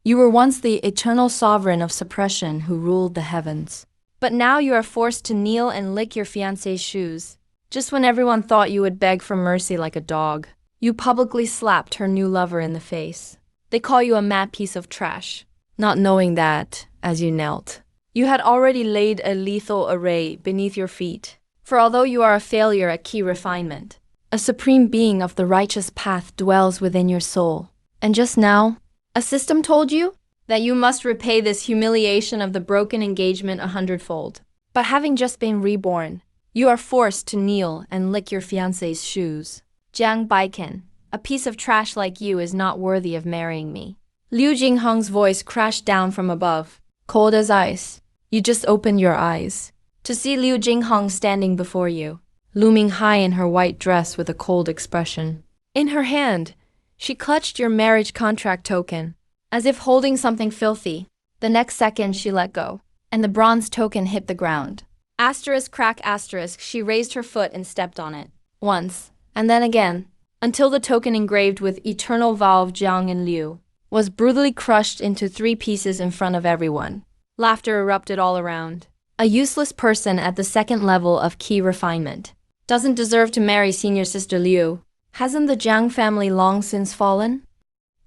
You were once the eternal sovereign of suppression who ruled the heavens. But now you are forced to kneel and lick your fiancé's shoes. Just when everyone thought you would beg for mercy like a dog, you publicly slapped her new lover in the face. They call you a mad piece of trash, not knowing that, as you knelt, you had already laid a lethal array beneath your feet. For although you are a failure at key refinement, a supreme being of the righteous path dwells within your soul. And just now, a system told you that you must repay this humiliation of the broken engagement 100-fold. But having just been reborn, you are forced to kneel and lick your fiancé's shoes. Jiang Baiken, a piece of trash like you is not worthy of marrying me. Liu Jinghong's voice crashed down from above, cold as ice. You just opened your eyes to see Liu Jinghong standing before you, looming high in her white dress with a cold expression. In her hand, she clutched your marriage contract token, as if holding something filthy. The next second she let go, and the bronze token hit the ground. Asterisk crack asterisk, she raised her foot and stepped on it. Once, and then again, until the token engraved with eternal vow of Jiang and Liu was brutally crushed into 3 pieces in front of everyone. Laughter erupted all around. A useless person at the second level of key refinement doesn't deserve to marry senior sister Liu. Hasn't the Jiang family long since fallen?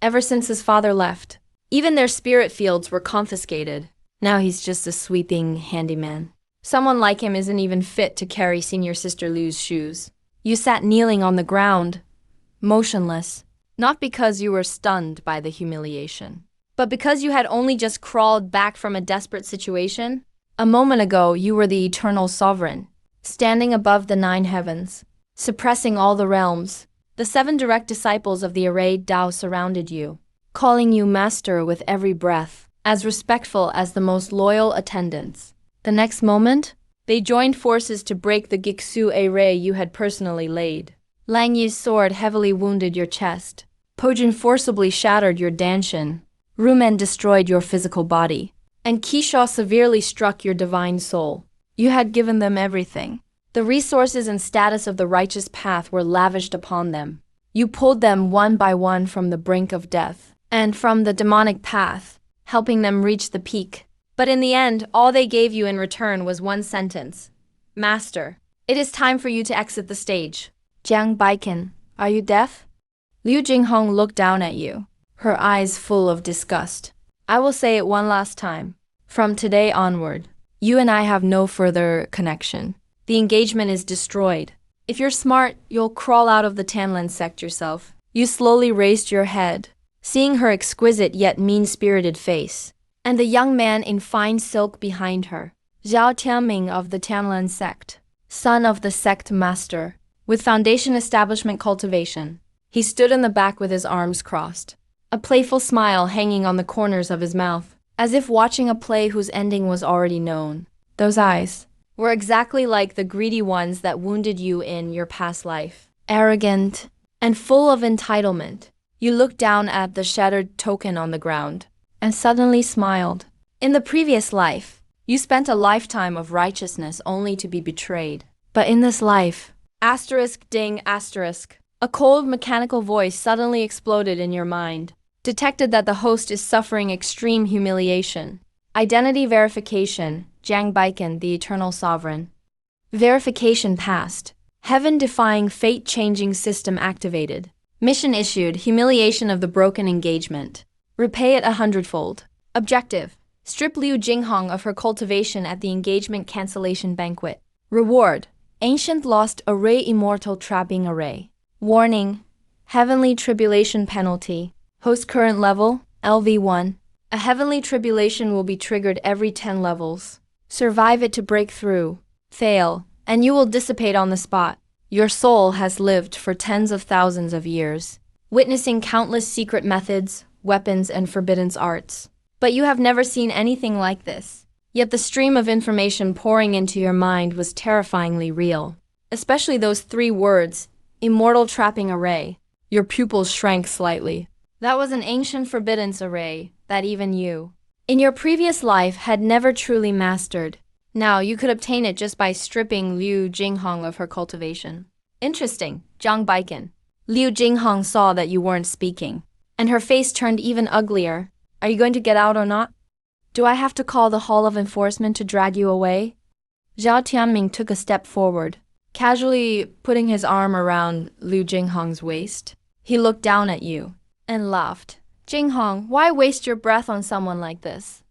Ever since his father left, even their spirit fields were confiscated. Now he's just a sweeping handyman. Someone like him isn't even fit to carry senior sister Liu's shoes. You sat kneeling on the ground, motionless, not because you were stunned by the humiliation, but because you had only just crawled back from a desperate situation. A moment ago, you were the eternal sovereign, standing above the 9 heavens, suppressing all the realms. The 7 direct disciples of the arrayed Tao surrounded you, calling you master with every breath, as respectful as the most loyal attendants. The next moment, they joined forces to break the Giksu array you had personally laid. Lang Yi's sword heavily wounded your chest. Pojin forcibly shattered your danshin. Rumen destroyed your physical body. And Kisha severely struck your divine soul. You had given them everything. The resources and status of the righteous path were lavished upon them. You pulled them one by one from the brink of death and from the demonic path, helping them reach the peak. But in the end, all they gave you in return was one sentence. Master, it is time for you to exit the stage. Jiang Baiken, are you deaf? Liu Jinghong looked down at you, her eyes full of disgust. I will say it one last time. From today onward, you and I have no further connection. The engagement is destroyed. If you're smart, you'll crawl out of the Tanzhen sect yourself. You slowly raised your head, seeing her exquisite yet mean-spirited face, and the young man in fine silk behind her. Zhao Tianming of the Tanzhen sect, son of the sect master, with foundation establishment cultivation. He stood in the back with his arms crossed, a playful smile hanging on the corners of his mouth, as if watching a play whose ending was already known. Those eyes were exactly like the greedy ones that wounded you in your past life. Arrogant and full of entitlement, you looked down at the shattered token on the ground and suddenly smiled. In the previous life, you spent a lifetime of righteousness only to be betrayed. But in this life, asterisk ding asterisk, a cold mechanical voice suddenly exploded in your mind, detected that the host is suffering extreme humiliation. Identity verification, Jiang Baiken, the eternal sovereign. Verification passed. Heaven-defying fate-changing system activated. Mission issued, humiliation of the broken engagement. Repay it 100-fold. Objective, strip Liu Jinghong of her cultivation at the engagement cancellation banquet. Reward, ancient lost array immortal trapping array. Warning, heavenly tribulation penalty. Host current level, LV1. A heavenly tribulation will be triggered every 10 levels. Survive it to break through. Fail, and you will dissipate on the spot. Your soul has lived for tens of thousands of years, witnessing countless secret methods, weapons, and forbidden arts. But you have never seen anything like this. Yet the stream of information pouring into your mind was terrifyingly real. Especially those 3 words, immortal trapping array. Your pupils shrank slightly. That was an ancient forbiddance array that even you, in your previous life, had never truly mastered. Now you could obtain it just by stripping Liu Jinghong of her cultivation. Interesting, Jiang Baiken. Liu Jinghong saw that you weren't speaking, and her face turned even uglier. Are you going to get out or not? Do I have to call the Hall of Enforcement to drag you away? Zhao Tianming took a step forward, casually putting his arm around Liu Jinghong's waist. He looked down at you and laughed. Jinghong, why waste your breath on someone like this?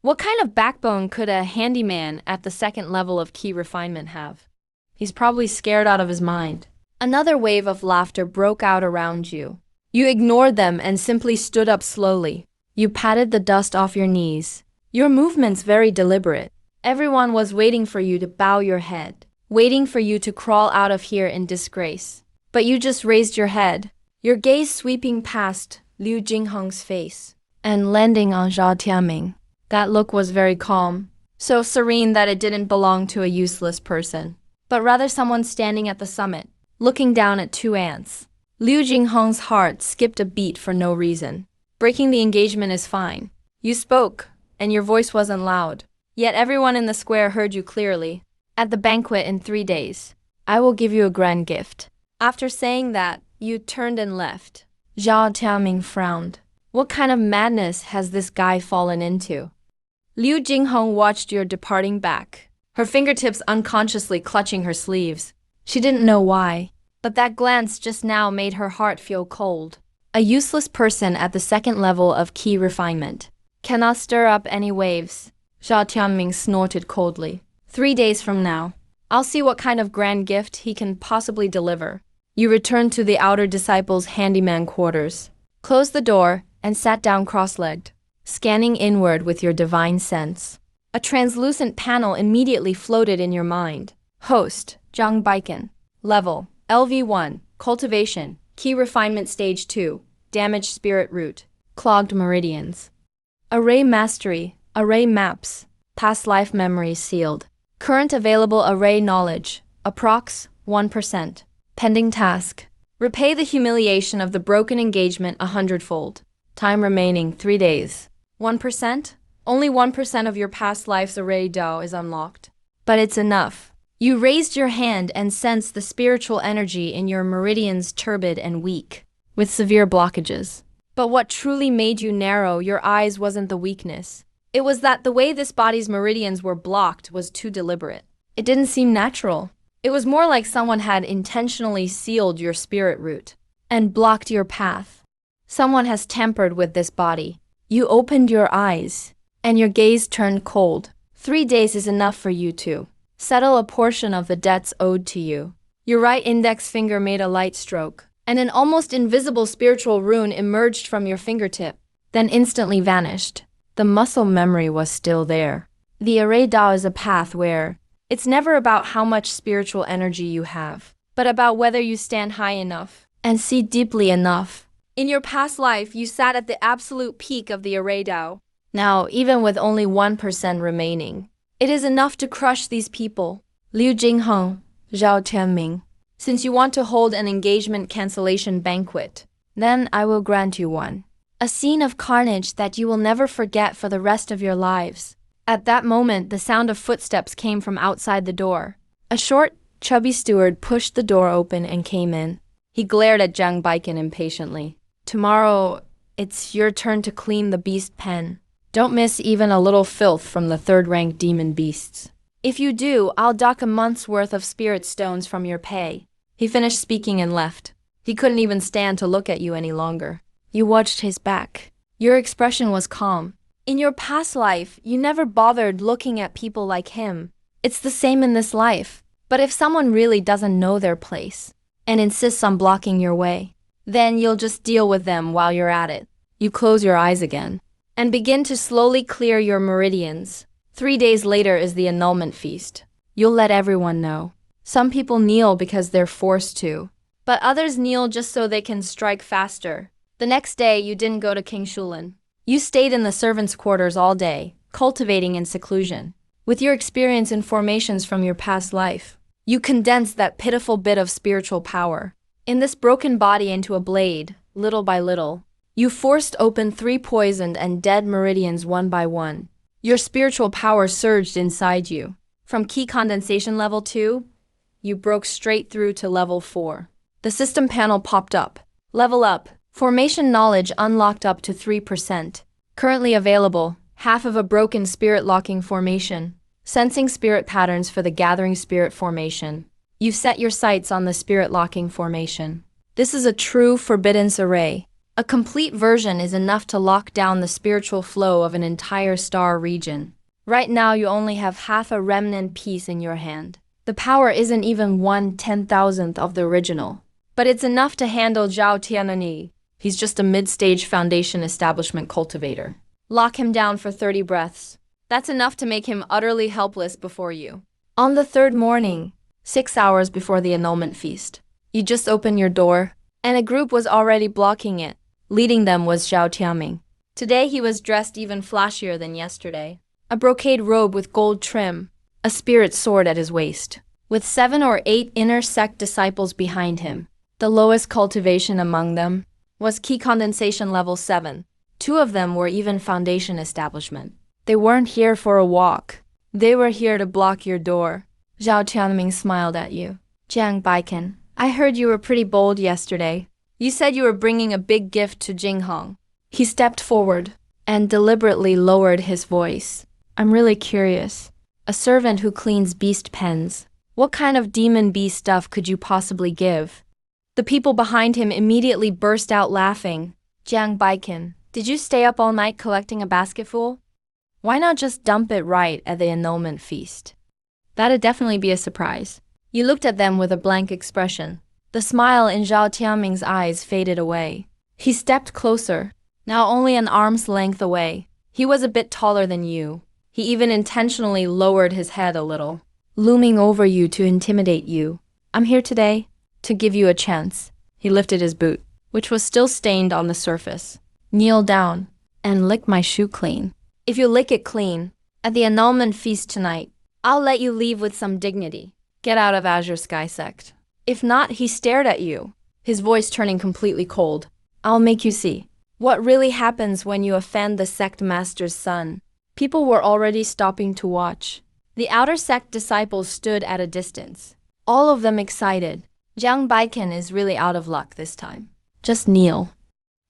What kind of backbone could a handyman at the second level of key refinement have? He's probably scared out of his mind. Another wave of laughter broke out around you. You ignored them and simply stood up slowly. You patted the dust off your knees. Your movements very deliberate. Everyone was waiting for you to bow your head, waiting for you to crawl out of here in disgrace. But you just raised your head, your gaze sweeping past Liu Jinghong's face and landing on Zhao Tianming. That look was very calm, so serene that it didn't belong to a useless person, but rather someone standing at the summit, looking down at two ants. Liu Jinghong's heart skipped a beat for no reason. Breaking the engagement is fine. You spoke, and your voice wasn't loud. Yet everyone in the square heard you clearly. At the banquet in 3 days, I will give you a grand gift. After saying that, you turned and left. Zhao Tianming frowned. What kind of madness has this guy fallen into? Liu Jinghong watched your departing back, her fingertips unconsciously clutching her sleeves. She didn't know why, but that glance just now made her heart feel cold. A useless person at the second level of key refinement cannot stir up any waves. Zhao Tianming snorted coldly. 3 days from now, I'll see what kind of grand gift he can possibly deliver. You returned to the outer disciples' handyman quarters, closed the door, and sat down cross-legged, scanning inward with your divine sense. A translucent panel immediately floated in your mind. Host, Zhang Baiken. Level, LV1, Cultivation, Key Refinement Stage 2, Damaged Spirit Root, Clogged Meridians. Array Mastery, Array Maps, Past Life Memories Sealed. Current Available Array Knowledge, Approx. 1%. Pending Task. Repay the humiliation of the broken engagement 100-fold. Time remaining 3 days. 1%? Only 1% of your past life's array Dao is unlocked. But it's enough. You raised your hand and sensed the spiritual energy in your meridians turbid and weak, with severe blockages. But what truly made you narrow your eyes wasn't the weakness. It was that the way this body's meridians were blocked was too deliberate. It didn't seem natural. It was more like someone had intentionally sealed your spirit root and blocked your path. Someone has tampered with this body. You opened your eyes, and your gaze turned cold. 3 days is enough for you to settle a portion of the debts owed to you. Your right index finger made a light stroke, and an almost invisible spiritual rune emerged from your fingertip, then instantly vanished. The muscle memory was still there. The Array Dao is a path where it's never about how much spiritual energy you have, but about whether you stand high enough and see deeply enough. In your past life, you sat at the absolute peak of the Array Dao. Now, even with only 1% remaining, it is enough to crush these people. Liu Jinghong, Zhao Tianming. Since you want to hold an engagement cancellation banquet, then I will grant you one. A scene of carnage that you will never forget for the rest of your lives. At that moment, the sound of footsteps came from outside the door. A short, chubby steward pushed the door open and came in. He glared at Zhang Baiken impatiently. Tomorrow, it's your turn to clean the beast pen. Don't miss even a little filth from the third-rank demon beasts. If you do, I'll dock a month's worth of spirit stones from your pay. He finished speaking and left. He couldn't even stand to look at you any longer. You watched his back. Your expression was calm. In your past life, you never bothered looking at people like him. It's the same in this life. But if someone really doesn't know their place and insists on blocking your way, then you'll just deal with them while you're at it. You close your eyes again and begin to slowly clear your meridians. 3 days later is the annulment feast. You'll let everyone know. Some people kneel because they're forced to, but others kneel just so they can strike faster. The next day, you didn't go to King Shulin. You stayed in the servants' quarters all day, cultivating in seclusion. With your experience in formations from your past life, you condensed that pitiful bit of spiritual power in this broken body into a blade, little by little. You forced open 3 poisoned and dead meridians one by one. Your spiritual power surged inside you. From key condensation level 2, you broke straight through to level 4. The system panel popped up. Level up. Formation knowledge unlocked up to 3%. Currently available, half of a broken spirit locking formation. Sensing spirit patterns for the gathering spirit formation. You've set your sights on the spirit locking formation. This is a true forbiddance array. A complete version is enough to lock down the spiritual flow of an entire star region. Right now you only have half a remnant piece in your hand. The power isn't even 1/10,000th of the original. But it's enough to handle Zhao Tianani. He's just a mid-stage foundation establishment cultivator. Lock him down for 30 breaths. That's enough to make him utterly helpless before you. On the third morning, 6 hours before the annulment feast, you just opened your door, and a group was already blocking it. Leading them was Zhao Tianming. Today he was dressed even flashier than yesterday. A brocade robe with gold trim, a spirit sword at his waist, with 7 or 8 inner sect disciples behind him. The lowest cultivation among them was key condensation level 7. 2 of them were even foundation establishment. They weren't here for a walk. They were here to block your door. Zhao Tianming smiled at you. Jiang Baiken, I heard you were pretty bold yesterday. You said you were bringing a big gift to Jinghong. He stepped forward and deliberately lowered his voice. I'm really curious. A servant who cleans beast pens. What kind of demon bee stuff could you possibly give? The people behind him immediately burst out laughing. Jiang Baiken, did you stay up all night collecting a basketful? Why not just dump it right at the annulment feast? That'd definitely be a surprise. You looked at them with a blank expression. The smile in Zhao Tianming's eyes faded away. He stepped closer, now only an arm's length away. He was a bit taller than you. He even intentionally lowered his head a little, looming over you to intimidate you. I'm here today to give you a chance. He lifted his boot, which was still stained on the surface. Kneel down and lick my shoe clean. If you lick it clean, at the annulment feast tonight, I'll let you leave with some dignity. Get out of Azure Sky Sect. If not, he stared at you, his voice turning completely cold. I'll make you see what really happens when you offend the sect master's son. People were already stopping to watch. The outer sect disciples stood at a distance, all of them excited. Jiang Baiken is really out of luck this time. Just kneel.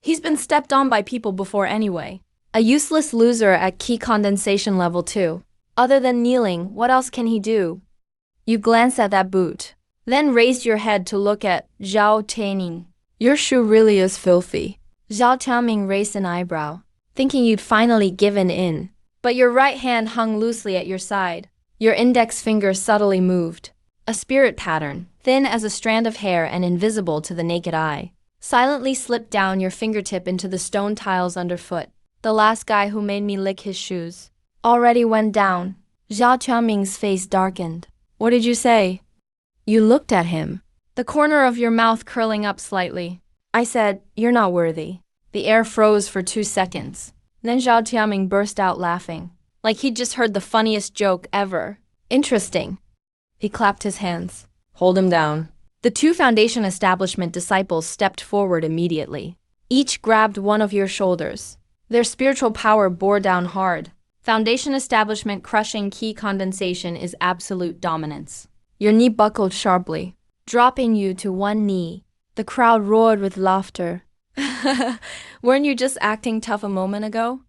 He's been stepped on by people before anyway. A useless loser at key condensation level 2. Other than kneeling, what else can he do? You glance at that boot, then raised your head to look at Zhao Tianming. Your shoe really is filthy. Zhao Tianming raised an eyebrow, thinking you'd finally given in. But your right hand hung loosely at your side. Your index finger subtly moved. A spirit pattern, thin as a strand of hair and invisible to the naked eye, silently slipped down your fingertip into the stone tiles underfoot. The last guy who made me lick his shoes already went down. Zhao Tianming's face darkened. What did you say? You looked at him, the corner of your mouth curling up slightly. I said, you're not worthy. The air froze for 2 seconds. Then Zhao Tianming burst out laughing, like he'd just heard the funniest joke ever. Interesting. He clapped his hands. Hold him down. The 2 foundation establishment disciples stepped forward immediately. Each grabbed one of your shoulders. Their spiritual power bore down hard. Foundation establishment crushing key condensation is absolute dominance. Your knee buckled sharply, dropping you to one knee. The crowd roared with laughter. Weren't you just acting tough a moment ago?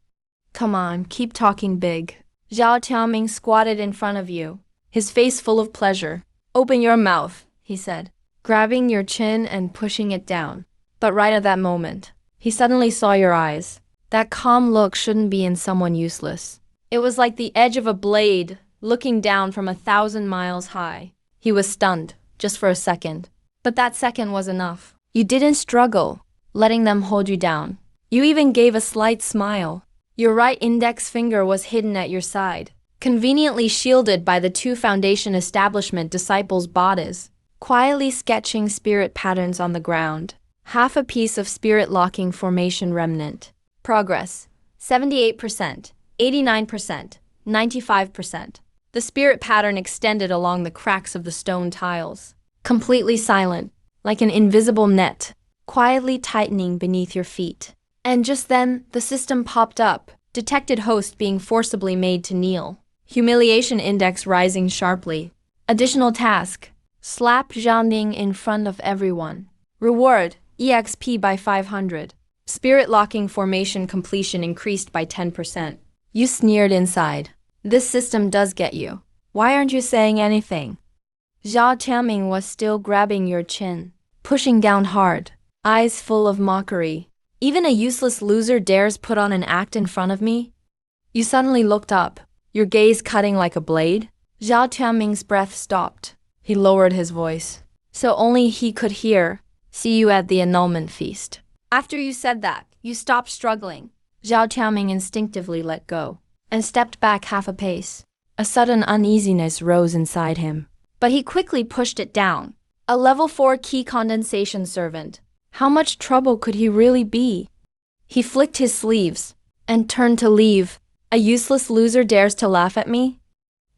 Come on, keep talking big. Zhao Tianming squatted in front of you, his face full of pleasure. Open your mouth, he said, grabbing your chin and pushing it down. But right at that moment, he suddenly saw your eyes. That calm look shouldn't be in someone useless. It was like the edge of a blade looking down from 1,000 miles high. He was stunned, just for a second. But that second was enough. You didn't struggle, letting them hold you down. You even gave a slight smile. Your right index finger was hidden at your side, conveniently shielded by the 2 foundation establishment disciples' bodies, quietly sketching spirit patterns on the ground. Half a piece of spirit locking formation remnant. Progress, 78%, 89%, 95%. The spirit pattern extended along the cracks of the stone tiles, completely silent, like an invisible net, quietly tightening beneath your feet. And just then, the system popped up, detected host being forcibly made to kneel. Humiliation index rising sharply. Additional task, slap Zhao Ning in front of everyone. Reward, EXP by 500. Spirit locking formation completion increased by 10%. You sneered inside. This system does get you. Why aren't you saying anything? Zhao Tianming was still grabbing your chin, pushing down hard, eyes full of mockery. Even a useless loser dares put on an act in front of me? You suddenly looked up, your gaze cutting like a blade. Zhao Tianming's breath stopped. He lowered his voice, so only he could hear. See you at the annulment feast. After you said that, you stopped struggling. Zhao Tianming instinctively let go and stepped back half a pace. A sudden uneasiness rose inside him, but he quickly pushed it down. A level 4 key condensation servant. How much trouble could he really be? He flicked his sleeves and turned to leave. A useless loser dares to laugh at me?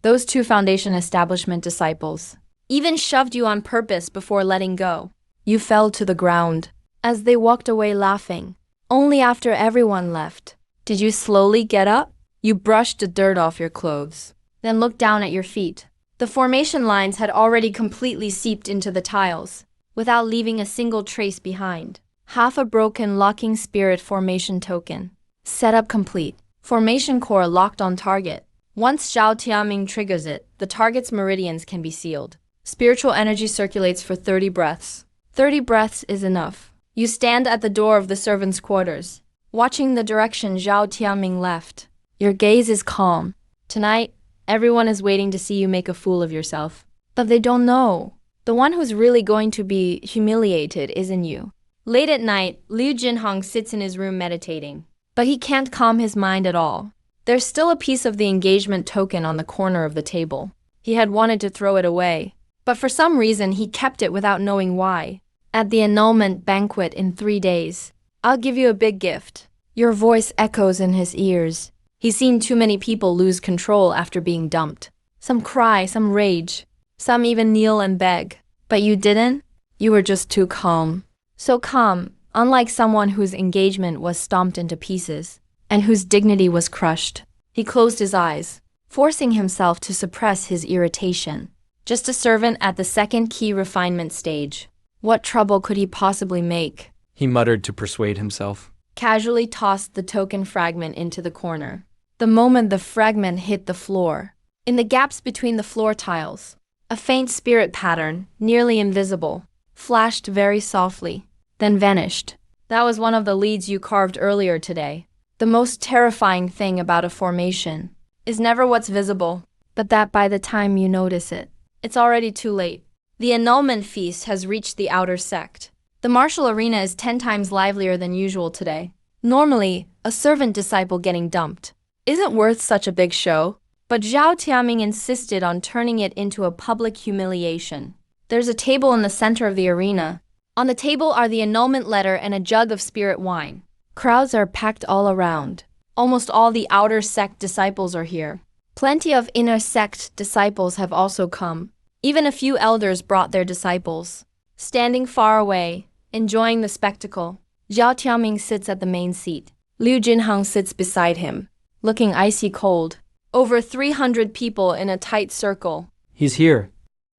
Those 2 foundation establishment disciples even shoved you on purpose before letting go. You fell to the ground as they walked away laughing. Only after everyone left did you slowly get up. You brushed the dirt off your clothes, then looked down at your feet. The formation lines had already completely seeped into the tiles, without leaving a single trace behind. Half a broken locking spirit formation token. Setup complete. Formation core locked on target. Once Zhao Tianming triggers it, the target's meridians can be sealed. Spiritual energy circulates for 30 breaths. 30 breaths is enough. You stand at the door of the servants' quarters, watching the direction Zhao Tianming left. Your gaze is calm. Tonight, everyone is waiting to see you make a fool of yourself. But they don't know. The one who's really going to be humiliated isn't you. Late at night, Liu Jinhong sits in his room meditating. But he can't calm his mind at all. There's still a piece of the engagement token on the corner of the table. He had wanted to throw it away, but for some reason he kept it without knowing why. At the annulment banquet in 3 days, I'll give you a big gift. Your voice echoes in his ears. He's seen too many people lose control after being dumped. Some cry, some rage, some even kneel and beg. But you didn't? You were just too calm. So calm, unlike someone whose engagement was stomped into pieces, and whose dignity was crushed. He closed his eyes, forcing himself to suppress his irritation. Just a servant at the 2nd key refinement stage. What trouble could he possibly make? He muttered to persuade himself. Casually tossed the token fragment into the corner. The moment the fragment hit the floor, in the gaps between the floor tiles, a faint spirit pattern, nearly invisible, flashed very softly, then vanished. That was one of the leads you carved earlier today. The most terrifying thing about a formation is never what's visible, but that by the time you notice it, it's already too late. The annulment feast has reached the outer sect. The martial arena is 10 times livelier than usual today. Normally, a servant disciple getting dumped isn't worth such a big show, but Zhao Tianming insisted on turning it into a public humiliation. There's a table in the center of the arena. On the table are the annulment letter and a jug of spirit wine. Crowds are packed all around. Almost all the outer sect disciples are here. Plenty of inner sect disciples have also come. Even a few elders brought their disciples. Standing far away, enjoying the spectacle, Zhao Tianming sits at the main seat. Liu Jinhong sits beside him, looking icy cold. Over 300 people in a tight circle. He's here.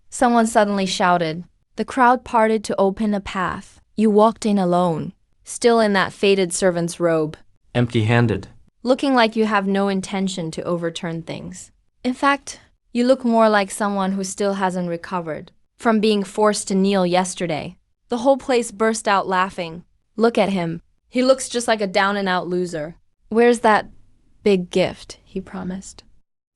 Someone suddenly shouted. The crowd parted to open a path. You walked in alone, still in that faded servant's robe. Empty-handed. Looking like you have no intention to overturn things. In fact, you look more like someone who still hasn't recovered from being forced to kneel yesterday. The whole place burst out laughing. Look at him. He looks just like a down-and-out loser. Where's that big gift he promised?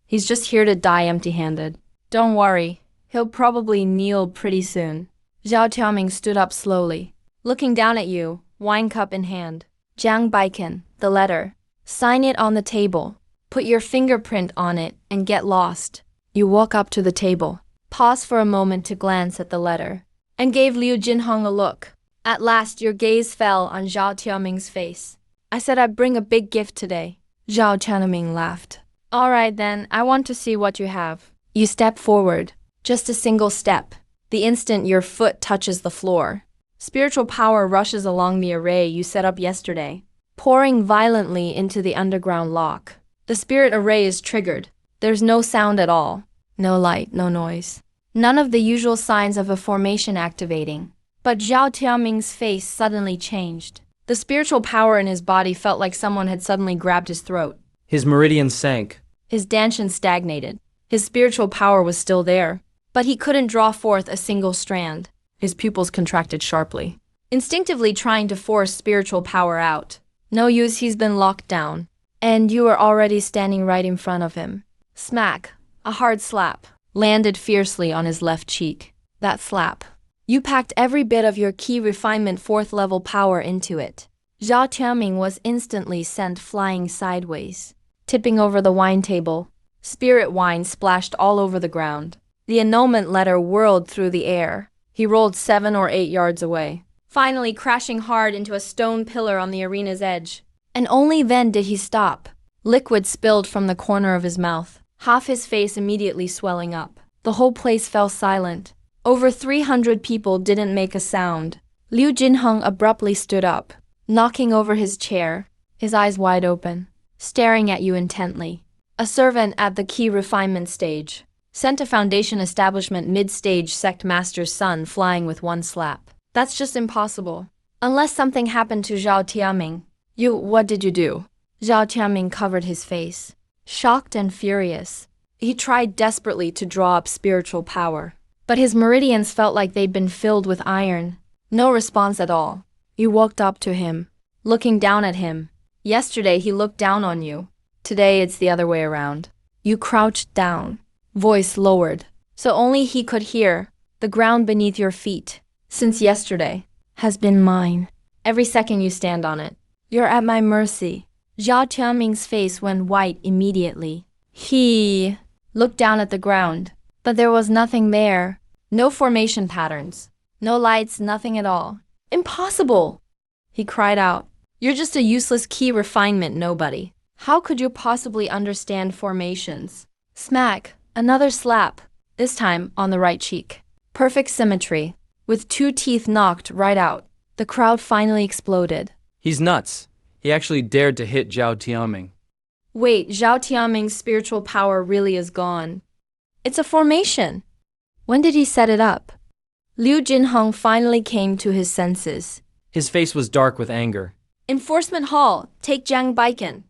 He's just here to die empty-handed. Don't worry, he'll probably kneel pretty soon. Zhao Tianming stood up slowly, looking down at you, wine cup in hand. Jiang Baiken, the letter. Sign it on the table. Put your fingerprint on it and get lost. You walk up to the table, pause for a moment to glance at the letter, and gave Liu Jinhong a look. At last, your gaze fell on Zhao Tianming's face. I said I'd bring a big gift today. Zhao Tianming laughed. All right then, I want to see what you have. You step forward, just a single step. The instant your foot touches the floor, spiritual power rushes along the array you set up yesterday, pouring violently into the underground lock. The spirit array is triggered. There's no sound at all. No light, no noise. None of the usual signs of a formation activating. But Zhao Tianming's face suddenly changed. The spiritual power in his body felt like someone had suddenly grabbed his throat. His meridian sank. His dantian stagnated. His spiritual power was still there, but he couldn't draw forth a single strand. His pupils contracted sharply, instinctively trying to force spiritual power out. No use, he's been locked down. And you are already standing right in front of him. Smack. A hard slap landed fiercely on his left cheek. That slap. You packed every bit of your key refinement 4th level power into it. Zhao Tianming was instantly sent flying sideways, tipping over the wine table. Spirit wine splashed all over the ground. The annulment letter whirled through the air. He rolled 7 or 8 yards away, finally crashing hard into a stone pillar on the arena's edge. And only then did he stop. Liquid spilled from the corner of his mouth, half his face immediately swelling up. The whole place fell silent. Over 300 people didn't make a sound. Liu Jinheng abruptly stood up, knocking over his chair, his eyes wide open, staring at you intently. A servant at the key refinement stage sent a foundation establishment mid-stage sect master's son flying with one slap. That's just impossible. Unless something happened to Zhao Tianming. What did you do? Zhao Tianming covered his face, shocked and furious. He tried desperately to draw up spiritual power, but his meridians felt like they'd been filled with iron. No response at all. You walked up to him, looking down at him. Yesterday he looked down on you. Today it's the other way around. You crouched down, voice lowered, so only he could hear. The ground beneath your feet, since yesterday, has been mine. Every second you stand on it. You're at my mercy. Zhao Tianming's face went white immediately. He looked down at the ground, but there was nothing there. No formation patterns, no lights, nothing at all. Impossible! He cried out. You're just a useless key refinement nobody. How could you possibly understand formations? Smack, another slap, this time on the right cheek. Perfect symmetry, with 2 teeth knocked right out. The crowd finally exploded. He's nuts. He actually dared to hit Zhao Tianming. Wait, Zhao Tianming's spiritual power really is gone. It's a formation. When did he set it up? Liu Jinheng finally came to his senses. His face was dark with anger. Enforcement Hall, take Jiang Baiken.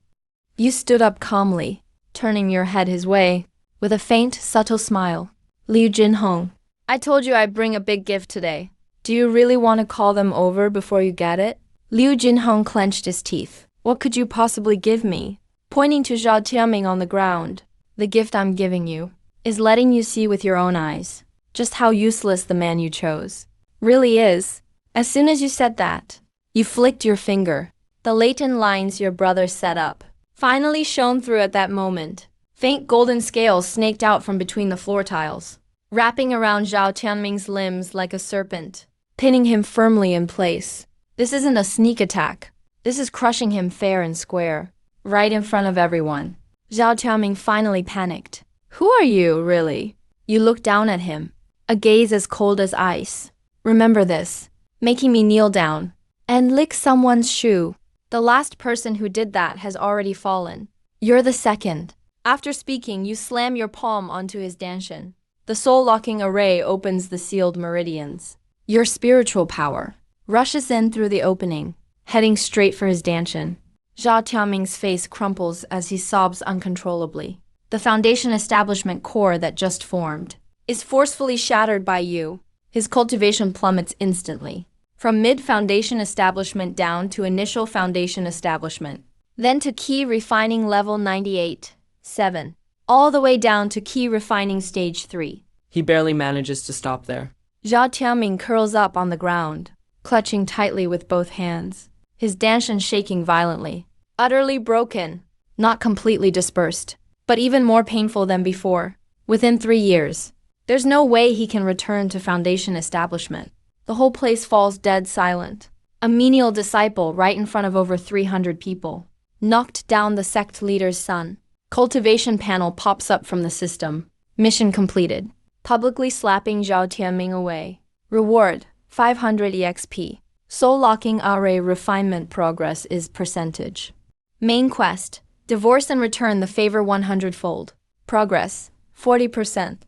You stood up calmly, turning your head his way, with a faint, subtle smile. Liu Jinheng, I told you I'd bring a big gift today. Do you really want to call them over before you get it? Liu Jinheng clenched his teeth. What could you possibly give me? Pointing to Zhao Tianming on the ground. The gift I'm giving you is letting you see with your own eyes just how useless the man you chose really is. As soon as you said that, you flicked your finger. The latent lines your brother set up finally shone through at that moment. Faint golden scales snaked out from between the floor tiles, wrapping around Zhao Tianming's limbs like a serpent, pinning him firmly in place. This isn't a sneak attack. This is crushing him fair and square, right in front of everyone. Zhao Tianming finally panicked. Who are you, really? You looked down at him, a gaze as cold as ice. Remember this, making me kneel down and lick someone's shoe. The last person who did that has already fallen. You're the second. After speaking, you slam your palm onto his dantian. The soul-locking array opens the sealed meridians. Your spiritual power rushes in through the opening, heading straight for his dantian. Zhao Tianming's face crumples as he sobs uncontrollably. The foundation establishment core that just formed is forcefully shattered by you. His cultivation plummets instantly, from mid-foundation establishment down to initial foundation establishment, then to key refining level 98, 7, all the way down to key refining stage 3. He barely manages to stop there. Zhao Tianming curls up on the ground, clutching tightly with both hands, his dantian shaking violently. Utterly broken, not completely dispersed, but even more painful than before. Within 3 years, there's no way he can return to foundation establishment. The whole place falls dead silent. A menial disciple right in front of over 300 people knocked down the sect leader's son. Cultivation panel pops up from the system. Mission completed. Publicly slapping Zhao Tianming away. Reward, 500 EXP. Soul-locking array refinement progress is percentage. Main quest, divorce and return the favor 100-fold. Progress, 40%.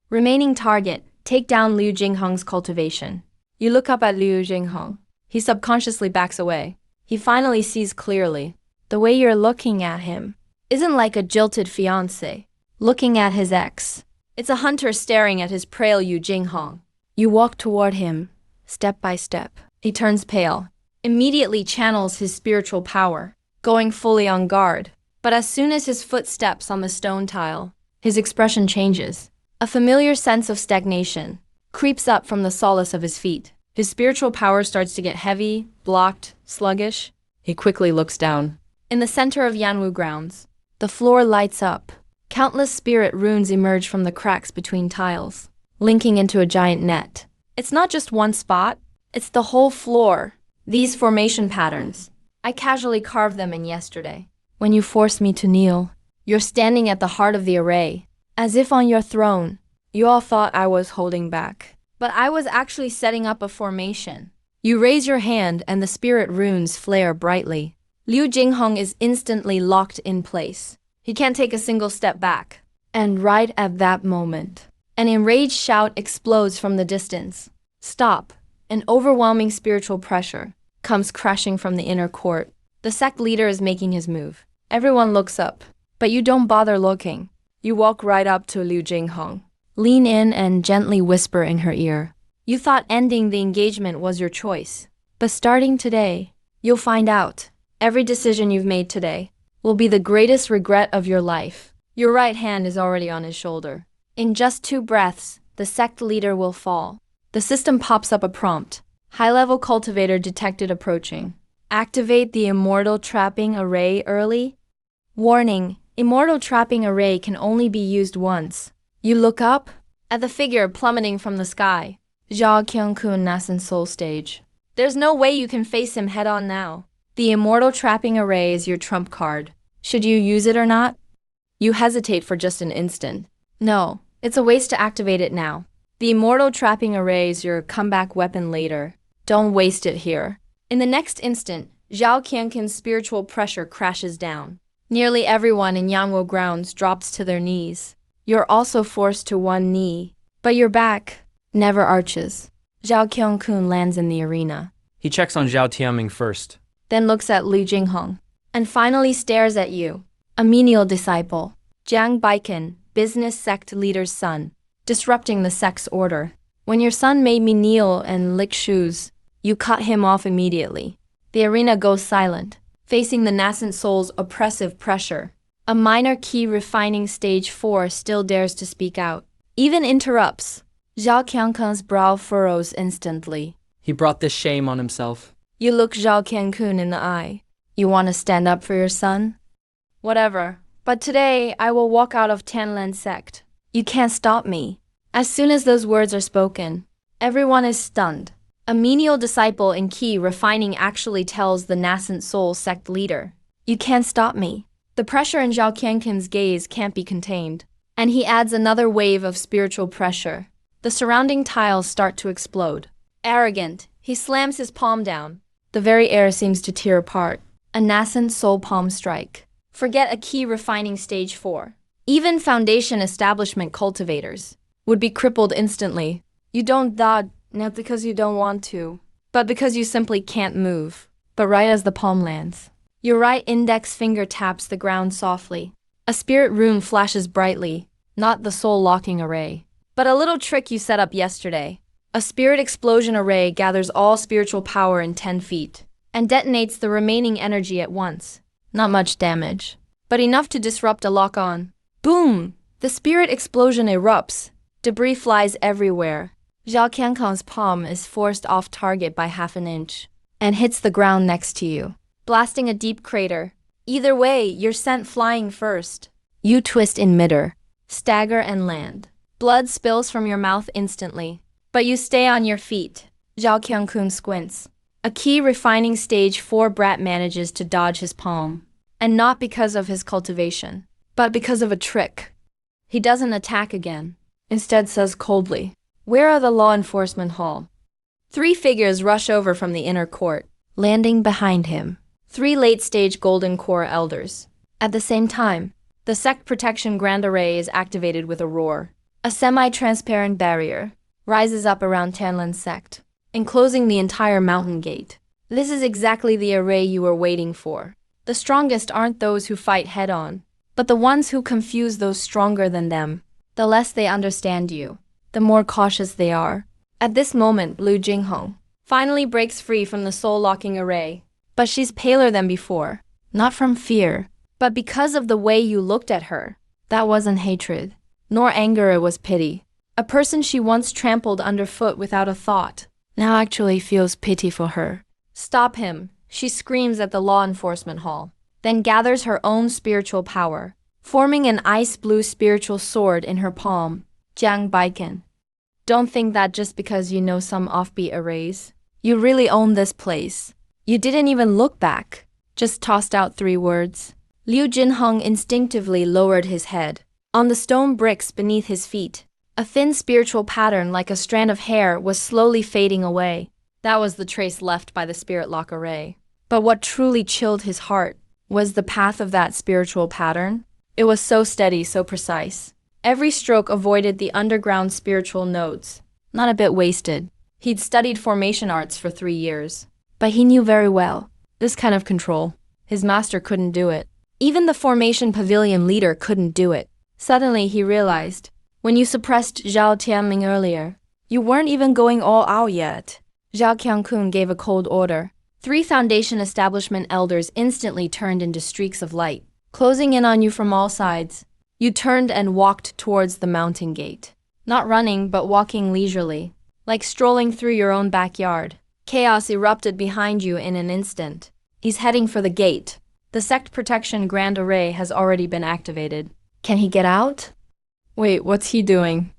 Remaining target, take down Liu Jingheng's cultivation. You look up at Liu Jingheng. He subconsciously backs away. He finally sees clearly. The way you're looking at him isn't like a jilted fiancé looking at his ex. It's a hunter staring at his prey Liu Jinghong. You walk toward him, step by step. He turns pale, immediately channels his spiritual power, going fully on guard. But as soon as his foot steps on the stone tile, his expression changes. A familiar sense of stagnation creeps up from the solace of his feet. His spiritual power starts to get heavy, blocked, sluggish. He quickly looks down. In the center of Yanwu grounds, the floor lights up. Countless spirit runes emerge from the cracks between tiles, linking into a giant net. It's not just one spot, it's the whole floor. These formation patterns, I casually carved them in yesterday. When you force me to kneel, you're standing at the heart of the array, as if on your throne. You all thought I was holding back, but I was actually setting up a formation. You raise your hand and the spirit runes flare brightly. Liu Jinghong is instantly locked in place. He can't take a single step back. And right at that moment, an enraged shout explodes from the distance. Stop! An overwhelming spiritual pressure comes crashing from the inner court. The sect leader is making his move. Everyone looks up, but you don't bother looking. You walk right up to Liu Jinghong, lean in and gently whisper in her ear. You thought ending the engagement was your choice, but starting today, you'll find out. Every decision you've made today will be the greatest regret of your life. Your right hand is already on his shoulder. In just 2 breaths, the sect leader will fall. The system pops up a prompt. High-level cultivator detected approaching. Activate the immortal trapping array early. Warning, immortal trapping array can only be used once. You look up at the figure plummeting from the sky. Zhao Qiangkun nascent soul stage. There's no way you can face him head-on now. The immortal trapping array is your trump card. Should you use it or not? You hesitate for just an instant. No, it's a waste to activate it now. The immortal trapping array is your comeback weapon later. Don't waste it here. In the next instant, Zhao Qiangkun's spiritual pressure crashes down. Nearly everyone in Yangwo grounds drops to their knees. You're also forced to one knee, but your back never arches. Zhao Qiangkun lands in the arena. He checks on Zhao Tianming first. Then looks at Liu Jinghong, and finally stares at you. A menial disciple, Jiang Baiken, business sect leader's son, disrupting the sect's order. When your son made me kneel and lick shoes, you cut him off immediately. The arena goes silent, facing the nascent soul's oppressive pressure. A minor key refining stage 4 still dares to speak out. Even interrupts. Zhao Qiangkun's brow furrows instantly. He brought this shame on himself. You look Zhao Qiangkun in the eye. You want to stand up for your son? Whatever. But today, I will walk out of Tanzhen sect. You can't stop me. As soon as those words are spoken, everyone is stunned. A menial disciple in key refining actually tells the nascent soul sect leader, you can't stop me. The pressure in Zhao Qiangkun's gaze can't be contained. And he adds another wave of spiritual pressure. The surrounding tiles start to explode. Arrogant, he slams his palm down. The very air seems to tear apart. A nascent soul palm strike. Forget a key refining stage 4. Even foundation establishment cultivators would be crippled instantly. You don't dodge, not because you don't want to, but because you simply can't move. But right as the palm lands, your right index finger taps the ground softly. A spirit rune flashes brightly, not the soul locking array, but a little trick you set up yesterday. A spirit explosion array gathers all spiritual power in 10 feet and detonates the remaining energy at once. Not much damage, but enough to disrupt a lock-on. Boom! The spirit explosion erupts. Debris flies everywhere. Zhao Qiangkun's palm is forced off target by half an inch and hits the ground next to you, blasting a deep crater. Either way, you're sent flying first. You twist in midair, stagger and land. Blood spills from your mouth instantly. But you stay on your feet. Zhao Qiangkun squints. A key refining stage 4 brat manages to dodge his palm. And not because of his cultivation, but because of a trick. He doesn't attack again. Instead says coldly, where are the law enforcement hall? 3 figures rush over from the inner court, landing behind him. 3 late-stage golden core elders. At the same time, the sect protection grand array is activated with a roar. A semi-transparent barrier rises up around Tanzhen sect, enclosing the entire mountain gate. This is exactly the array you were waiting for. The strongest aren't those who fight head-on, but the ones who confuse those stronger than them. The less they understand you, the more cautious they are. At this moment, Lu Jinghong finally breaks free from the soul-locking array. But she's paler than before, not from fear, but because of the way you looked at her. That wasn't hatred, nor anger, it was pity. A person she once trampled underfoot without a thought now actually feels pity for her. Stop him, she screams at the law enforcement hall, then gathers her own spiritual power, forming an ice-blue spiritual sword in her palm. Jiang Baiken. Don't think that just because you know some offbeat arrays, you really own this place. You didn't even look back, just tossed out 3 words. Liu Jinhong instinctively lowered his head. On the stone bricks beneath his feet, a thin spiritual pattern like a strand of hair was slowly fading away. That was the trace left by the spirit lock array. But what truly chilled his heart was the path of that spiritual pattern. It was so steady, so precise. Every stroke avoided the underground spiritual nodes. Not a bit wasted. He'd studied formation arts for 3 years. But he knew very well, this kind of control, his master couldn't do it. Even the formation pavilion leader couldn't do it. Suddenly he realized, when you suppressed Zhao Tianming earlier, you weren't even going all out yet. Zhao Qiangkun gave a cold order. 3 foundation establishment elders instantly turned into streaks of light, closing in on you from all sides. You turned and walked towards the mountain gate. Not running, but walking leisurely, like strolling through your own backyard. Chaos erupted behind you in an instant. He's heading for the gate. The sect protection grand array has already been activated. Can he get out? Wait, what's he doing?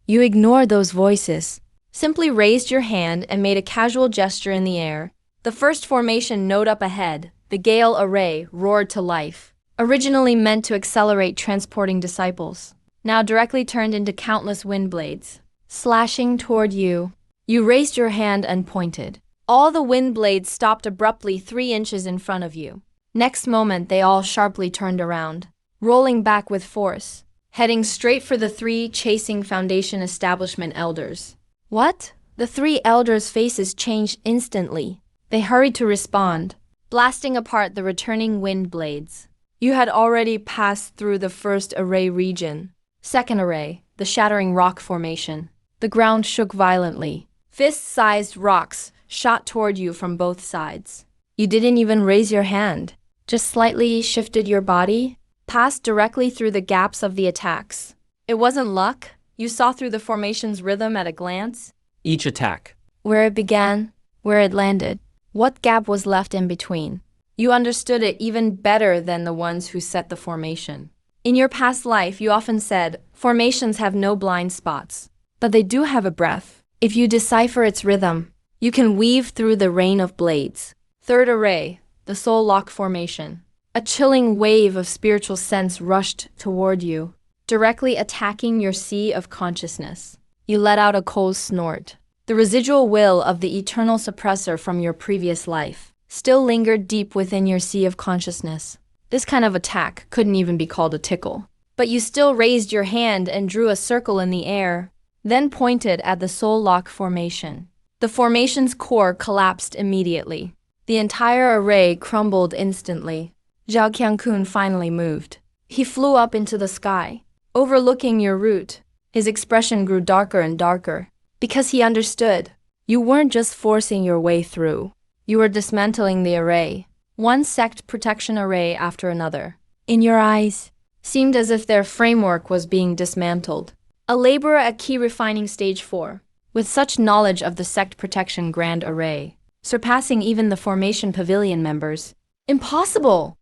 You ignored those voices. Simply raised your hand and made a casual gesture in the air. The first formation node up ahead, the Gale array, roared to life. Originally meant to accelerate transporting disciples, now directly turned into countless wind blades, slashing toward you. You raised your hand and pointed. All the wind blades stopped abruptly 3 inches in front of you. Next moment, they all sharply turned around, rolling back with force, heading straight for the 3 chasing foundation establishment elders. What? The 3 elders' faces changed instantly. They hurried to respond, blasting apart the returning wind blades. You had already passed through the first array region. Second array, the shattering rock formation. The ground shook violently. Fist-sized rocks shot toward you from both sides. You didn't even raise your hand, just slightly shifted your body, passed directly through the gaps of the attacks. It wasn't luck. You saw through the formation's rhythm at a glance. Each attack. Where it began, where it landed, what gap was left in between. You understood it even better than the ones who set the formation. In your past life, you often said, formations have no blind spots, but they do have a breath. If you decipher its rhythm, you can weave through the rain of blades. Third array, the soul lock formation. A chilling wave of spiritual sense rushed toward you, directly attacking your sea of consciousness. You let out a cold snort. The residual will of the eternal suppressor from your previous life still lingered deep within your sea of consciousness. This kind of attack couldn't even be called a tickle. But you still raised your hand and drew a circle in the air, then pointed at the soul lock formation. The formation's core collapsed immediately. The entire array crumbled instantly. Zhao Qiangkun finally moved. He flew up into the sky, overlooking your route. His expression grew darker and darker, because he understood. You weren't just forcing your way through. You were dismantling the array, one sect protection array after another. In your eyes, seemed as if their framework was being dismantled. A laborer at key refining stage 4, with such knowledge of the sect protection grand array, surpassing even the formation pavilion members. Impossible!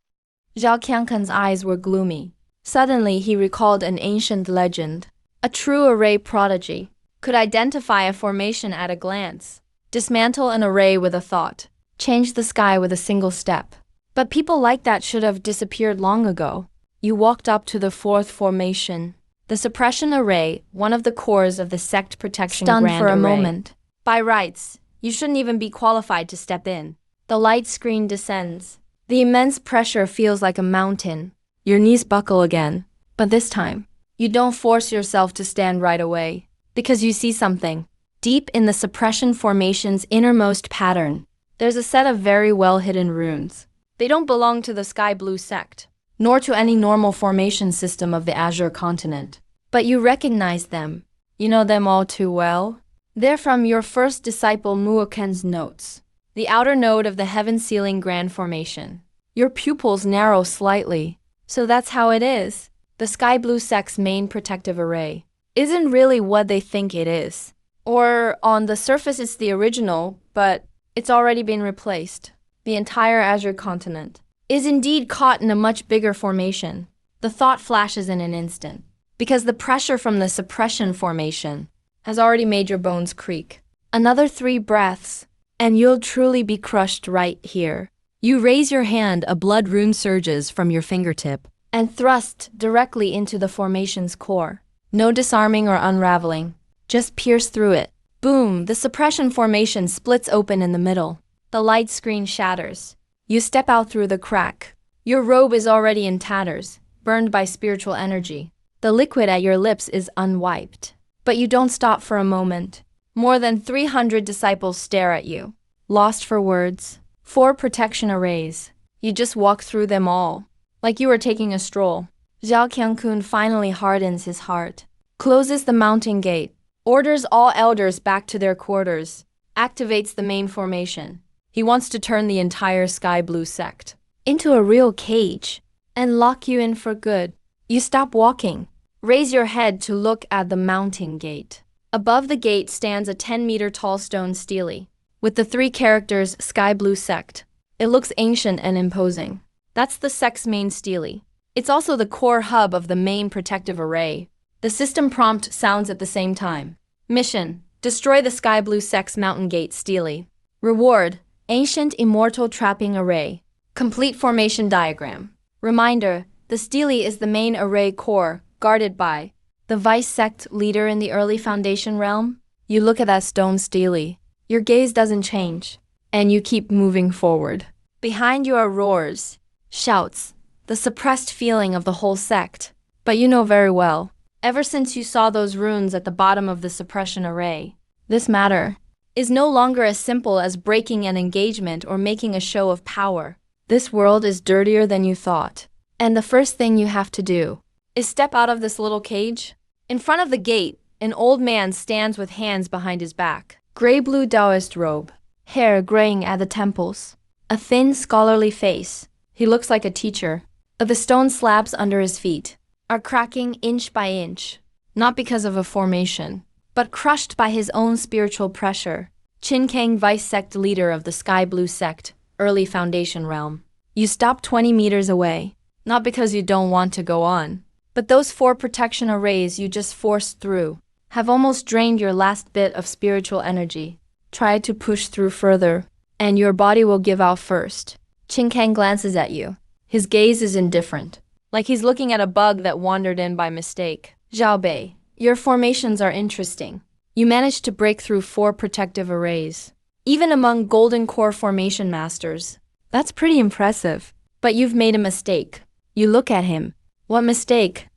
Zhao Qiangkun's eyes were gloomy. Suddenly he recalled an ancient legend. A true array prodigy could identify a formation at a glance, dismantle an array with a thought, change the sky with a single step. But people like that should have disappeared long ago. You walked up to the 4th formation. The suppression array, one of the cores of the sect protection grand array. Stunned for a moment. By rights, you shouldn't even be qualified to step in. The light screen descends. The immense pressure feels like a mountain. Your knees buckle again. But this time, you don't force yourself to stand right away, because you see something. Deep in the suppression formation's innermost pattern, There's a set of very well-hidden runes. They don't belong to the Sky Blue sect, nor to any normal formation system of the Azure continent. But you recognize them. You know them all too well. They're from your first disciple Muoken's notes. The outer node of the heaven-sealing grand formation. Your pupils narrow slightly. So that's how it is. The Sky Blue sect's main protective array isn't really what they think it is. Or on the surface it's the original, but it's already been replaced. The entire Azure continent is indeed caught in a much bigger formation. The thought flashes in an instant, because the pressure from the suppression formation has already made your bones creak. Another 3 breaths, and you'll truly be crushed right here. You raise your hand, a blood rune surges from your fingertip, and thrust directly into the formation's core. No disarming or unraveling, just pierce through it. Boom, the suppression formation splits open in the middle. The light screen shatters. You step out through the crack. Your robe is already in tatters, burned by spiritual energy. The liquid at your lips is unwiped. But you don't stop for a moment. More than 300 disciples stare at you, lost for words. 4 protection arrays. You just walk through them all, like you were taking a stroll. Zhao Qiangkun finally hardens his heart, closes the mounting gate, orders all elders back to their quarters, activates the main formation. He wants to turn the entire Sky Blue sect into a real cage and lock you in for good. You stop walking, raise your head to look at the mounting gate. Above the gate stands a 10-meter tall stone stele with the 3 characters Sky Blue sect. It looks ancient and imposing. That's the sect's main stele. It's also the core hub of the main protective array. The system prompt sounds at the same time. Mission: destroy the Sky Blue sect's mountain gate stele. Reward: ancient immortal trapping array. Complete formation diagram. Reminder: the stele is the main array core, guarded by the vice sect leader in the early foundation realm. You look at that stone stele. Your gaze doesn't change, and you keep moving forward. Behind you are roars, shouts, the suppressed feeling of the whole sect. But you know very well, ever since you saw those runes at the bottom of the suppression array, this matter is no longer as simple as breaking an engagement or making a show of power. This world is dirtier than you thought. And the first thing you have to do is step out of this little cage. In front of the gate, an old man stands with hands behind his back. Gray-blue Taoist robe, hair graying at the temples, a thin, scholarly face. He looks like a teacher. The stone slabs under his feet are cracking inch by inch, not because of a formation, but crushed by his own spiritual pressure. Qin Kang, vice sect leader of the Sky Blue sect, early foundation realm. You stop 20 meters away, not because you don't want to go on, but those 4 protection arrays you just forced through have almost drained your last bit of spiritual energy. Try to push through further, and your body will give out first. Qin Kang glances at you. His gaze is indifferent, like he's looking at a bug that wandered in by mistake. Zhao Bei, your formations are interesting. You managed to break through 4 protective arrays, even among Golden Core formation masters. That's pretty impressive. But you've made a mistake. You look at him. What mistake?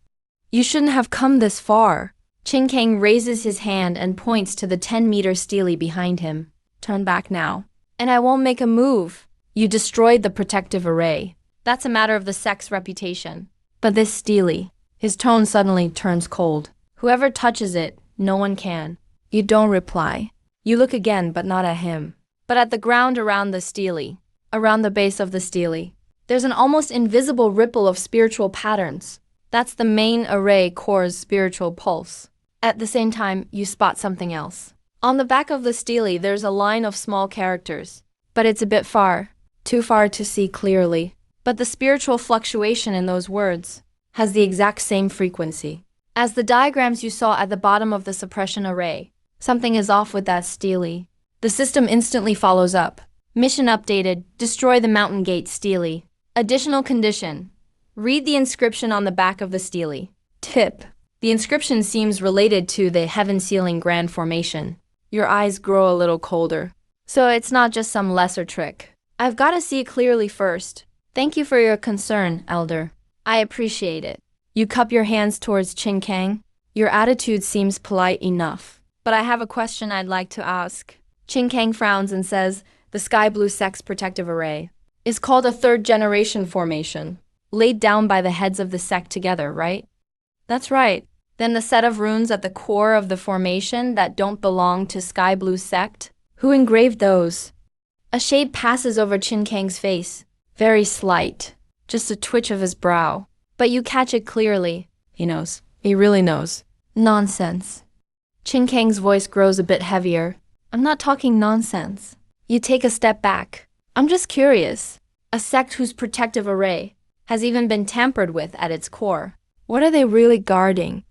You shouldn't have come this far. Qin Kang raises his hand and points to the 10-meter stele behind him. Turn back now, and I won't make a move. You destroyed the protective array. That's a matter of the sect's reputation. But this stele, his tone suddenly turns cold. Whoever touches it, no one can. You don't reply. You look again, but not at him, but at the ground around the stele, around the base of the stele. There's an almost invisible ripple of spiritual patterns. That's the main array core's spiritual pulse. At the same time, you spot something else. On the back of the stele, there's a line of small characters, but it's a bit far, too far to see clearly. But the spiritual fluctuation in those words has the exact same frequency as the diagrams you saw at the bottom of the suppression array. Something is off with that stele. The system instantly follows up. Mission updated, destroy the mountain gate stele. Additional condition, read the inscription on the back of the stele. Tip, the inscription seems related to the heaven-sealing grand formation. Your eyes grow a little colder. So it's not just some lesser trick. I've got to see it clearly first. Thank you for your concern, Elder. I appreciate it. You cup your hands towards Qin Kang. Your attitude seems polite enough. But I have a question I'd like to ask. Qin Kang frowns and says, the sky blue sect's protective array, is called a third-generation formation, laid down by the heads of the sect together, right? That's right. Then the set of runes at the core of the formation that don't belong to sky blue sect? Who engraved those? A shade passes over Qin Kang's face. Very slight. Just a twitch of his brow. But you catch it clearly. He knows. He really knows. Nonsense. Qin Kang's voice grows a bit heavier. I'm not talking nonsense. You take a step back. I'm just curious. A sect whose protective array has even been tampered with at its core. What are they really guarding?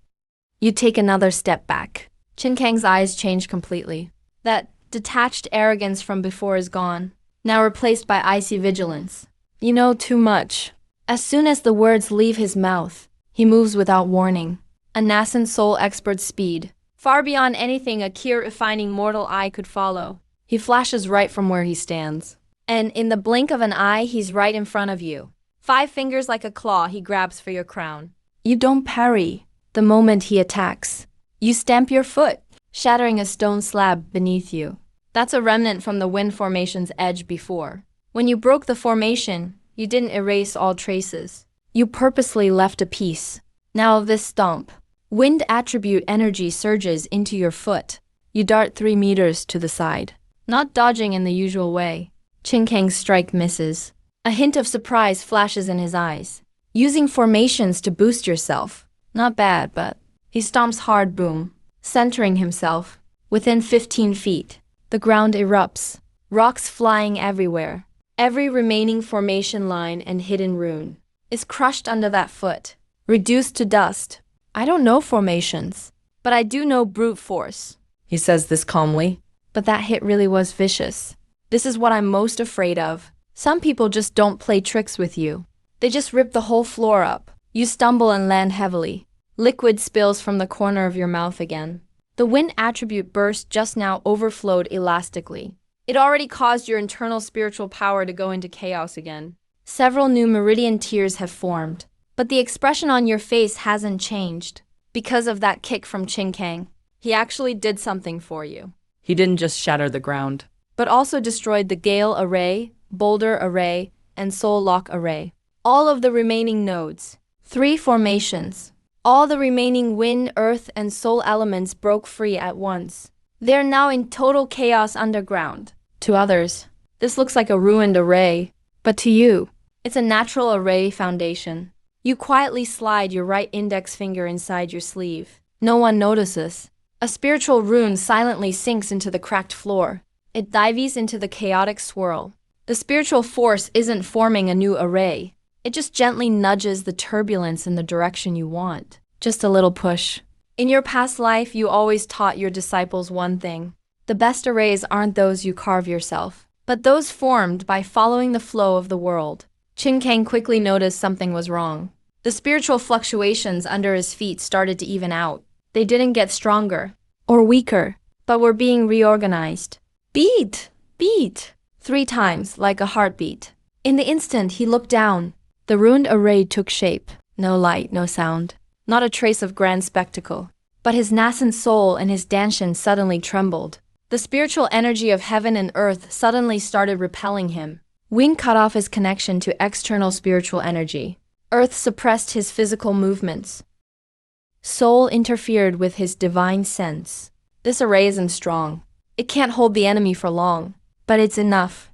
You take another step back. Qin Kang's eyes change completely. That detached arrogance from before is gone, now replaced by icy vigilance. You know too much. As soon as the words leave his mouth, he moves without warning. A nascent soul expert's speed, far beyond anything a key-refining mortal eye could follow. He flashes right from where he stands. And in the blink of an eye, he's right in front of you. 5 fingers like a claw he grabs for your crown. You don't parry. The moment he attacks, you stamp your foot, shattering a stone slab beneath you. That's a remnant from the wind formation's edge before. When you broke the formation, you didn't erase all traces. You purposely left a piece. Now this stomp. Wind attribute energy surges into your foot. You dart 3 meters to the side, not dodging in the usual way. Qin Kang's strike misses. A hint of surprise flashes in his eyes. Using formations to boost yourself. Not bad, but he stomps hard, boom, centering himself. Within 15 feet, the ground erupts, rocks flying everywhere. Every remaining formation line and hidden rune is crushed under that foot, reduced to dust. I don't know formations, but I do know brute force. He says this calmly, but that hit really was vicious. This is what I'm most afraid of. Some people just don't play tricks with you. They just rip the whole floor up. You stumble and land heavily. Liquid spills from the corner of your mouth again. The wind attribute burst just now overflowed elastically. It already caused your internal spiritual power to go into chaos again. Several new meridian tears have formed, but the expression on your face hasn't changed. Because of that kick from Qin Kang, he actually did something for you. He didn't just shatter the ground, But also destroyed the Gale Array, Boulder Array, and Soul Lock Array. All of the remaining nodes. 3 formations. All the remaining wind, earth, and soul elements broke free at once. They're now in total chaos underground. To others, this looks like a ruined array. But to you, it's a natural array foundation. You quietly slide your right index finger inside your sleeve. No one notices. A spiritual rune silently sinks into the cracked floor. It dives into the chaotic swirl. The spiritual force isn't forming a new array. It just gently nudges the turbulence in the direction you want. Just a little push. In your past life, you always taught your disciples one thing. The best arrays aren't those you carve yourself, but those formed by following the flow of the world. Qin Kang quickly noticed something was wrong. The spiritual fluctuations under his feet started to even out. They didn't get stronger or weaker, but were being reorganized. Beat! Beat! 3 times, like a heartbeat. In the instant he looked down, the ruined array took shape. No light, no sound. Not a trace of grand spectacle. But his nascent soul and his Danshin suddenly trembled. The spiritual energy of heaven and earth suddenly started repelling him. Wind cut off his connection to external spiritual energy. Earth suppressed his physical movements. Soul interfered with his divine sense. This array isn't strong. It can't hold the enemy for long. But it's enough.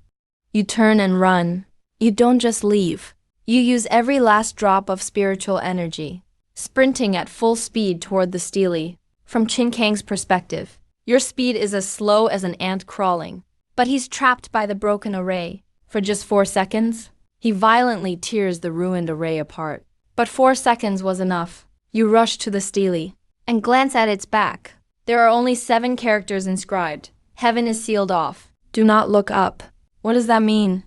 You turn and run. You don't just leave. You use every last drop of spiritual energy, sprinting at full speed toward the stele. From Qin Kang's perspective, your speed is as slow as an ant crawling. But he's trapped by the broken array. For just 4 seconds, he violently tears the ruined array apart. But 4 seconds was enough. You rush to the stele and glance at its back. There are only 7 characters inscribed. Heaven is sealed off. Do not look up. What does that mean?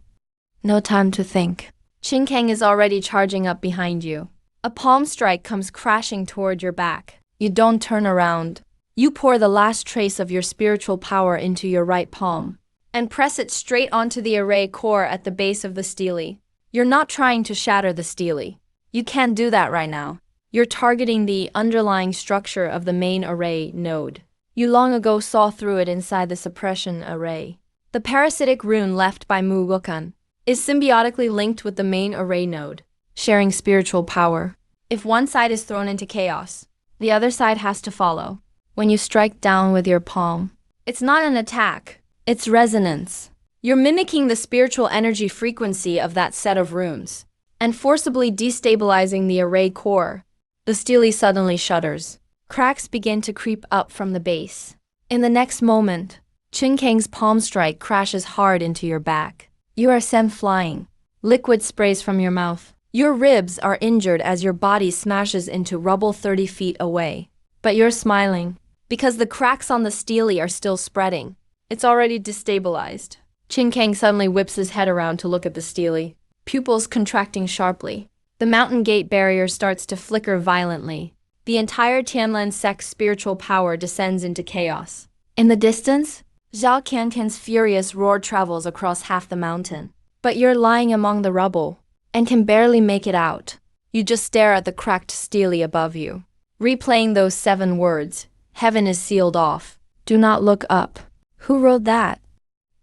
No time to think. Qin Kang is already charging up behind you. A palm strike comes crashing toward your back. You don't turn around. You pour the last trace of your spiritual power into your right palm and press it straight onto the array core at the base of the stele. You're not trying to shatter the stele. You can't do that right now. You're targeting the underlying structure of the main array node. You long ago saw through it inside the suppression array. The parasitic rune left by Mu Wukun is symbiotically linked with the main array node, sharing spiritual power. If one side is thrown into chaos, the other side has to follow. When you strike down with your palm, it's not an attack, it's resonance. You're mimicking the spiritual energy frequency of that set of runes and forcibly destabilizing the array core. The stele suddenly shudders. Cracks begin to creep up from the base. In the next moment, Qin Kang's palm strike crashes hard into your back. You are sent flying. Liquid sprays from your mouth. Your ribs are injured as your body smashes into rubble 30 feet away. But you're smiling, because the cracks on the stele are still spreading. It's already destabilized. Qin Kang suddenly whips his head around to look at the stele, pupils contracting sharply. The mountain gate barrier starts to flicker violently. The entire Tanzhen sect's spiritual power descends into chaos. In the distance, Zhao Qianqian's furious roar travels across half the mountain. But you're lying among the rubble and can barely make it out. You just stare at the cracked stele above you, replaying those 7 words. Heaven is sealed off. Do not look up. Who wrote that?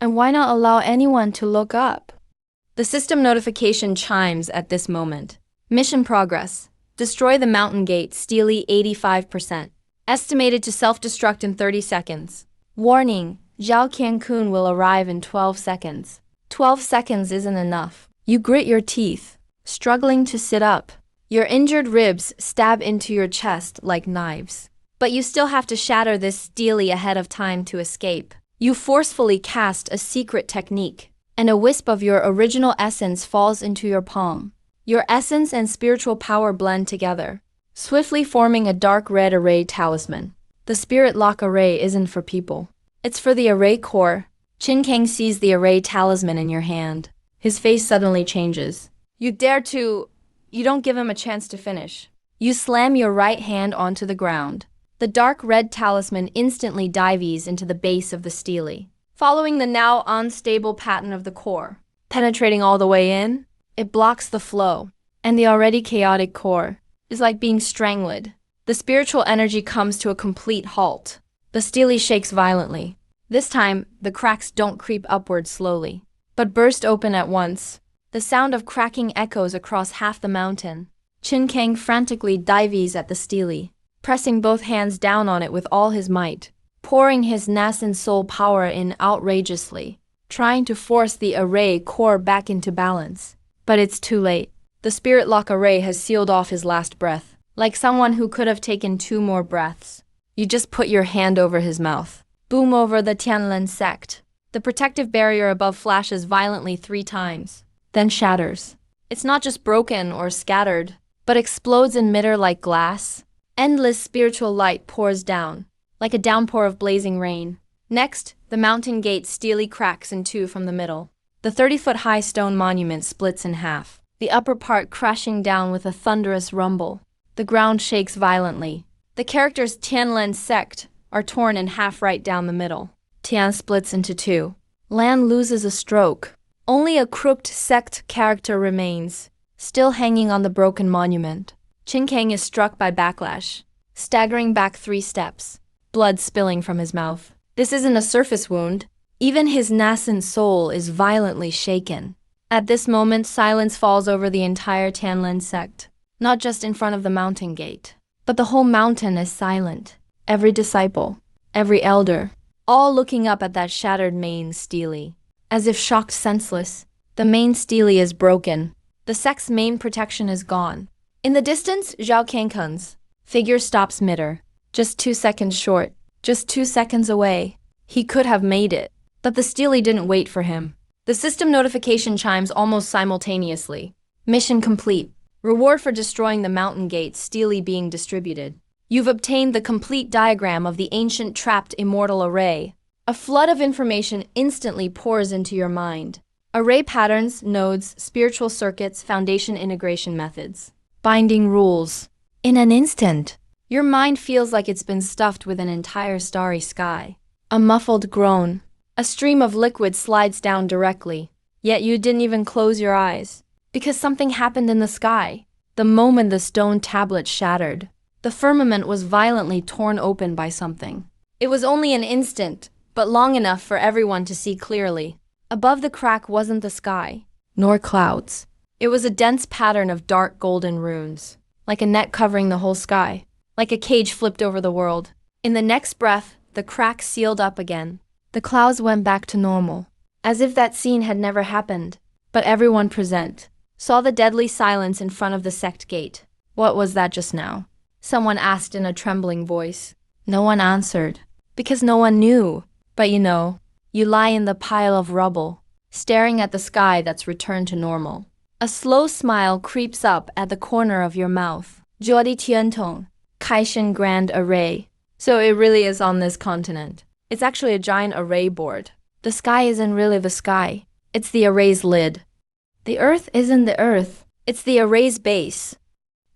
And why not allow anyone to look up? The system notification chimes at this moment. Mission progress. Destroy the mountain gate, stele 85%. Estimated to self-destruct in 30 seconds. Warning, Zhao Qiankun will arrive in 12 seconds. 12 seconds isn't enough. You grit your teeth, struggling to sit up. Your injured ribs stab into your chest like knives. But you still have to shatter this stele ahead of time to escape. You forcefully cast a secret technique, and a wisp of your original essence falls into your palm. Your essence and spiritual power blend together, swiftly forming a dark red array talisman. The spirit lock array isn't for people. It's for the array core. Qin Kang sees the array talisman in your hand. His face suddenly changes. You don't give him a chance to finish. You slam your right hand onto the ground. The dark red talisman instantly dives into the base of the stele, following the now unstable pattern of the core. Penetrating all the way in, it blocks the flow, and the already chaotic core is like being strangled. The spiritual energy comes to a complete halt. The stele shakes violently. This time, the cracks don't creep upward slowly, but burst open at once. The sound of cracking echoes across half the mountain. Qin Kang frantically dives at the stele, pressing both hands down on it with all his might, pouring his nascent soul power in outrageously, trying to force the array core back into balance. But it's too late. The spirit lock array has sealed off his last breath, like someone who could have taken 2 more breaths. You just put your hand over his mouth. Boom over the Tanzhen sect. The protective barrier above flashes violently 3 times, then shatters. It's not just broken or scattered, but explodes in midair like glass. Endless spiritual light pours down, like a downpour of blazing rain. Next, the mountain gate stele cracks in 2 from the middle. The 30-foot-high stone monument splits in half, the upper part crashing down with a thunderous rumble. The ground shakes violently. The characters Tanzhen sect are torn in half right down the middle. Tian splits into 2. Lan loses a stroke. Only a crooked sect character remains, still hanging on the broken monument. Qin Kang is struck by backlash, staggering back 3 steps, blood spilling from his mouth. This isn't a surface wound. Even his nascent soul is violently shaken. At this moment, silence falls over the entire Tanzhen sect, not just in front of the mountain gate, but the whole mountain is silent. Every disciple, every elder, all looking up at that shattered main stele. As if shocked senseless, the main stele is broken. The sect's main protection is gone. In the distance, Zhao Qiankun's figure stops midair, just 2 seconds short, just 2 seconds away. He could have made it, but the stele didn't wait for him. The system notification chimes almost simultaneously. Mission complete. Reward for destroying the mountain gate stele being distributed. You've obtained the complete diagram of the ancient trapped immortal array. A flood of information instantly pours into your mind. Array patterns, nodes, spiritual circuits, foundation integration methods. Binding rules. In an instant, your mind feels like it's been stuffed with an entire starry sky. A muffled groan. A stream of liquid slides down directly. Yet you didn't even close your eyes, because something happened in the sky. The moment the stone tablet shattered, the firmament was violently torn open by something. It was only an instant, but long enough for everyone to see clearly. Above the crack wasn't the sky, nor clouds. It was a dense pattern of dark golden runes, like a net covering the whole sky, like a cage flipped over the world. In the next breath, the crack sealed up again. The clouds went back to normal, as if that scene had never happened. But everyone present saw the deadly silence in front of the sect gate. What was that just now? Someone asked in a trembling voice. No one answered, because no one knew. But you lie in the pile of rubble, staring at the sky that's returned to normal. A slow smile creeps up at the corner of your mouth. Jodi Tiantong, Kaishan Grand Array. So it really is on this continent. It's actually a giant array board. The sky isn't really the sky. It's the array's lid. The earth isn't the earth. It's the array's base.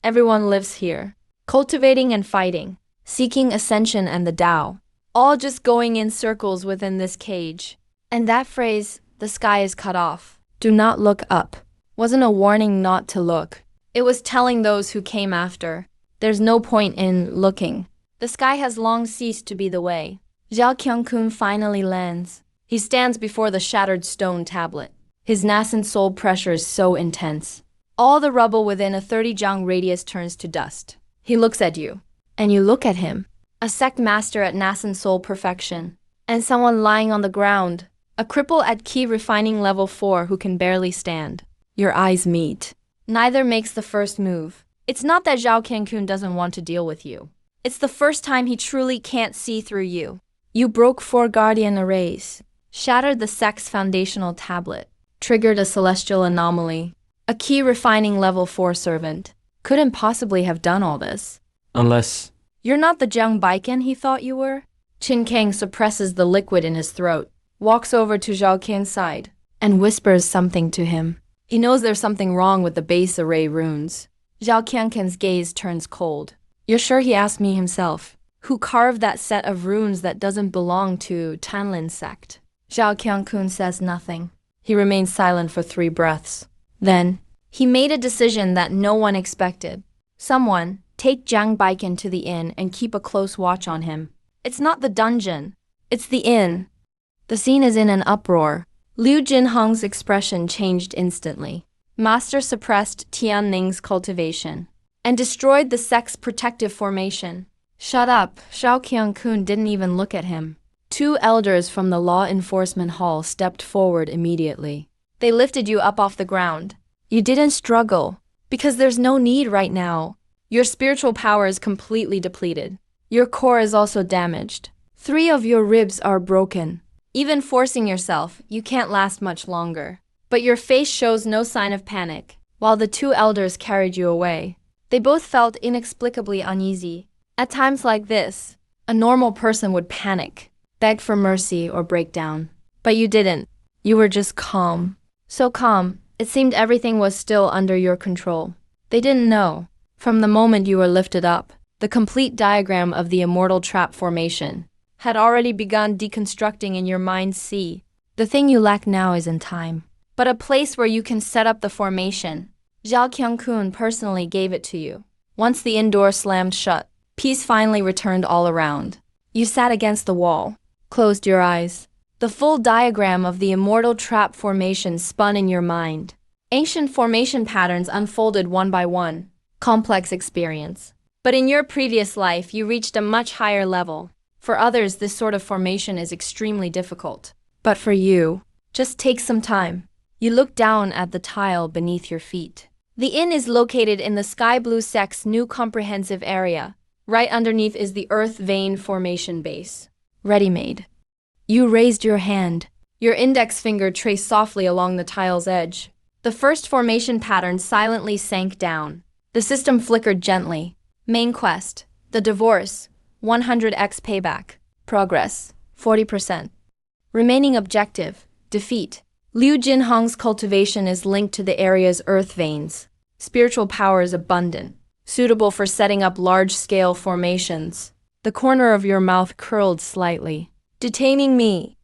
Everyone lives here, cultivating and fighting, seeking ascension and the Tao, all just going in circles within this cage. And that phrase, the sky is cut off, do not look up, wasn't a warning not to look. It was telling those who came after, there's no point in looking. The sky has long ceased to be the way. Zhao Qiangkun finally lands. He stands before the shattered stone tablet. His nascent soul pressure is so intense. All the rubble within a 30-jiang radius turns to dust. He looks at you, and you look at him. A sect master at nascent soul perfection, and someone lying on the ground. A cripple at key refining level 4 who can barely stand. Your eyes meet. Neither makes the first move. It's not that Zhao Qiangkun doesn't want to deal with you. It's the first time he truly can't see through you. You broke 4 guardian arrays, shattered the sect's foundational tablet, triggered a celestial anomaly. A key refining level 4 servant couldn't possibly have done all this. Unless... You're not the Jiang Baiken he thought you were? Qin Kang suppresses the liquid in his throat, walks over to Zhao Qian's side, and whispers something to him. He knows there's something wrong with the base array runes. Zhao Qian's gaze turns cold. You're sure he asked me himself, who carved that set of runes that doesn't belong to Tanzhen sect? Zhao Qiangkun says nothing. He remains silent for 3 breaths. Then, he made a decision that no one expected. Someone, take Jiang Baiken to the inn and keep a close watch on him. It's not the dungeon. It's the inn. The scene is in an uproar. Liu Jinhong's expression changed instantly. Master suppressed Tian Ning's cultivation and destroyed the sect's protective formation. Shut up, Zhao Qiangkun didn't even look at him. 2 elders from the law enforcement hall stepped forward immediately. They lifted you up off the ground. You didn't struggle, because there's no need right now. Your spiritual power is completely depleted. Your core is also damaged. 3 of your ribs are broken. Even forcing yourself, you can't last much longer. But your face shows no sign of panic. While the 2 elders carried you away, they both felt inexplicably uneasy. At times like this, a normal person would panic, beg for mercy or break down. But you didn't. You were just calm. So calm, it seemed everything was still under your control. They didn't know. From the moment you were lifted up, the complete diagram of the immortal trap formation had already begun deconstructing in your mind's sea. The thing you lack now isn't time, but a place where you can set up the formation. Zhao Qiangkun personally gave it to you. Once the inn door slammed shut, peace finally returned all around. You sat against the wall, closed your eyes. The full diagram of the immortal trap formation spun in your mind. Ancient formation patterns unfolded one by one. Complex experience. But in your previous life, you reached a much higher level. For others, this sort of formation is extremely difficult. But for you, just take some time. You look down at the tile beneath your feet. The inn is located in the Sky Blue sect's new comprehensive area. Right underneath is the Earth Vein formation base. Ready-made. You raised your hand. Your index finger traced softly along the tile's edge. The first formation pattern silently sank down. The system flickered gently. Main quest, the divorce, 100x payback. Progress, 40%. Remaining objective, defeat. Liu Jinhong's cultivation is linked to the area's earth veins. Spiritual power is abundant, suitable for setting up large-scale formations. The corner of your mouth curled slightly. Detaining me.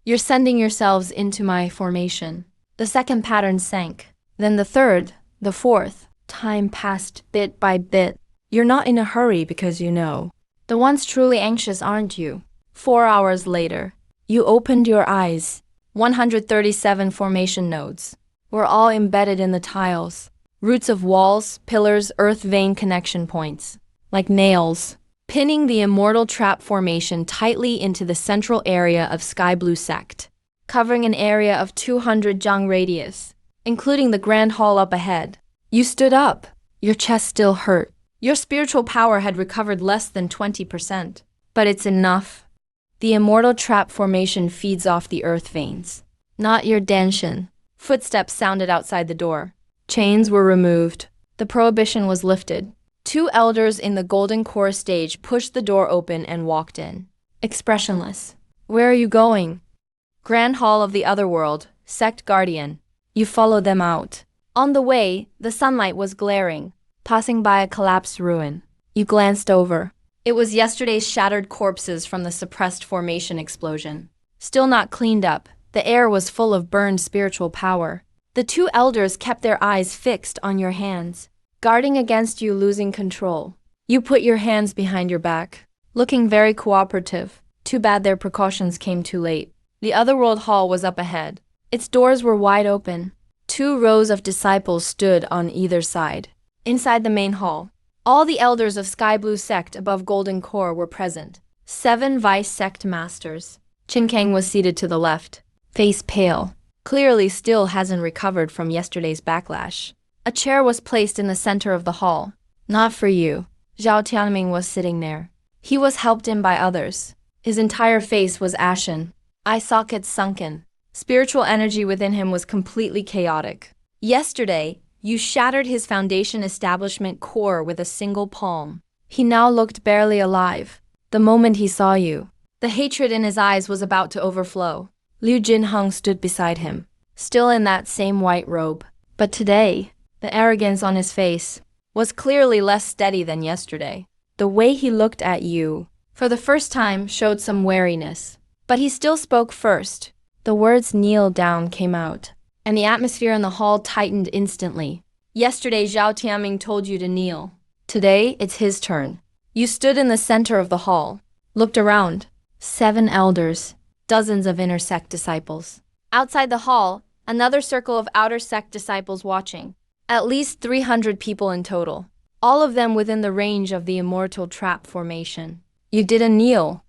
You're sending yourselves into my formation. The second pattern sank. Then the third, the fourth. Time passed bit by bit. You're not in a hurry because you know. The ones truly anxious aren't you. 4 hours later, You opened your eyes. 137 formation nodes were all embedded in the tiles. Roots of walls, pillars, earth vein connection points, like nails, pinning the immortal trap formation tightly into the central area of Sky Blue Sect, covering an area of 200 jang radius, including the grand hall up ahead. You stood up. Your chest still hurt. Your spiritual power had recovered less than 20%. But it's enough. The immortal trap formation feeds off the earth veins, not your danshin. Footsteps sounded outside the door. Chains were removed. The prohibition was lifted. Two elders in the golden core stage pushed the door open and walked in. Expressionless. Where are you going? Grand Hall of the Otherworld, Sect Guardian. You followed them out. On the way, the sunlight was glaring, passing by a collapsed ruin. You glanced over. It was yesterday's shattered corpses from the suppressed formation explosion. Still not cleaned up, the air was full of burned spiritual power. The two elders kept their eyes fixed on your hands, guarding against you losing control. You put your hands behind your back, looking very cooperative. Too bad their precautions came too late. The Otherworld Hall was up ahead. Its doors were wide open. 2 rows of disciples stood on either side. Inside the main hall, all the elders of Sky Blue Sect above Golden Core were present. 7 vice sect masters. Qin Kang was seated to the left, face pale. Clearly still hasn't recovered from yesterday's backlash. A chair was placed in the center of the hall. Not for you. Zhao Tianming was sitting there. He was helped in by others. His entire face was ashen, eye sockets sunken. Spiritual energy within him was completely chaotic. Yesterday, you shattered his foundation establishment core with a single palm. He now looked barely alive. The moment he saw you, the hatred in his eyes was about to overflow. Liu Jinheng stood beside him, still in that same white robe. But today, the arrogance on his face was clearly less steady than yesterday. The way he looked at you, for the first time, showed some wariness. But he still spoke first. The words "kneel down" came out, and the atmosphere in the hall tightened instantly. Yesterday, Zhao Tianming told you to kneel. Today, it's his turn. You stood in the center of the hall, looked around. 7 elders, dozens of inner sect disciples. Outside the hall, another circle of outer sect disciples watching. At least 300 people in total, all of them within the range of the immortal trap formation. You didn't kneel.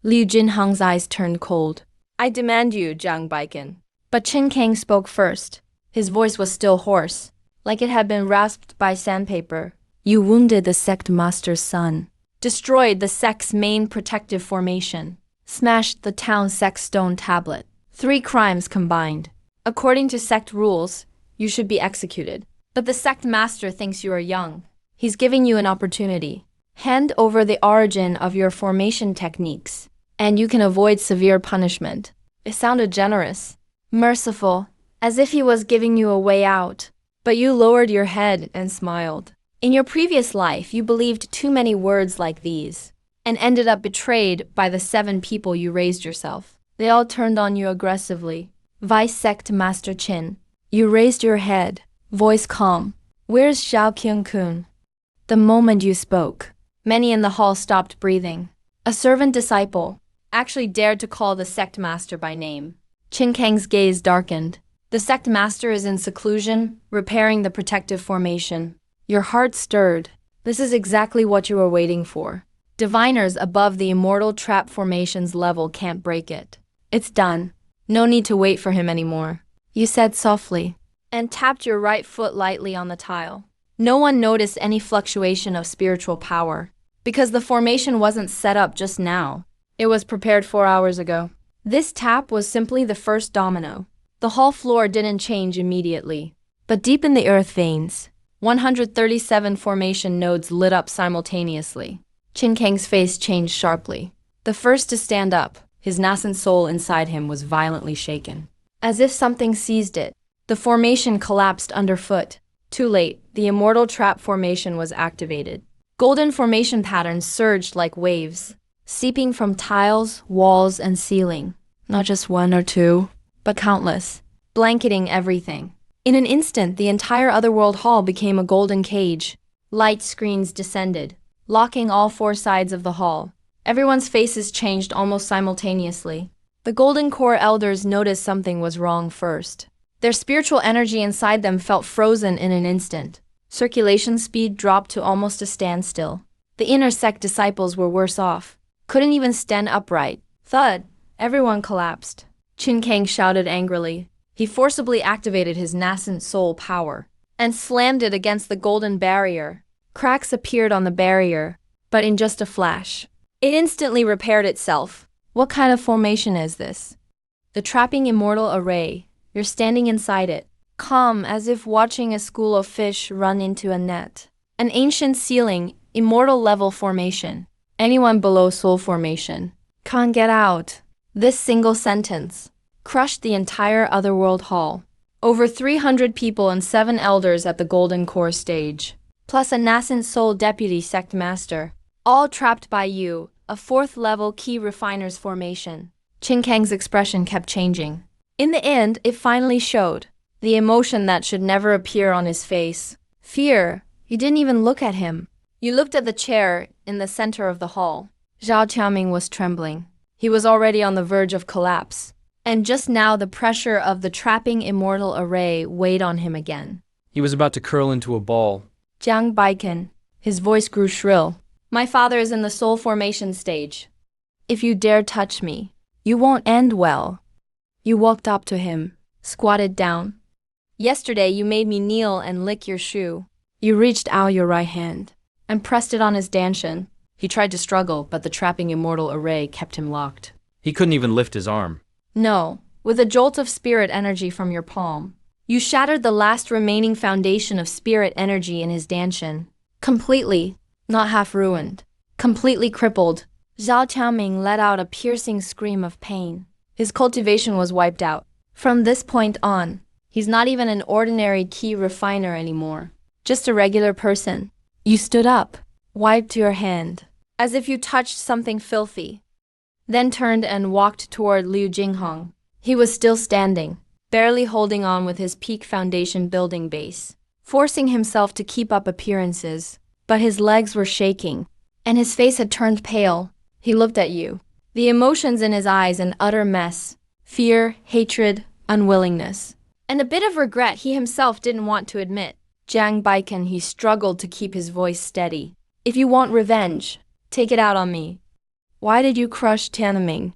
Liu Jinheng's eyes turned cold. I demand you, Zhang Baiken. But Qin Kang spoke first. His voice was still hoarse, like it had been rasped by sandpaper. You wounded the sect master's son, destroyed the sect's main protective formation, smashed the town sect stone tablet. 3 crimes combined. According to sect rules, you should be executed. But the sect master thinks you are young. He's giving you an opportunity. Hand over the origin of your formation techniques, and you can avoid severe punishment. It sounded generous, merciful, as if he was giving you a way out. But you lowered your head and smiled. In your previous life, you believed too many words like these, and ended up betrayed by the 7 people you raised yourself. They all turned on you aggressively. Vice Sect Master Qin. You raised your head, voice calm. Where's Xiao Kyung-kun? The moment you spoke, many in the hall stopped breathing. A servant disciple actually dared to call the sect master by name. Qin Kang's gaze darkened. The sect master is in seclusion, repairing the protective formation. Your heart stirred. This is exactly what you were waiting for. Diviners above the immortal trap formation's level can't break it. It's done. No need to wait for him anymore. You said softly, and tapped your right foot lightly on the tile. No one noticed any fluctuation of spiritual power, because the formation wasn't set up just now. It was prepared 4 hours ago. This tap was simply the first domino. The hall floor didn't change immediately, but deep in the earth veins, 137 formation nodes lit up simultaneously. Qin Kang's face changed sharply. The first to stand up, his nascent soul inside him was violently shaken. As if something seized it, the formation collapsed underfoot. Too late, the immortal trap formation was activated. Golden formation patterns surged like waves, seeping from tiles, walls, and ceiling. Not just 1 or 2, but countless, blanketing everything. In an instant, the entire Otherworld Hall became a golden cage. Light screens descended, locking all 4 sides of the hall. Everyone's faces changed almost simultaneously. The Golden Core elders noticed something was wrong first. Their spiritual energy inside them felt frozen in an instant. Circulation speed dropped to almost a standstill. The inner sect disciples were worse off. Couldn't even stand upright. Thud! Everyone collapsed. Qin Kang shouted angrily. He forcibly activated his nascent soul power and slammed it against the golden barrier. Cracks appeared on the barrier, but in just a flash. It instantly repaired itself. What kind of formation is this? The trapping immortal array. You're standing inside it, calm as if watching a school of fish run into a net. An ancient ceiling, immortal level formation. Anyone below soul formation can't get out. This single sentence crushed the entire Otherworld Hall. Over 300 people and 7 elders at the Golden Core stage, plus a nascent soul deputy sect master, all trapped by you, a 4th level key refiner's formation. Qin Kang's expression kept changing. In the end, it finally showed. The emotion that should never appear on his face. Fear. You didn't even look at him. You looked at the chair in the center of the hall. Zhao Qiaoming was trembling. He was already on the verge of collapse. And just now the pressure of the trapping immortal array weighed on him again. He was about to curl into a ball. Jiang Baiken. His voice grew shrill. My father is in the soul formation stage. If you dare touch me, you won't end well. You walked up to him, squatted down. Yesterday you made me kneel and lick your shoe. You reached out your right hand and pressed it on his danshan. He tried to struggle, but the trapping immortal array kept him locked. He couldn't even lift his arm. No, with a jolt of spirit energy from your palm, you shattered the last remaining foundation of spirit energy in his danshan. Completely, not half ruined, completely crippled. Zhao Qiaoming let out a piercing scream of pain. His cultivation was wiped out. From this point on, he's not even an ordinary key refiner anymore. Just a regular person. You stood up, wiped your hand, as if you touched something filthy, then turned and walked toward Liu Jinghong. He was still standing, barely holding on with his peak foundation building base, forcing himself to keep up appearances, but his legs were shaking, and his face had turned pale. He looked at you. The emotions in his eyes an utter mess. Fear, hatred, unwillingness, and a bit of regret he himself didn't want to admit. Jiang Baiken, he struggled to keep his voice steady. If you want revenge, take it out on me. Why did you crush Tiananmen?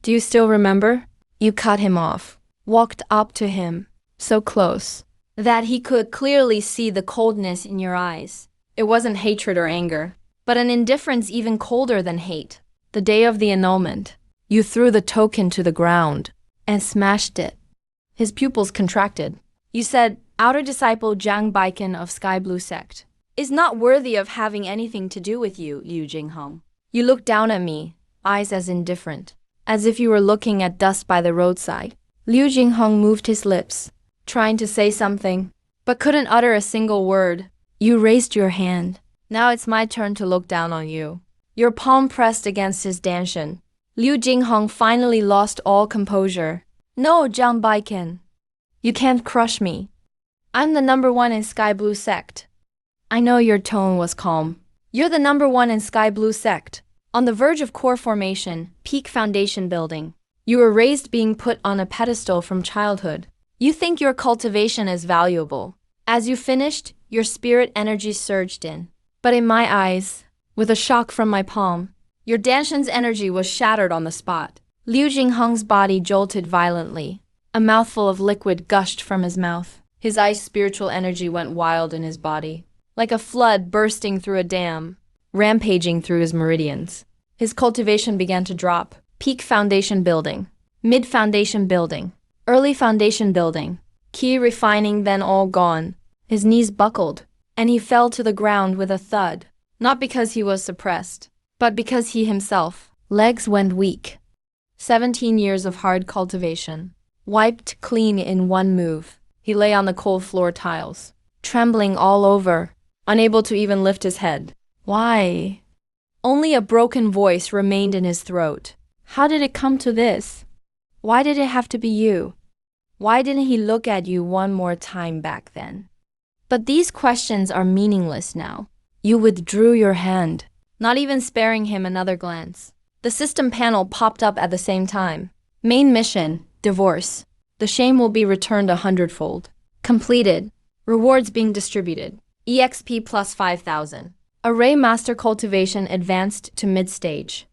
Do you still remember? You cut him off, walked up to him, so close that he could clearly see the coldness in your eyes. It wasn't hatred or anger, but an indifference even colder than hate. The day of the annulment, you threw the token to the ground and smashed it. His pupils contracted. You said, outer disciple Jiang Baiken of Sky Blue Sect is not worthy of having anything to do with you, Liu Jinghong. You looked down at me, eyes as indifferent, as if you were looking at dust by the roadside. Liu Jinghong moved his lips, trying to say something, but couldn't utter a single word. You raised your hand. Now it's my turn to look down on you. Your palm pressed against his danshan. Liu Jinghong finally lost all composure. No, Jiang Baiken. You can't crush me. I'm the #1 in Sky Blue Sect. I know your tone was calm. You're the #1 in Sky Blue Sect. On the verge of core formation, peak foundation building. You were raised being put on a pedestal from childhood. You think your cultivation is valuable. As you finished, your spirit energy surged in. But in my eyes, with a shock from my palm, your danshan's energy was shattered on the spot. Liu Jinghong's body jolted violently. A mouthful of liquid gushed from his mouth. His ice spiritual energy went wild in his body, like a flood bursting through a dam, rampaging through his meridians. His cultivation began to drop. Peak foundation building, mid foundation building, early foundation building, key refining, then all gone. His knees buckled, and he fell to the ground with a thud, not because he was suppressed, but because he himself. Legs went weak. 17 years of hard cultivation, wiped clean in one move. He lay on the cold floor tiles, trembling all over, unable to even lift his head. Why? Only a broken voice remained in his throat. How did it come to this? Why did it have to be you? Why didn't he look at you one more time back then? But these questions are meaningless now. You withdrew your hand, not even sparing him another glance. The system panel popped up at the same time. Main mission, divorce. The shame will be returned 100-fold. Completed. Rewards being distributed. EXP plus 5,000. Array Master Cultivation advanced to mid-stage.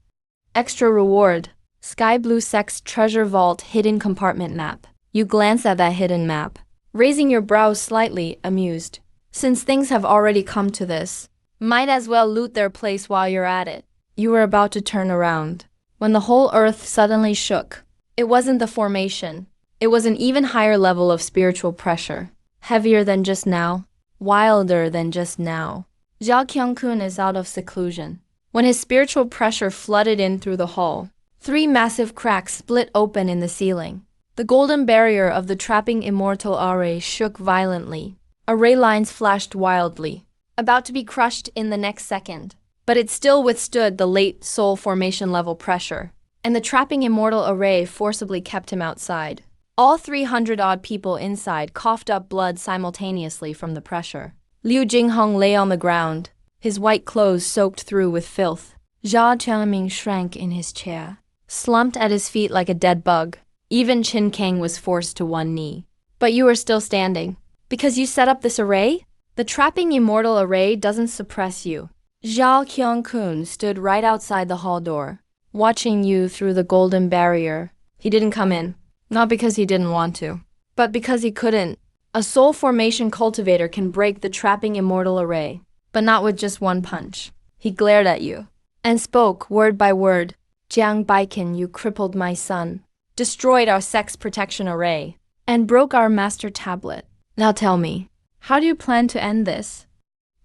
Extra reward. Sky Blue Sect's Treasure Vault Hidden Compartment Map. You glance at that hidden map, raising your brows slightly, amused. Since things have already come to this, might as well loot their place while you're at it. You were about to turn around, when the whole earth suddenly shook. It wasn't the formation. It was an even higher level of spiritual pressure. Heavier than just now. Wilder than just now. Zhao Qiangkun is out of seclusion. When his spiritual pressure flooded in through the hall, 3 massive cracks split open in the ceiling. The golden barrier of the trapping immortal array shook violently. Array lines flashed wildly, about to be crushed in the next second. But it still withstood the late soul formation level pressure, and the trapping immortal array forcibly kept him outside. All 300-odd people inside coughed up blood simultaneously from the pressure. Liu Jingheng lay on the ground, his white clothes soaked through with filth. Zhao Qiangming shrank in his chair, slumped at his feet like a dead bug. Even Qin Kang was forced to one knee. But you are still standing. Because you set up this array? The trapping immortal array doesn't suppress you. Zhao Qiangkun stood right outside the hall door, watching you through the golden barrier. He didn't come in, not because he didn't want to, but because he couldn't. A soul formation cultivator can break the trapping immortal array, but not with just one punch. He glared at you, and spoke word by word. Jiang Baikin, you crippled my son, destroyed our sex protection array, and broke our master tablet. Now tell me, how do you plan to end this?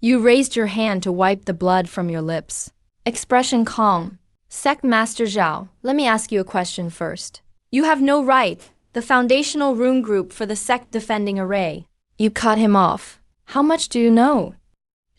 You raised your hand to wipe the blood from your lips. Expression calm. Sect Master Zhao, let me ask you a question first. You have no right, the foundational rune group for the sect defending array. You cut him off. How much do you know?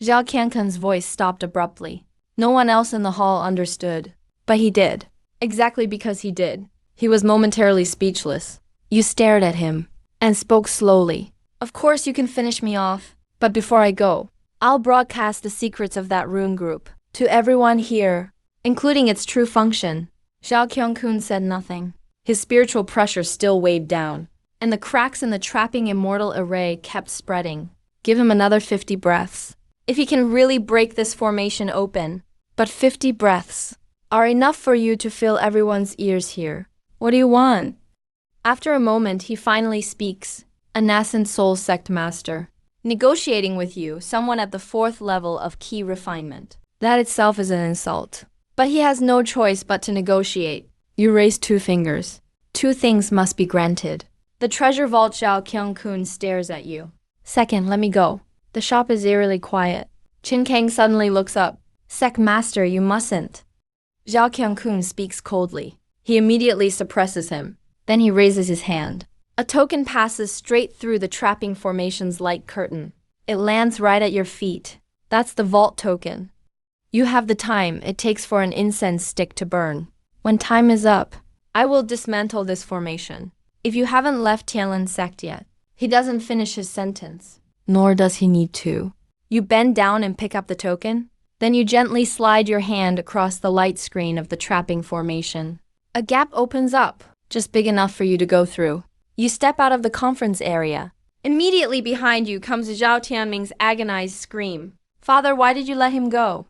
Zhao Qiangkun's voice stopped abruptly. No one else in the hall understood. But he did. Exactly because he did. He was momentarily speechless. You stared at him, and spoke slowly. Of course you can finish me off, but before I go, I'll broadcast the secrets of that rune group to everyone here, including its true function. Zhao Qiangkun said nothing. His spiritual pressure still weighed down, and the cracks in the trapping immortal array kept spreading. Give him another 50 breaths. If he can really break this formation open. But 50 breaths are enough for you to fill everyone's ears here. What do you want? After a moment, he finally speaks, a nascent soul sect master. Negotiating with you, someone at the 4th level of key refinement. That itself is an insult. But he has no choice but to negotiate. You raise 2 fingers. 2 things must be granted. The treasure vault. Zhao Qiangkun stares at you. Second, let me go. The shop is eerily quiet. Qin Kang suddenly looks up. Sect master, you mustn't. Zhao Qiangkun speaks coldly. He immediately suppresses him. Then he raises his hand. A token passes straight through the trapping formation's light curtain. It lands right at your feet. That's the vault token. You have the time it takes for an incense stick to burn. When time is up, I will dismantle this formation. If you haven't left Tianlin sect yet, he doesn't finish his sentence. Nor does he need to. You bend down and pick up the token. Then you gently slide your hand across the light screen of the trapping formation. A gap opens up, just big enough for you to go through. You step out of the conference area. Immediately behind you comes Zhao Tianming's agonized scream. Father, why did you let him go?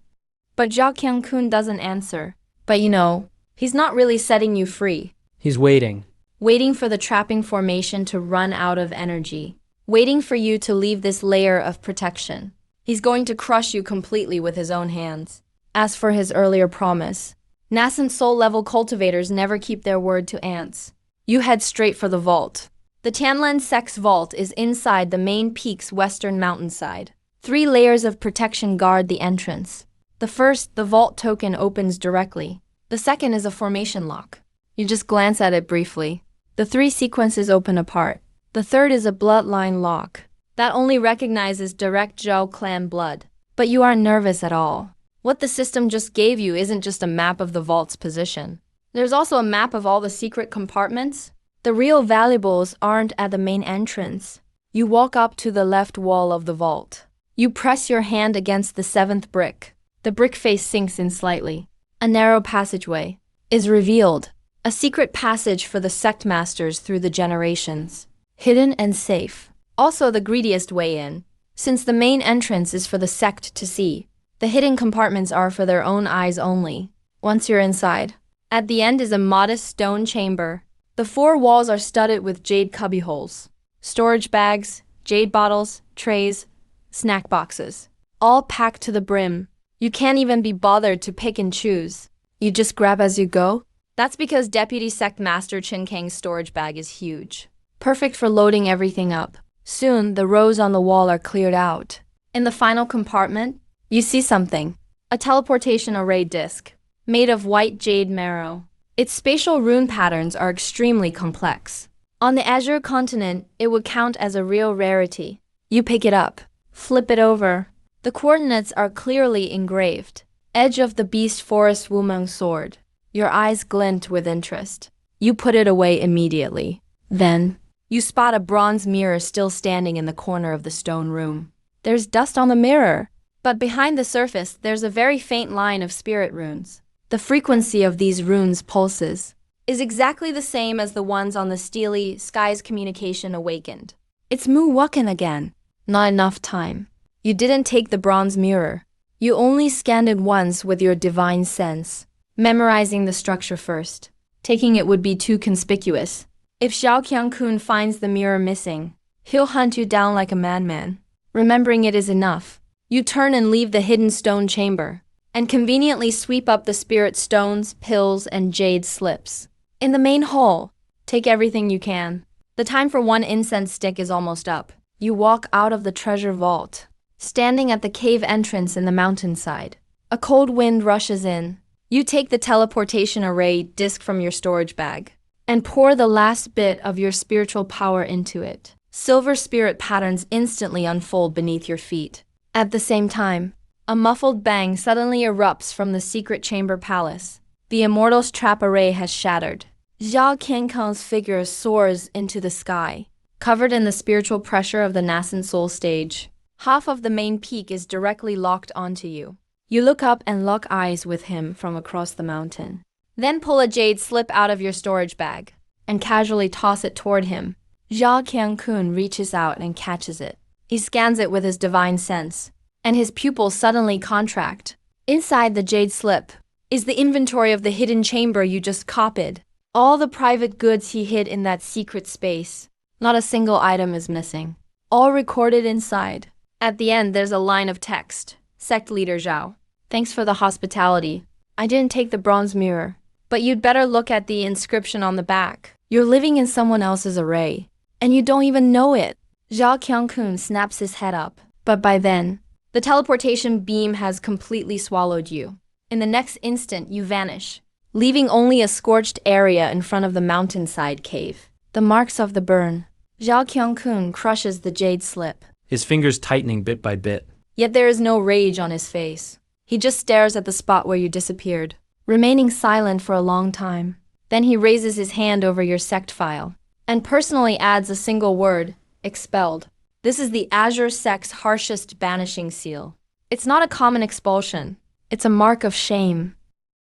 But Zhao Qiangkun doesn't answer. But you know, he's not really setting you free. He's waiting. Waiting for the trapping formation to run out of energy. Waiting for you to leave this layer of protection. He's going to crush you completely with his own hands. As for his earlier promise, nascent soul-level cultivators never keep their word to ants. You head straight for the vault. The Tianlin sect's vault is inside the main peak's western mountainside. 3 layers of protection guard the entrance. The first, the vault token, opens directly. The second is a formation lock. You just glance at it briefly. The 3 sequences open apart. The third is a bloodline lock that only recognizes direct Zhao clan blood. But you aren't nervous at all. What the system just gave you isn't just a map of the vault's position. There's also a map of all the secret compartments. The real valuables aren't at the main entrance. You walk up to the left wall of the vault. You press your hand against the 7th brick. The brick face sinks in slightly. A narrow passageway is revealed. A secret passage for the sect masters through the generations. Hidden and safe. Also the greediest way in. Since the main entrance is for the sect to see, the hidden compartments are for their own eyes only. Once you're inside, at the end is a modest stone chamber. The four walls are studded with jade cubbyholes, storage bags, jade bottles, trays, snack boxes, all packed to the brim. You can't even be bothered to pick and choose. You just grab as you go? That's because Deputy Sect Master Chin Kang's storage bag is huge, perfect for loading everything up. Soon, the rows on the wall are cleared out. In the final compartment, you see something. A teleportation array disc, made of white jade marrow. Its spatial rune patterns are extremely complex. On the Azure continent, it would count as a real rarity. You pick it up, flip it over. The coordinates are clearly engraved. Edge of the beast forest Wumeng sword. Your eyes glint with interest. You put it away immediately. Then, you spot a bronze mirror still standing in the corner of the stone room. There's dust on the mirror, but behind the surface there's a very faint line of spirit runes. The frequency of these runes' pulses is exactly the same as the ones on the stele Sky's communication awakened. It's Mu Wukken again. Not enough time. You didn't take the bronze mirror. You only scanned it once with your divine sense, memorizing the structure first. Taking it would be too conspicuous. If Xiao Qiang-kun finds the mirror missing, he'll hunt you down like a madman. Remembering it is enough. You turn and leave the hidden stone chamber, and conveniently sweep up the spirit stones, pills, and jade slips. In the main hall, take everything you can. The time for one incense stick is almost up. You walk out of the treasure vault, standing at the cave entrance in the mountainside. A cold wind rushes in. You take the teleportation array disc from your storage bag and pour the last bit of your spiritual power into it. Silver spirit patterns instantly unfold beneath your feet. At the same time, a muffled bang suddenly erupts from the secret chamber palace. The immortal's trap array has shattered. Zhao Qiankang's figure soars into the sky, covered in the spiritual pressure of the nascent soul stage. Half of the main peak is directly locked onto you. You look up and lock eyes with him from across the mountain. Then pull a jade slip out of your storage bag and casually toss it toward him. Zhao Qiang-kun reaches out and catches it. He scans it with his divine sense, and his pupils suddenly contract. Inside the jade slip is the inventory of the hidden chamber you just copied. All the private goods he hid in that secret space. Not a single item is missing. All recorded inside. At the end, there's a line of text. Sect Leader Zhao. Thanks for the hospitality. I didn't take the bronze mirror, but you'd better look at the inscription on the back. You're living in someone else's array, and you don't even know it. Zhao Qiang-kun snaps his head up, but by then, the teleportation beam has completely swallowed you. In the next instant, you vanish, leaving only a scorched area in front of the mountainside cave. The marks of the burn. Zhao Qiang-kun crushes the jade slip, his fingers tightening bit by bit. Yet there is no rage on his face. He just stares at the spot where you disappeared, remaining silent for a long time. Then he raises his hand over your sect file and personally adds a single word, expelled. This is the Azure sect's harshest banishing seal. It's not a common expulsion. It's a mark of shame.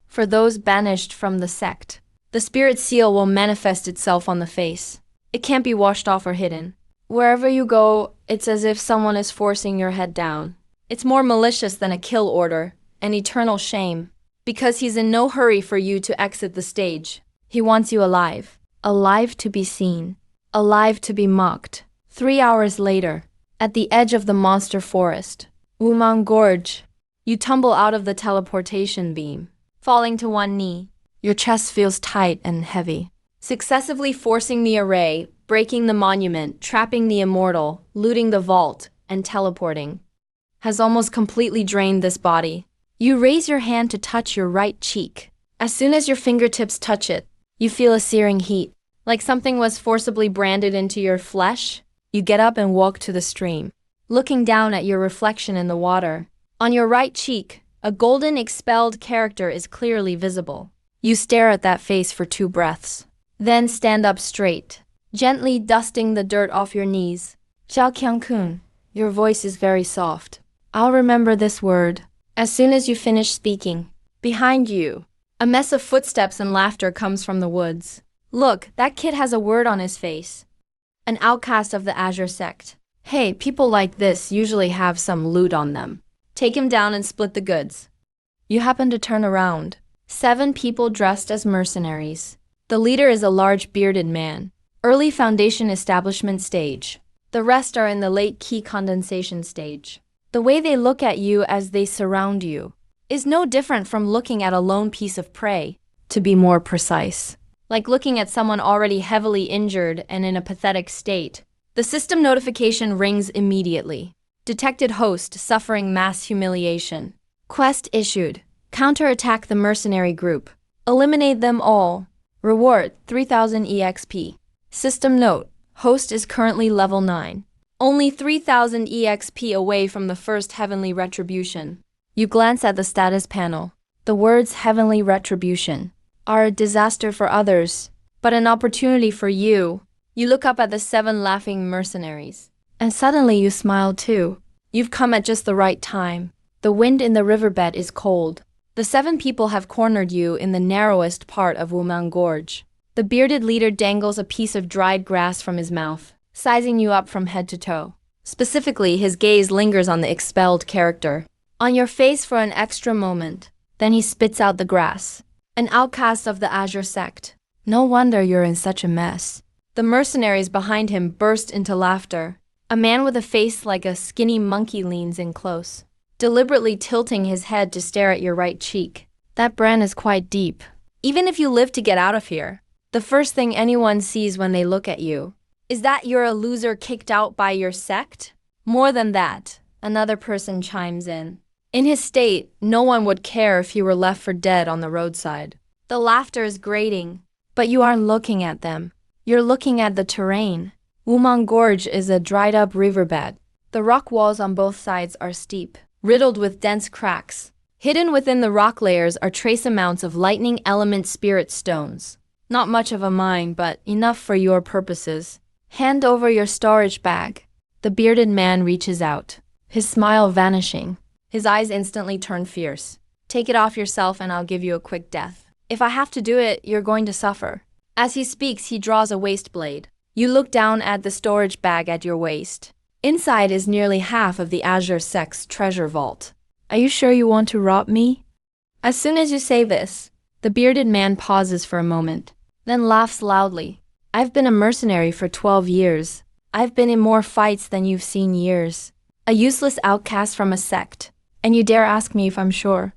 For those banished from the sect, the spirit seal will manifest itself on the face. It can't be washed off or hidden. Wherever you go, it's as if someone is forcing your head down. It's more malicious than a kill order, an eternal shame. Because he's in no hurry for you to exit the stage. He wants you alive. Alive to be seen. Alive to be mocked. 3 hours later, at the edge of the monster forest, Wumang Gorge, you tumble out of the teleportation beam, falling to one knee. Your chest feels tight and heavy. Successively forcing the array, breaking the monument, trapping the immortal, looting the vault, and teleporting has almost completely drained this body. You raise your hand to touch your right cheek. As soon as your fingertips touch it, you feel a searing heat, like something was forcibly branded into your flesh. You get up and walk to the stream, looking down at your reflection in the water. On your right cheek, a golden expelled character is clearly visible. You stare at that face for 2 breaths, then stand up straight, gently dusting the dirt off your knees. Zhao Qiang-kun, your voice is very soft. I'll remember this word. As soon as you finish speaking, behind you, A mess of footsteps and laughter comes from the woods. Look, that kid has a word on his face. An outcast of the Azure sect. Hey, people like this usually have some loot on them. Take him down and split the goods. You happen to turn around. 7 people dressed as mercenaries. The leader is a large bearded man. Early foundation establishment stage. The rest are in the late key condensation stage. The way they look at you as they surround you is no different from looking at a lone piece of prey, to be more precise. Like looking at someone already heavily injured and in a pathetic state. The system notification rings immediately. Detected host suffering mass humiliation. Quest issued. Counterattack the mercenary group. Eliminate them all. Reward 3000 EXP. System note. Host is currently level 9. Only 3000 EXP away from the first heavenly retribution. You glance at the status panel. The words heavenly retribution are a disaster for others, but an opportunity for you. You look up at the 7 laughing mercenaries. And suddenly you smile too. You've come at just the right time. The wind in the riverbed is cold. The 7 people have cornered you in the narrowest part of Wumang Gorge. The bearded leader dangles a piece of dried grass from his mouth, sizing you up from head to toe. Specifically, his gaze lingers on the expelled character. On your face for an extra moment. Then he spits out the grass. An outcast of the Azure sect. No wonder you're in such a mess. The mercenaries behind him burst into laughter. A man with a face like a skinny monkey leans in close, deliberately tilting his head to stare at your right cheek. That brand is quite deep. Even if you live to get out of here, the first thing anyone sees when they look at you is that you're a loser kicked out by your sect? More than that, another person chimes in. In his state, no one would care if he were left for dead on the roadside. The laughter is grating, but you aren't looking at them. You're looking at the terrain. Wumang Gorge is a dried-up riverbed. The rock walls on both sides are steep, riddled with dense cracks. Hidden within the rock layers are trace amounts of lightning element spirit stones. Not much of a mine, but enough for your purposes. Hand over your storage bag. The bearded man reaches out, his smile vanishing. His eyes instantly turn fierce. Take it off yourself and I'll give you a quick death. If I have to do it, you're going to suffer. As he speaks, he draws a waist blade. You look down at the storage bag at your waist. Inside is nearly half of the Azure sect's treasure vault. Are you sure you want to rob me? As soon as you say this, the bearded man pauses for a moment, then laughs loudly. I've been a mercenary for 12 years. I've been in more fights than you've seen years. A useless outcast from a sect. And you dare ask me if I'm sure?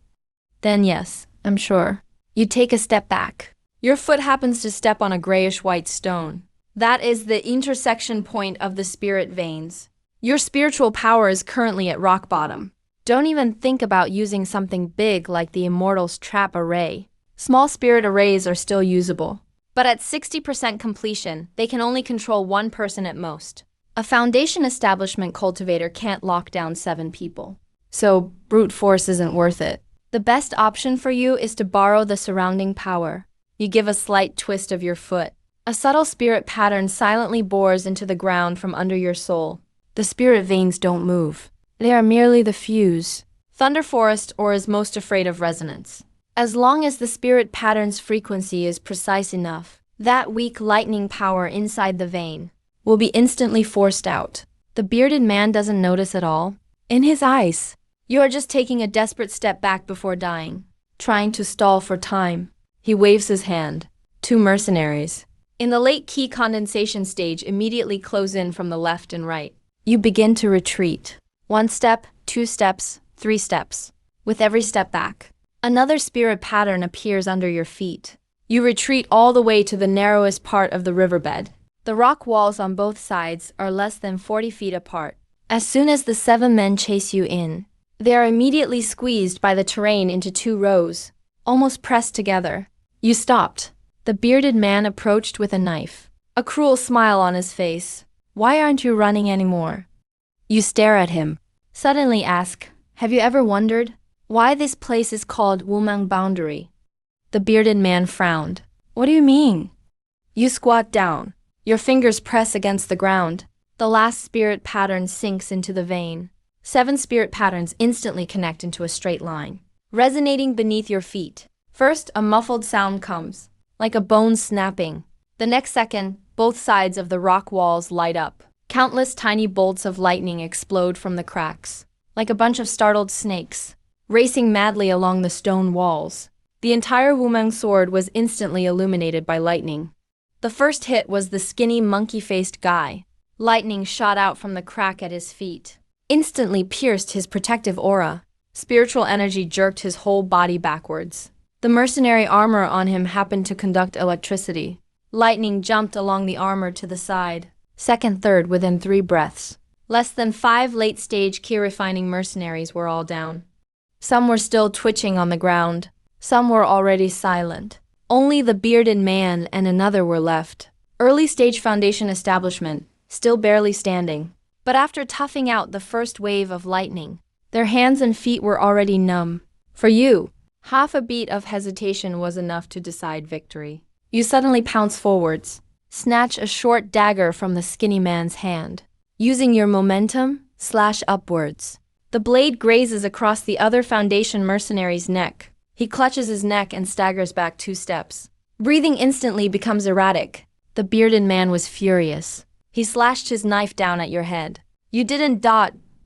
Then yes, I'm sure. You take a step back. Your foot happens to step on a grayish-white stone. That is the intersection point of the spirit veins. Your spiritual power is currently at rock bottom. Don't even think about using something big like the Immortal's trap array. Small spirit arrays are still usable. But at 60% completion, they can only control 1 person at most. A foundation establishment cultivator can't lock down 7 people. So brute force isn't worth it. The best option for you is to borrow the surrounding power. You give a slight twist of your foot. A subtle spirit pattern silently bores into the ground from under your soul. The spirit veins don't move. They are merely the fuse. Thunder Forest or is most afraid of resonance. As long as the spirit pattern's frequency is precise enough, that weak lightning power inside the vein will be instantly forced out. The bearded man doesn't notice at all. In his eyes, you are just taking a desperate step back before dying, trying to stall for time. He waves his hand. 2 mercenaries in the late key condensation stage immediately close in from the left and right. You begin to retreat. 1 step, 2 steps, 3 steps. With every step back, another spirit pattern appears under your feet. You retreat all the way to the narrowest part of the riverbed. The rock walls on both sides are less than 40 feet apart. As soon as the 7 men chase you in, they are immediately squeezed by the terrain into 2 rows, almost pressed together. You stopped. The bearded man approached with a knife, a cruel smile on his face. Why aren't you running anymore? You stare at him. Suddenly ask, have you ever wondered why this place is called Wumang Boundary? The bearded man frowned. What do you mean? You squat down. Your fingers press against the ground. The last spirit pattern sinks into the vein. 7 spirit patterns instantly connect into a straight line, resonating beneath your feet. First, a muffled sound comes, like a bone snapping. The next second, both sides of the rock walls light up. Countless tiny bolts of lightning explode from the cracks, like a bunch of startled snakes, racing madly along the stone walls. The entire Wumeng sword was instantly illuminated by lightning. The first hit was the skinny, monkey-faced guy. Lightning shot out from the crack at his feet, instantly pierced his protective aura. Spiritual energy jerked his whole body backwards. The mercenary armor on him happened to conduct electricity. Lightning jumped along the armor to the side. Second, third, within 3 breaths. Less than 5 late-stage key-refining mercenaries were all down. Some were still twitching on the ground. Some were already silent. Only the bearded man and another were left. Early-stage Foundation establishment, still barely standing. But after toughing out the first wave of lightning, their hands and feet were already numb. For you, half a beat of hesitation was enough to decide victory. You suddenly pounce forwards, snatch a short dagger from the skinny man's hand. Using your momentum, slash upwards. The blade grazes across the other Foundation mercenary's neck. He clutches his neck and staggers back 2 steps. Breathing instantly becomes erratic. The bearded man was furious. He slashed his knife down at your head. You didn't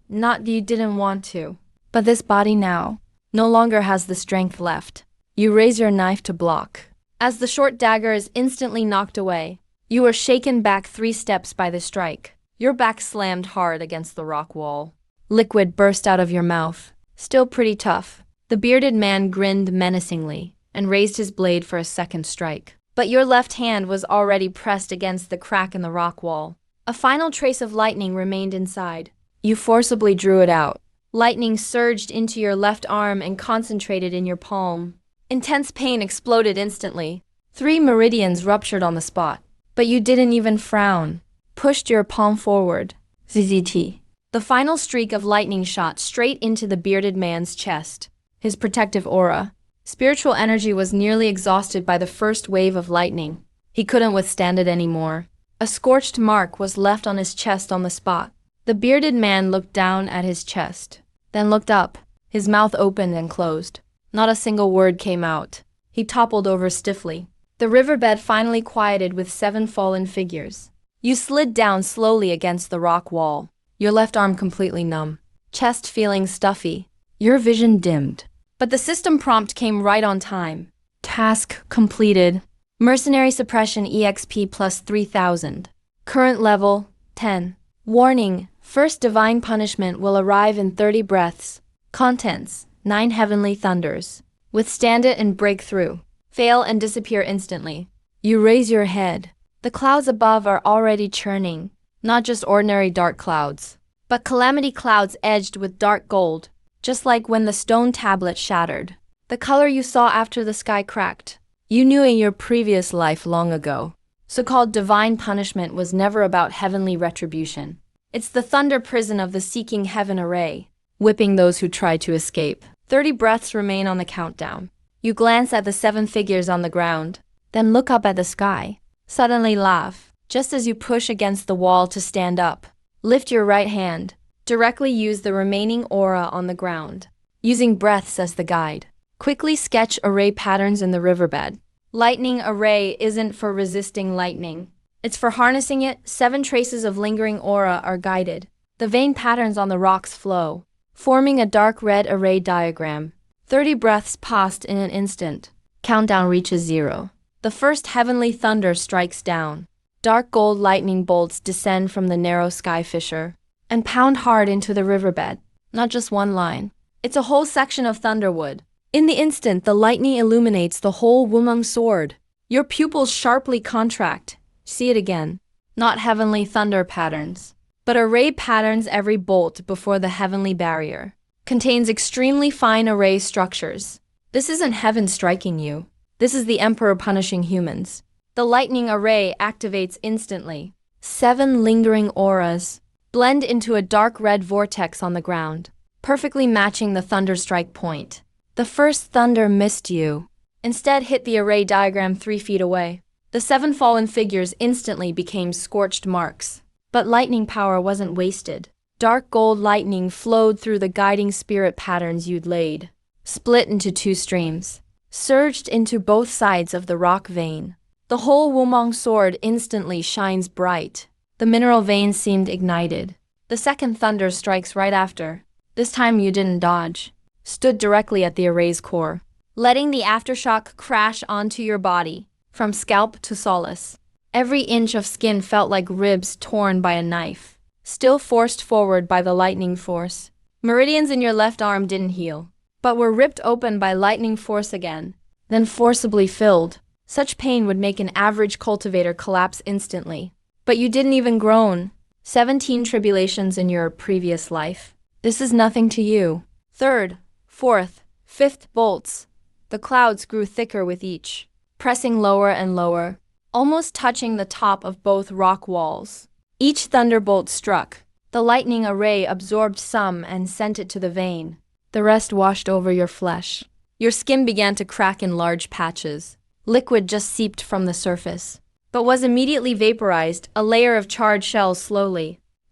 not you didn't want to. But this body now no longer has the strength left. You raise your knife to block. As the short dagger is instantly knocked away, you are shaken back 3 steps by the strike. Your back slammed hard against the rock wall. Liquid burst out of your mouth. Still pretty tough. The bearded man grinned menacingly and raised his blade for a second strike. But your left hand was already pressed against the crack in the rock wall. A final trace of lightning remained inside. You forcibly drew it out. Lightning surged into your left arm and concentrated in your palm. Intense pain exploded instantly. 3 meridians ruptured on the spot. But you didn't even frown. Pushed your palm forward. ZZT. The final streak of lightning shot straight into the bearded man's chest. His protective aura. Spiritual energy was nearly exhausted by the first wave of lightning. He couldn't withstand it anymore. A scorched mark was left on his chest on the spot. The bearded man looked down at his chest, then looked up. His mouth opened and closed. Not a single word came out. He toppled over stiffly. The riverbed finally quieted with 7 fallen figures. You slid down slowly against the rock wall, your left arm completely numb, chest feeling stuffy, your vision dimmed. But the system prompt came right on time. Task completed. Mercenary suppression EXP plus 3000. Current level 10. Warning, first divine punishment will arrive in 30 breaths. Contents, 9 heavenly thunders. Withstand it and break through. Fail and disappear instantly. You raise your head. The clouds above are already churning. Not just ordinary dark clouds, but calamity clouds edged with dark gold, just like when the stone tablet shattered. The color you saw after the sky cracked. You knew in your previous life long ago. So-called divine punishment was never about heavenly retribution. It's the thunder prison of the seeking heaven array, whipping those who try to escape. 30 breaths remain on the countdown. You glance at the 7 figures on the ground, then look up at the sky. Suddenly laugh, just as you push against the wall to stand up. Lift your right hand. Directly use the remaining aura on the ground, using breaths as the guide. Quickly sketch array patterns in the riverbed. Lightning array isn't for resisting lightning. It's for harnessing it. 7 traces of lingering aura are guided. The vein patterns on the rocks flow, forming a dark red array diagram. 30 breaths passed in an instant. Countdown reaches 0. The first heavenly thunder strikes down. Dark gold lightning bolts descend from the narrow sky fissure and pound hard into the riverbed. Not just one line. It's a whole section of thunderwood. In the instant, the lightning illuminates the whole Wumeng sword. Your pupils sharply contract. See it again. Not heavenly thunder patterns, but array patterns. Every bolt before the heavenly barrier contains extremely fine array structures. This isn't heaven striking you. This is the Emperor punishing humans. The lightning array activates instantly. 7 lingering auras blend into a dark red vortex on the ground, perfectly matching the thunder strike point. The first thunder missed you. Instead hit the array diagram 3 feet away. The 7 fallen figures instantly became scorched marks. But lightning power wasn't wasted. Dark gold lightning flowed through the guiding spirit patterns you'd laid, split into 2 streams. surged into both sides of the rock vein. The whole Wumong sword instantly shines bright. The mineral vein seemed ignited. The second thunder strikes right after. This time you didn't dodge. Stood directly at the array's core, letting the aftershock crash onto your body, from scalp to solace. Every inch of skin felt like ribs torn by a knife, still forced forward by the lightning force. Meridians in your left arm didn't heal, but were ripped open by lightning force again, then forcibly filled. Such pain would make an average cultivator collapse instantly. But you didn't even groan. 17 tribulations in your previous life. This is nothing to you. Third, fourth, fifth bolts. The clouds grew thicker with each, pressing lower and lower, almost touching the top of both rock walls. Each thunderbolt struck. The lightning array absorbed some and sent it to the vein. The rest washed over your flesh. Your skin began to crack in large patches. Liquid just seeped from the surface, but was immediately vaporized. A layer of charred shells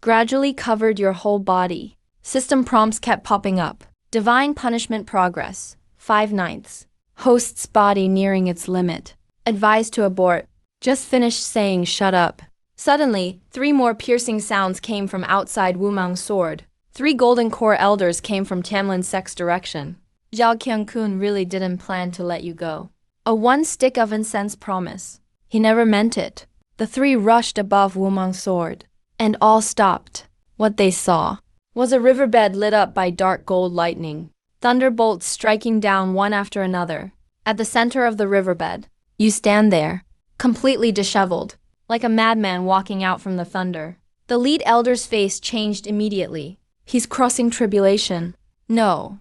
gradually covered your whole body. System prompts kept popping up. Divine punishment progress. 5/9. Host's body nearing its limit. Advised to abort. Just finished saying shut up. Suddenly, 3 more piercing sounds came from outside Wumang's sword. 3 golden core elders came from Tamlin sect's direction. Zhao Qiangkun really didn't plan to let you go. A 1 stick of incense promise. He never meant it. The 3 rushed above Wumang's sword, and all stopped. What they saw was a riverbed lit up by dark gold lightning. Thunderbolts striking down one after another. At the center of the riverbed, you stand there, completely disheveled, like a madman walking out from the thunder. The lead elder's face changed immediately. He's crossing tribulation. No,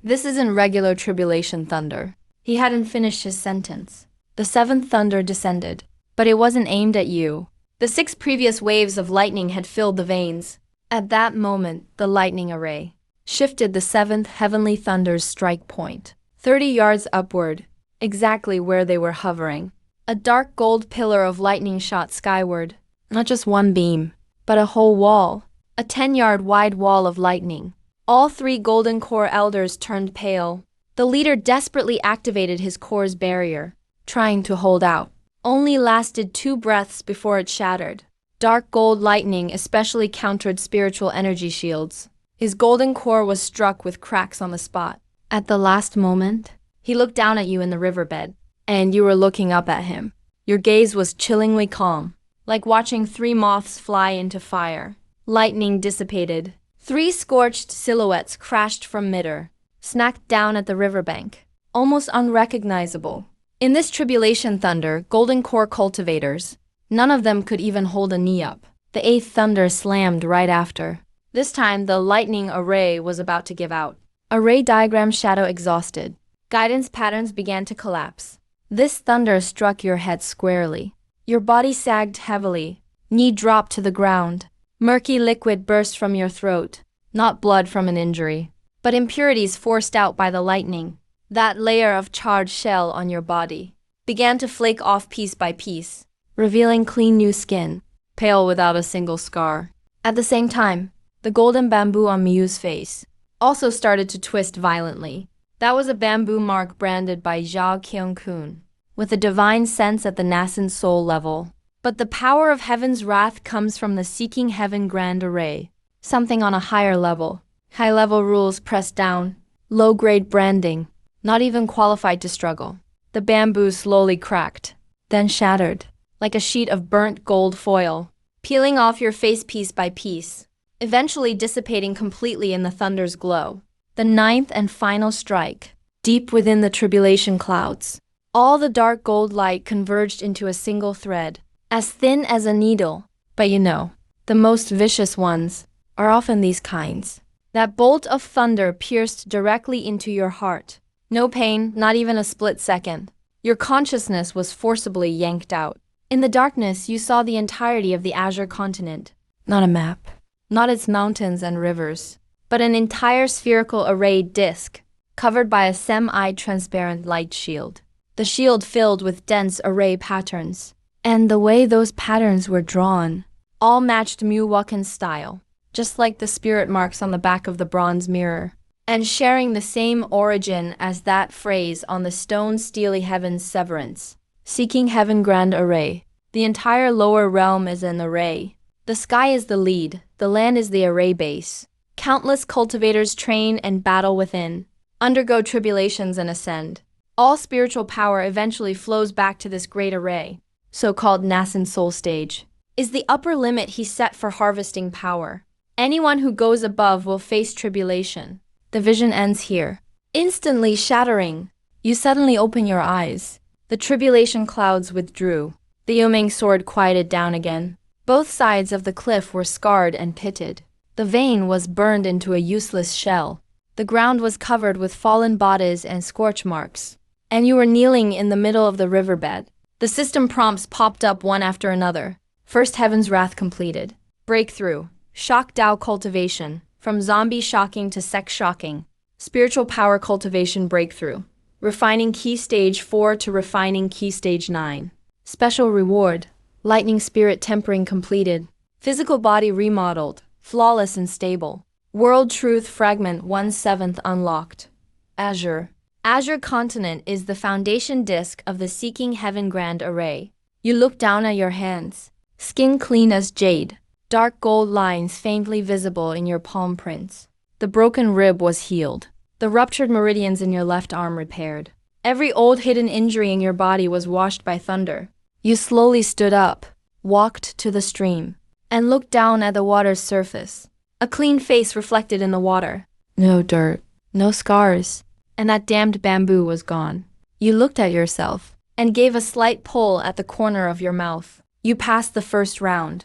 this isn't regular tribulation thunder. He hadn't finished his sentence. The 7th thunder descended, but it wasn't aimed at you. The 6 previous waves of lightning had filled the veins. At that moment, the lightning array shifted the 7th heavenly thunder's strike point, 30 yards upward, exactly where they were hovering. A dark gold pillar of lightning shot skyward. Not just one beam, but a whole wall. A 10-yard wide wall of lightning. All 3 golden core elders turned pale. The leader desperately activated his core's barrier, trying to hold out. Only lasted 2 breaths before it shattered. Dark gold lightning especially countered spiritual energy shields. His golden core was struck with cracks on the spot. At the last moment, he looked down at you in the riverbed, and you were looking up at him. Your gaze was chillingly calm, like watching 3 moths fly into fire. Lightning dissipated. 3 scorched silhouettes crashed from midair, snacked down at the riverbank, almost unrecognizable. In this tribulation thunder, golden core cultivators, none of them could even hold a knee up. The 8th thunder slammed right after. This time, the lightning array was about to give out. Array diagram shadow exhausted. Guidance patterns began to collapse. This thunder struck your head squarely. Your body sagged heavily. Knee dropped to the ground. Murky liquid burst from your throat. Not blood from an injury, but impurities forced out by the lightning. That layer of charred shell on your body began to flake off piece by piece, revealing clean new skin, pale without a single scar. At the same time, the golden bamboo on Miyu's face also started to twist violently. That was a bamboo mark branded by Zhao Qiangkun, with a divine sense at the nascent soul level. But the power of heaven's wrath comes from the Seeking Heaven Grand Array, something on a higher level. High-level rules pressed down, low-grade branding, not even qualified to struggle. The bamboo slowly cracked, then shattered, like a sheet of burnt gold foil, peeling off your face piece by piece, eventually dissipating completely in the thunder's glow. The 9th and final strike, deep within the tribulation clouds. All the dark gold light converged into a single thread, as thin as a needle. But you know, the most vicious ones are often these kinds. That bolt of thunder pierced directly into your heart. No pain, not even a split second. Your consciousness was forcibly yanked out. In the darkness, you saw the entirety of the Azure continent. Not a map, not its mountains and rivers, but an entire spherical arrayed disk, covered by a semi-transparent light shield. The shield filled with dense array patterns. And the way those patterns were drawn, all matched Mu Wakan's style, just like the spirit marks on the back of the bronze mirror. and sharing the same origin as that phrase on the stone stele heaven's severance. Seeking heaven grand array. The entire lower realm is an array. The sky is the lead, the land is the array base. Countless cultivators train and battle within, undergo tribulations and ascend. All spiritual power eventually flows back to this great array, so-called nascent soul stage, is the upper limit he set for harvesting power. Anyone who goes above will face tribulation. The vision ends here. Instantly shattering, you suddenly open your eyes. The tribulation clouds withdrew. The Yuming sword quieted down again. Both sides of the cliff were scarred and pitted. The vein was burned into a useless shell. The ground was covered with fallen bodies and scorch marks. And you were kneeling in the middle of the riverbed. The system prompts popped up one after another. First Heaven's Wrath completed. Breakthrough. Shock Dao cultivation. From zombie shocking to sect shocking. Spiritual power cultivation breakthrough. Refining key stage 4 to refining key stage 9. Special reward. Lightning spirit tempering completed. Physical body remodeled. Flawless and stable. World Truth Fragment 1/7 unlocked. Azure. Azure Continent is the foundation disk of the Seeking Heaven Grand Array. You look down at your hands. Skin clean as jade. Dark gold lines faintly visible in your palm prints. The broken rib was healed. The ruptured meridians in your left arm repaired. Every old hidden injury in your body was washed by thunder. You slowly stood up, walked to the stream, and looked down at the water's surface. A clean face reflected in the water. No dirt, no scars, and that damned bamboo was gone. You looked at yourself and gave a slight pull at the corner of your mouth. You passed the first round,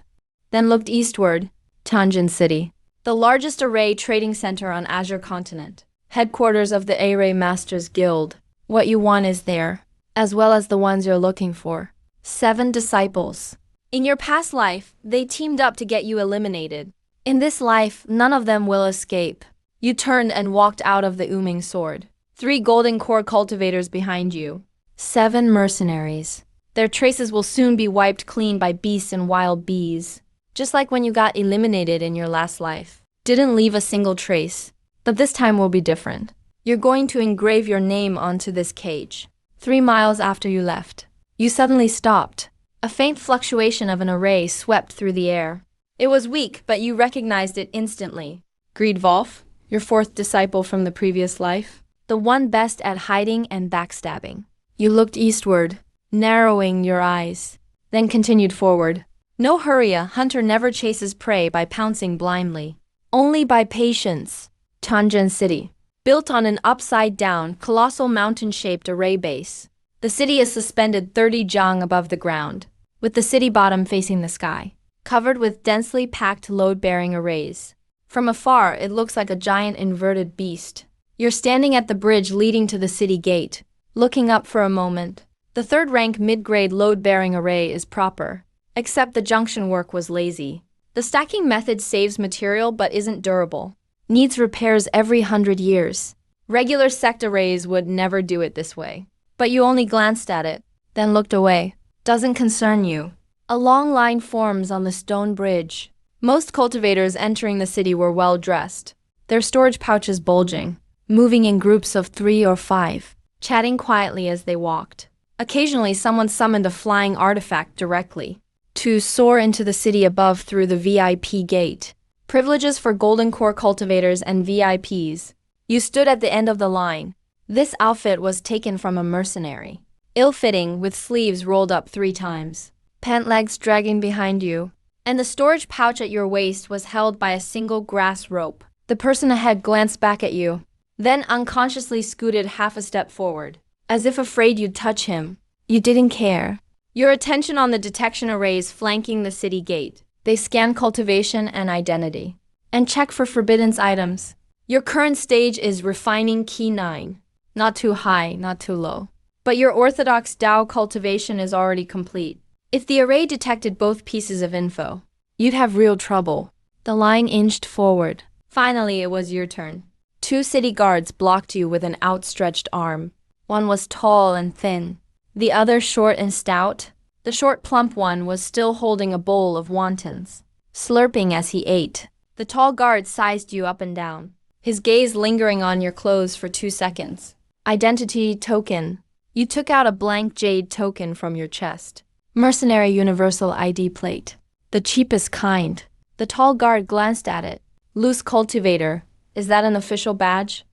then looked eastward. Tanzhen City, the largest array trading center on Azure Continent. Headquarters of the Array Masters Guild. What you want is there, as well as the ones you're looking for. 7 disciples. In your past life, they teamed up to get you eliminated. In this life, none of them will escape. You turned and walked out of the Yuming sword. 3 golden core cultivators behind you. 7 mercenaries. Their traces will soon be wiped clean by beasts and wild bees. Just like when you got eliminated in your last life. Didn't leave a single trace. But this time will be different. You're going to engrave your name onto this cage. 3 miles after you left, you suddenly stopped. A faint fluctuation of an array swept through the air. It was weak, but you recognized it instantly. Greedvolf, your 4th disciple from the previous life. The one best at hiding and backstabbing. You looked eastward, narrowing your eyes, then continued forward. No hurry, a hunter never chases prey by pouncing blindly. Only by patience. Tanzhen City. Built on an upside-down, colossal mountain-shaped array base. The city is suspended 30 jang above the ground, with the city bottom facing the sky, covered with densely packed load-bearing arrays. From afar, it looks like a giant inverted beast. You're standing at the bridge leading to the city gate, looking up for a moment. The 3rd-rank mid-grade load-bearing array is proper, except the junction work was lazy. The stacking method saves material but isn't durable. Needs repairs every 100 years. Regular sect arrays would never do it this way. But you only glanced at it, then looked away. Doesn't concern you. A long line forms on the stone bridge. Most cultivators entering the city were well dressed, their storage pouches bulging, moving in groups of 3 or 5, chatting quietly as they walked. Occasionally, someone summoned a flying artifact directly to soar into the city above through the VIP gate. Privileges for Golden Core cultivators and VIPs. You stood at the end of the line. This outfit was taken from a mercenary. Ill-fitting, with sleeves rolled up 3 times. Pant legs dragging behind you. And the storage pouch at your waist was held by a single grass rope. The person ahead glanced back at you, then unconsciously scooted half a step forward, as if afraid you'd touch him. You didn't care. Your attention on the detection arrays flanking the city gate. They scan cultivation and identity, and check for forbidden items. Your current stage is refining key 9. Not too high, not too low. But your orthodox Dao cultivation is already complete. If the array detected both pieces of info, you'd have real trouble. The line inched forward. Finally, it was your turn. 2 city guards blocked you with an outstretched arm. One was tall and thin, the other short and stout. The short, plump one was still holding a bowl of wontons, slurping as he ate. The tall guard sized you up and down. his gaze lingering on your clothes for 2 seconds. Identity token. You took out a blank jade token from your chest. Mercenary universal ID plate. The cheapest kind. The tall guard glanced at it. Loose cultivator. Is that an official badge?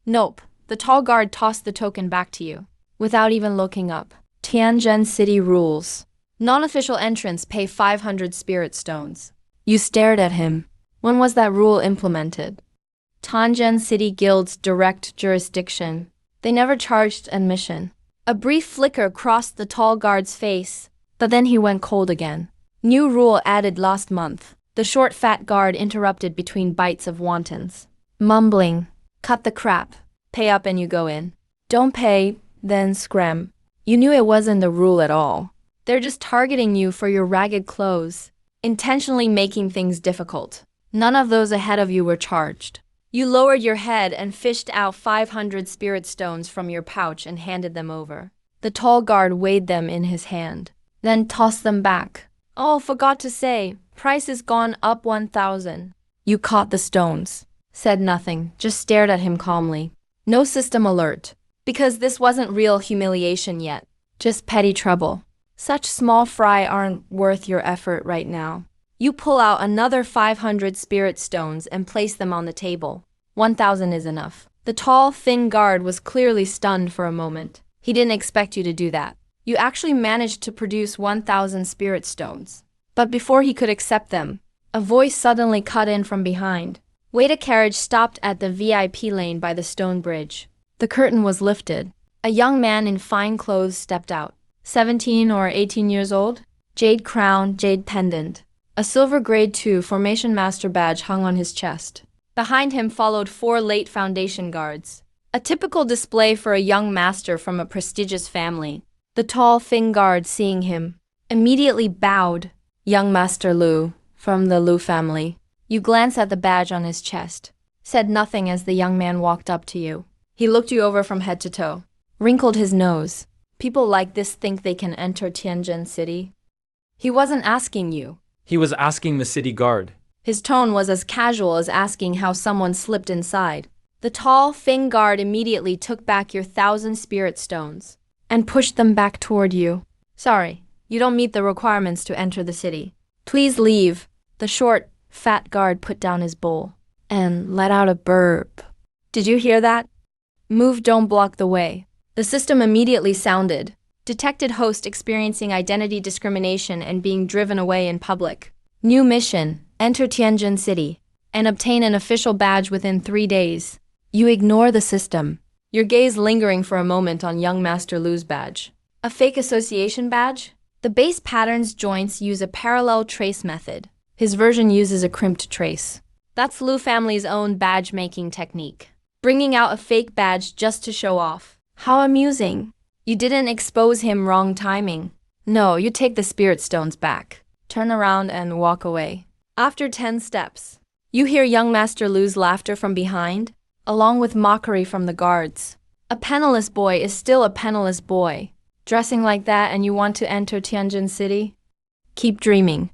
Nope. The tall guard tossed the token back to you, without even looking up. Tanzhen City rules. Non-official entrants pay 500 spirit stones. You stared at him. When was that rule implemented? Tanzhen City Guild's direct jurisdiction. They never charged admission. A brief flicker crossed the tall guard's face, but then he went cold again. New rule added last month. The short fat guard interrupted between bites of wontons. Mumbling. Cut the crap. Pay up and you go in. Don't pay, then scram. You knew it wasn't the rule at all. They're just targeting you for your ragged clothes, intentionally making things difficult. None of those ahead of you were charged. You lowered your head and fished out 500 spirit stones from your pouch and handed them over. The tall guard weighed them in his hand, then tossed them back. Oh, forgot to say, price has gone up 1,000. You caught the stones, said nothing, just stared at him calmly. No system alert, because this wasn't real humiliation yet, just petty trouble. Such small fry aren't worth your effort right now. You pull out another 500 spirit stones and place them on the table. 1,000 is enough. The tall, thin guard was clearly stunned for a moment. He didn't expect you to do that. You actually managed to produce 1,000 spirit stones. But before he could accept them, a voice suddenly cut in from behind. Wait, a carriage stopped at the VIP lane by the stone bridge. The curtain was lifted. A young man in fine clothes stepped out. 17 or 18 years old? Jade crown, jade pendant. A silver grade 2 formation master badge hung on his chest. Behind him followed 4 late foundation guards. A typical display for a young master from a prestigious family. The tall, thin guard, seeing him, immediately bowed. Young Master Lu, from the Lu family. You glanced at the badge on his chest, said nothing as the young man walked up to you. He looked you over from head to toe, wrinkled his nose. People like this think they can enter Tanzhen City. He wasn't asking you. He was asking the city guard. His tone was as casual as asking how someone slipped inside. The tall, thin guard immediately took back your 1,000 spirit stones and pushed them back toward you. Sorry, you don't meet the requirements to enter the city. Please leave. The short, fat guard put down his bowl and let out a burp. Did you hear that? Move, don't block the way. The system immediately sounded. Detected host experiencing identity discrimination and being driven away in public. New mission, enter Tanzhen City and obtain an official badge within 3 days. You ignore the system, your gaze lingering for a moment on young Master Lu's badge. A fake association badge? The base pattern's joints use a parallel trace method. His version uses a crimped trace. That's Lu family's own badge-making technique. Bringing out a fake badge just to show off. How amusing. You didn't expose him wrong timing. No, you take the spirit stones back. Turn around and walk away. After 10 steps, you hear young Master Lu's laughter from behind, along with mockery from the guards. A penniless boy is still a penniless boy. Dressing like that and you want to enter Tanzhen City? Keep dreaming.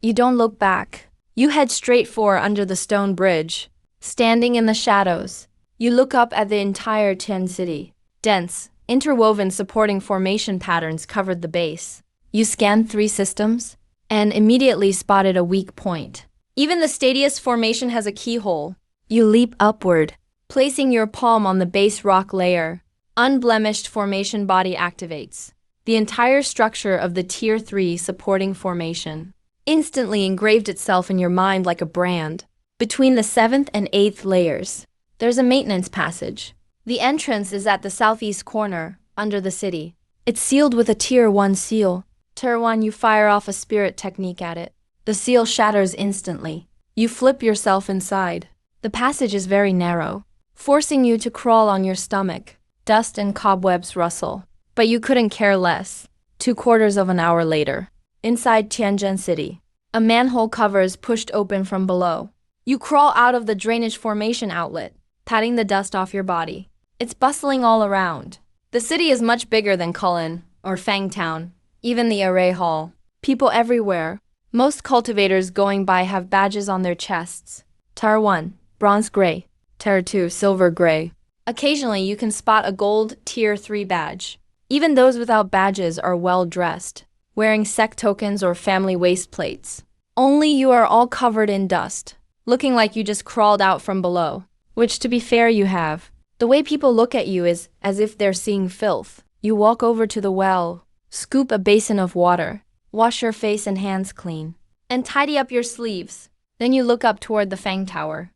You don't look back. You head straight for under the stone bridge. Standing in the shadows, you look up at the entire Tanzhen City. Dense, interwoven supporting formation patterns covered the base. You scanned 3 systems and immediately spotted a weak point. Even the stadius formation has a keyhole. You leap upward, placing your palm on the base rock layer. Unblemished formation body activates. The entire structure of the Tier 3 supporting formation instantly engraved itself in your mind like a brand. Between the 7th and 8th layers, there's a maintenance passage. The entrance is at the southeast corner, under the city. It's sealed with a Tier 1 seal. Tier 1, you fire off a spirit technique at it. The seal shatters instantly. You flip yourself inside. The passage is very narrow, forcing you to crawl on your stomach. Dust and cobwebs rustle. But you couldn't care less. 2/4 of an hour later, inside Tanzhen City, a manhole cover is pushed open from below. You crawl out of the drainage formation outlet, patting the dust off your body. It's bustling all around. The city is much bigger than Cullen or Fangtown, even the array hall. People everywhere. Most cultivators going by have badges on their chests. Tar 1, bronze gray. Tier 2, silver gray. Occasionally, you can spot a gold Tier 3 badge. Even those without badges are well dressed, wearing sect tokens or family waist plates. Only you are all covered in dust, looking like you just crawled out from below. Which, to be fair, you have. The way people look at you is as if they're seeing filth. You walk over to the well, scoop a basin of water, wash your face and hands clean, and tidy up your sleeves. Then you look up toward the Fang Tower.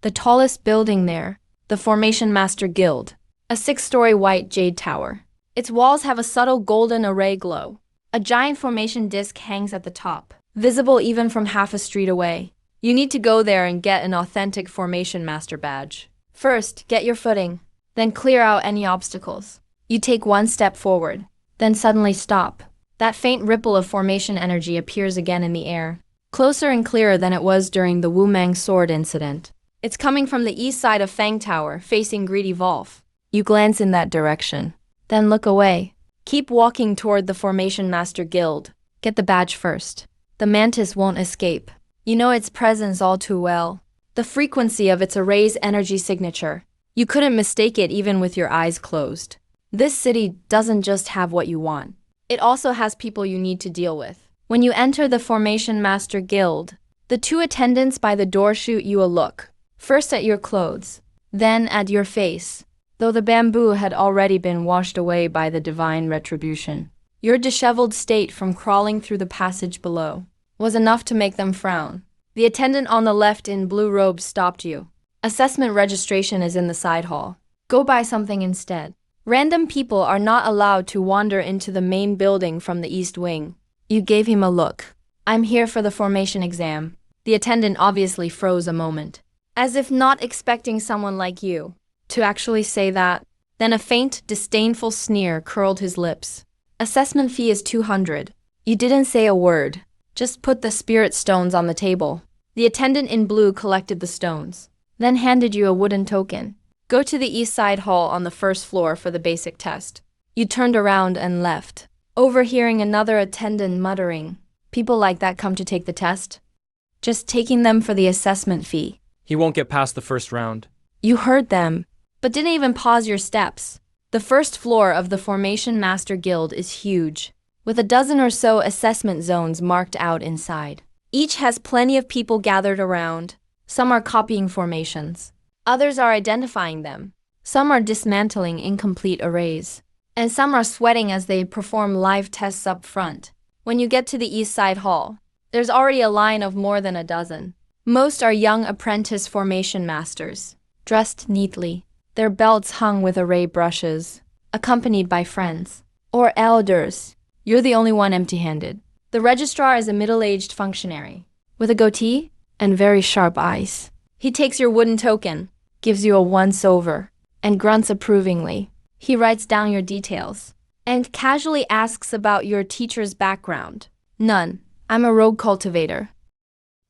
The tallest building there, the Formation Master Guild, a 6-story white jade tower. Its walls have a subtle golden array glow. A giant formation disc hangs at the top, visible even from half a street away. You need to go there and get an authentic Formation Master badge. First, get your footing, then clear out any obstacles. You take one step forward, then suddenly stop. That faint ripple of formation energy appears again in the air, closer and clearer than it was during the Wu Mang sword incident. It's coming from the east side of Fang Tower, facing Greedy Volf. You glance in that direction, then look away. Keep walking toward the Formation Master Guild. Get the badge first. The mantis won't escape. You know its presence all too well. The frequency of its array's energy signature. You couldn't mistake it even with your eyes closed. This city doesn't just have what you want. It also has people you need to deal with. When you enter the Formation Master Guild, the 2 attendants by the door shoot you a look. First at your clothes, then at your face, though the bamboo had already been washed away by the divine retribution. Your disheveled state from crawling through the passage below was enough to make them frown. The attendant on the left in blue robes stopped you. Assessment registration is in the side hall. Go buy something instead. Random people are not allowed to wander into the main building from the east wing. You gave him a look. I'm here for the formation exam. The attendant obviously froze a moment, as if not expecting someone like you to actually say that. Then a faint, disdainful sneer curled his lips. Assessment fee is 200. You didn't say a word. Just put the spirit stones on the table. The attendant in blue collected the stones, then handed you a wooden token. Go to the east side hall on the first floor for the basic test. You turned around and left, overhearing another attendant muttering, "People like that come to take the test? Just taking them for the assessment fee." He won't get past the first round. You heard them, but didn't even pause your steps. The first floor of the Formation Master Guild is huge, with a dozen or so assessment zones marked out inside. Each has plenty of people gathered around. Some are copying formations. Others are identifying them. Some are dismantling incomplete arrays. And some are sweating as they perform live tests up front. When you get to the east side hall, there's already a line of more than a dozen. Most are young apprentice formation masters, dressed neatly, their belts hung with array brushes, accompanied by friends or elders. You're the only one empty-handed. The registrar is a middle-aged functionary, with a goatee and very sharp eyes. He takes your wooden token, gives you a once-over, and grunts approvingly. He writes down your details, and casually asks about your teacher's background. None. I'm a rogue cultivator.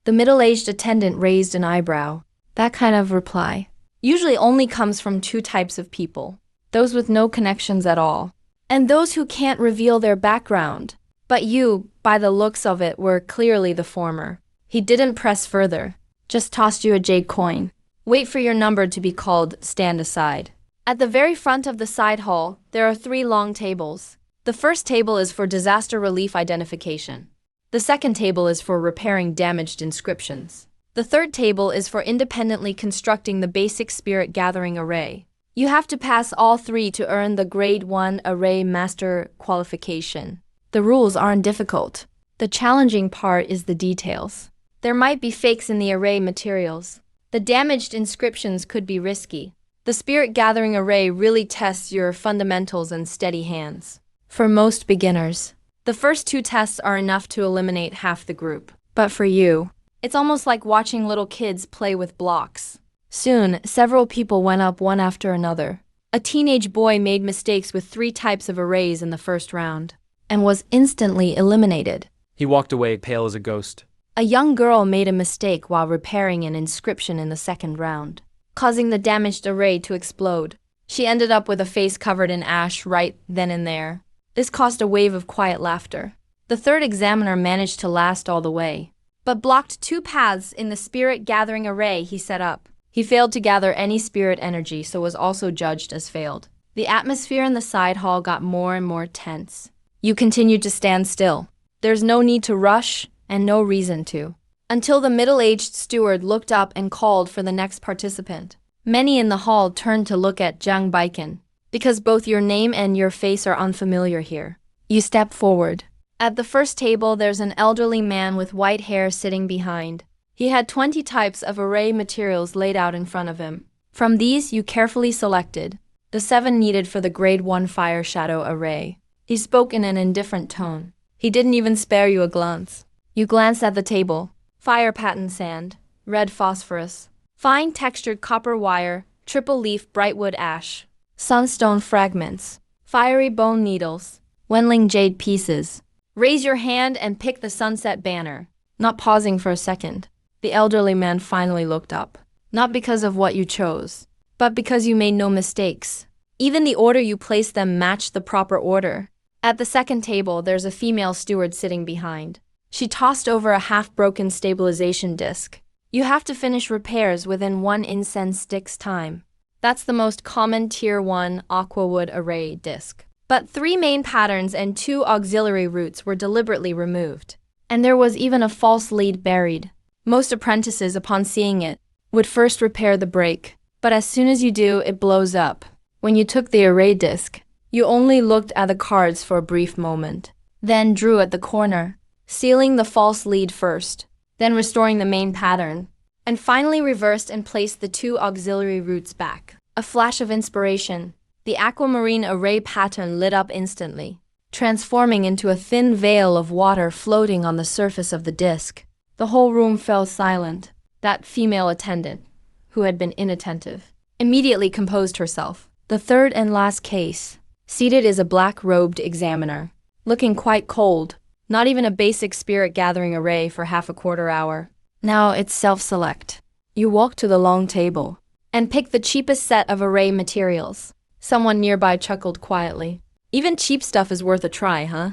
The middle-aged attendant raised an eyebrow. That kind of reply usually only comes from 2 types of people: those with no connections at all, and those who can't reveal their background. But you, by the looks of it, were clearly the former. He didn't press further, just tossed you a jade coin. Wait for your number to be called, stand aside. At the very front of the side hall, there are 3 long tables. The first table is for disaster relief identification. The second table is for repairing damaged inscriptions. The third table is for independently constructing the basic spirit gathering array. You have to pass all 3 to earn the Grade 1 Array Master qualification. The rules aren't difficult. The challenging part is the details. There might be fakes in the array materials. The damaged inscriptions could be risky. The spirit gathering array really tests your fundamentals and steady hands. For most beginners, the first 2 tests are enough to eliminate half the group. But for you, it's almost like watching little kids play with blocks. Soon, several people went up one after another. A teenage boy made mistakes with 3 types of arrays in the first round, and was instantly eliminated. He walked away, pale as a ghost. A young girl made a mistake while repairing an inscription in the second round, causing the damaged array to explode. She ended up with a face covered in ash right then and there. This caused a wave of quiet laughter. The third examiner managed to last all the way, but blocked 2 paths in the spirit gathering array he set up. He failed to gather any spirit energy, so was also judged as failed. The atmosphere in the side hall got more and more tense. You continued to stand still. There's no need to rush, and no reason to. Until the middle-aged steward looked up and called for the next participant. Many in the hall turned to look at Zhang Baiken, because both your name and your face are unfamiliar here. You step forward. At the first table, there's an elderly man with white hair sitting behind. He had 20 types of array materials laid out in front of him. From these, you carefully selected the 7 needed for the Grade 1 Fire Shadow array. He spoke in an indifferent tone. He didn't even spare you a glance. You glanced at the table. Fire pattern sand, red phosphorus, fine textured copper wire, triple leaf brightwood ash, sunstone fragments, fiery bone needles, Wenling jade pieces. Raise your hand and pick the sunset banner. Not pausing for a second, the elderly man finally looked up. Not because of what you chose, but because you made no mistakes. Even the order you placed them matched the proper order. At the second table, there's a female steward sitting behind. She tossed over a half-broken stabilization disc. You have to finish repairs within 1 incense stick's time. That's the most common Tier 1 aquawood array disc. But 3 main patterns and 2 auxiliary roots were deliberately removed. And there was even a false lead buried. Most apprentices, upon seeing it, would first repair the break. But as soon as you do, it blows up. When you took the array disc, you only looked at the cards for a brief moment, then drew at the corner, sealing the false lead first, then restoring the main pattern, and finally reversed and placed the 2 auxiliary roots back. A flash of inspiration. The aquamarine array pattern lit up instantly, transforming into a thin veil of water floating on the surface of the disc. The whole room fell silent. That female attendant, who had been inattentive, immediately composed herself. The third and last case. Seated is a black-robed examiner, looking quite cold. Not even a basic spirit gathering array for half a quarter hour. Now it's self-select. You walk to the long table and pick the cheapest set of array materials. Someone nearby chuckled quietly. Even cheap stuff is worth a try, huh?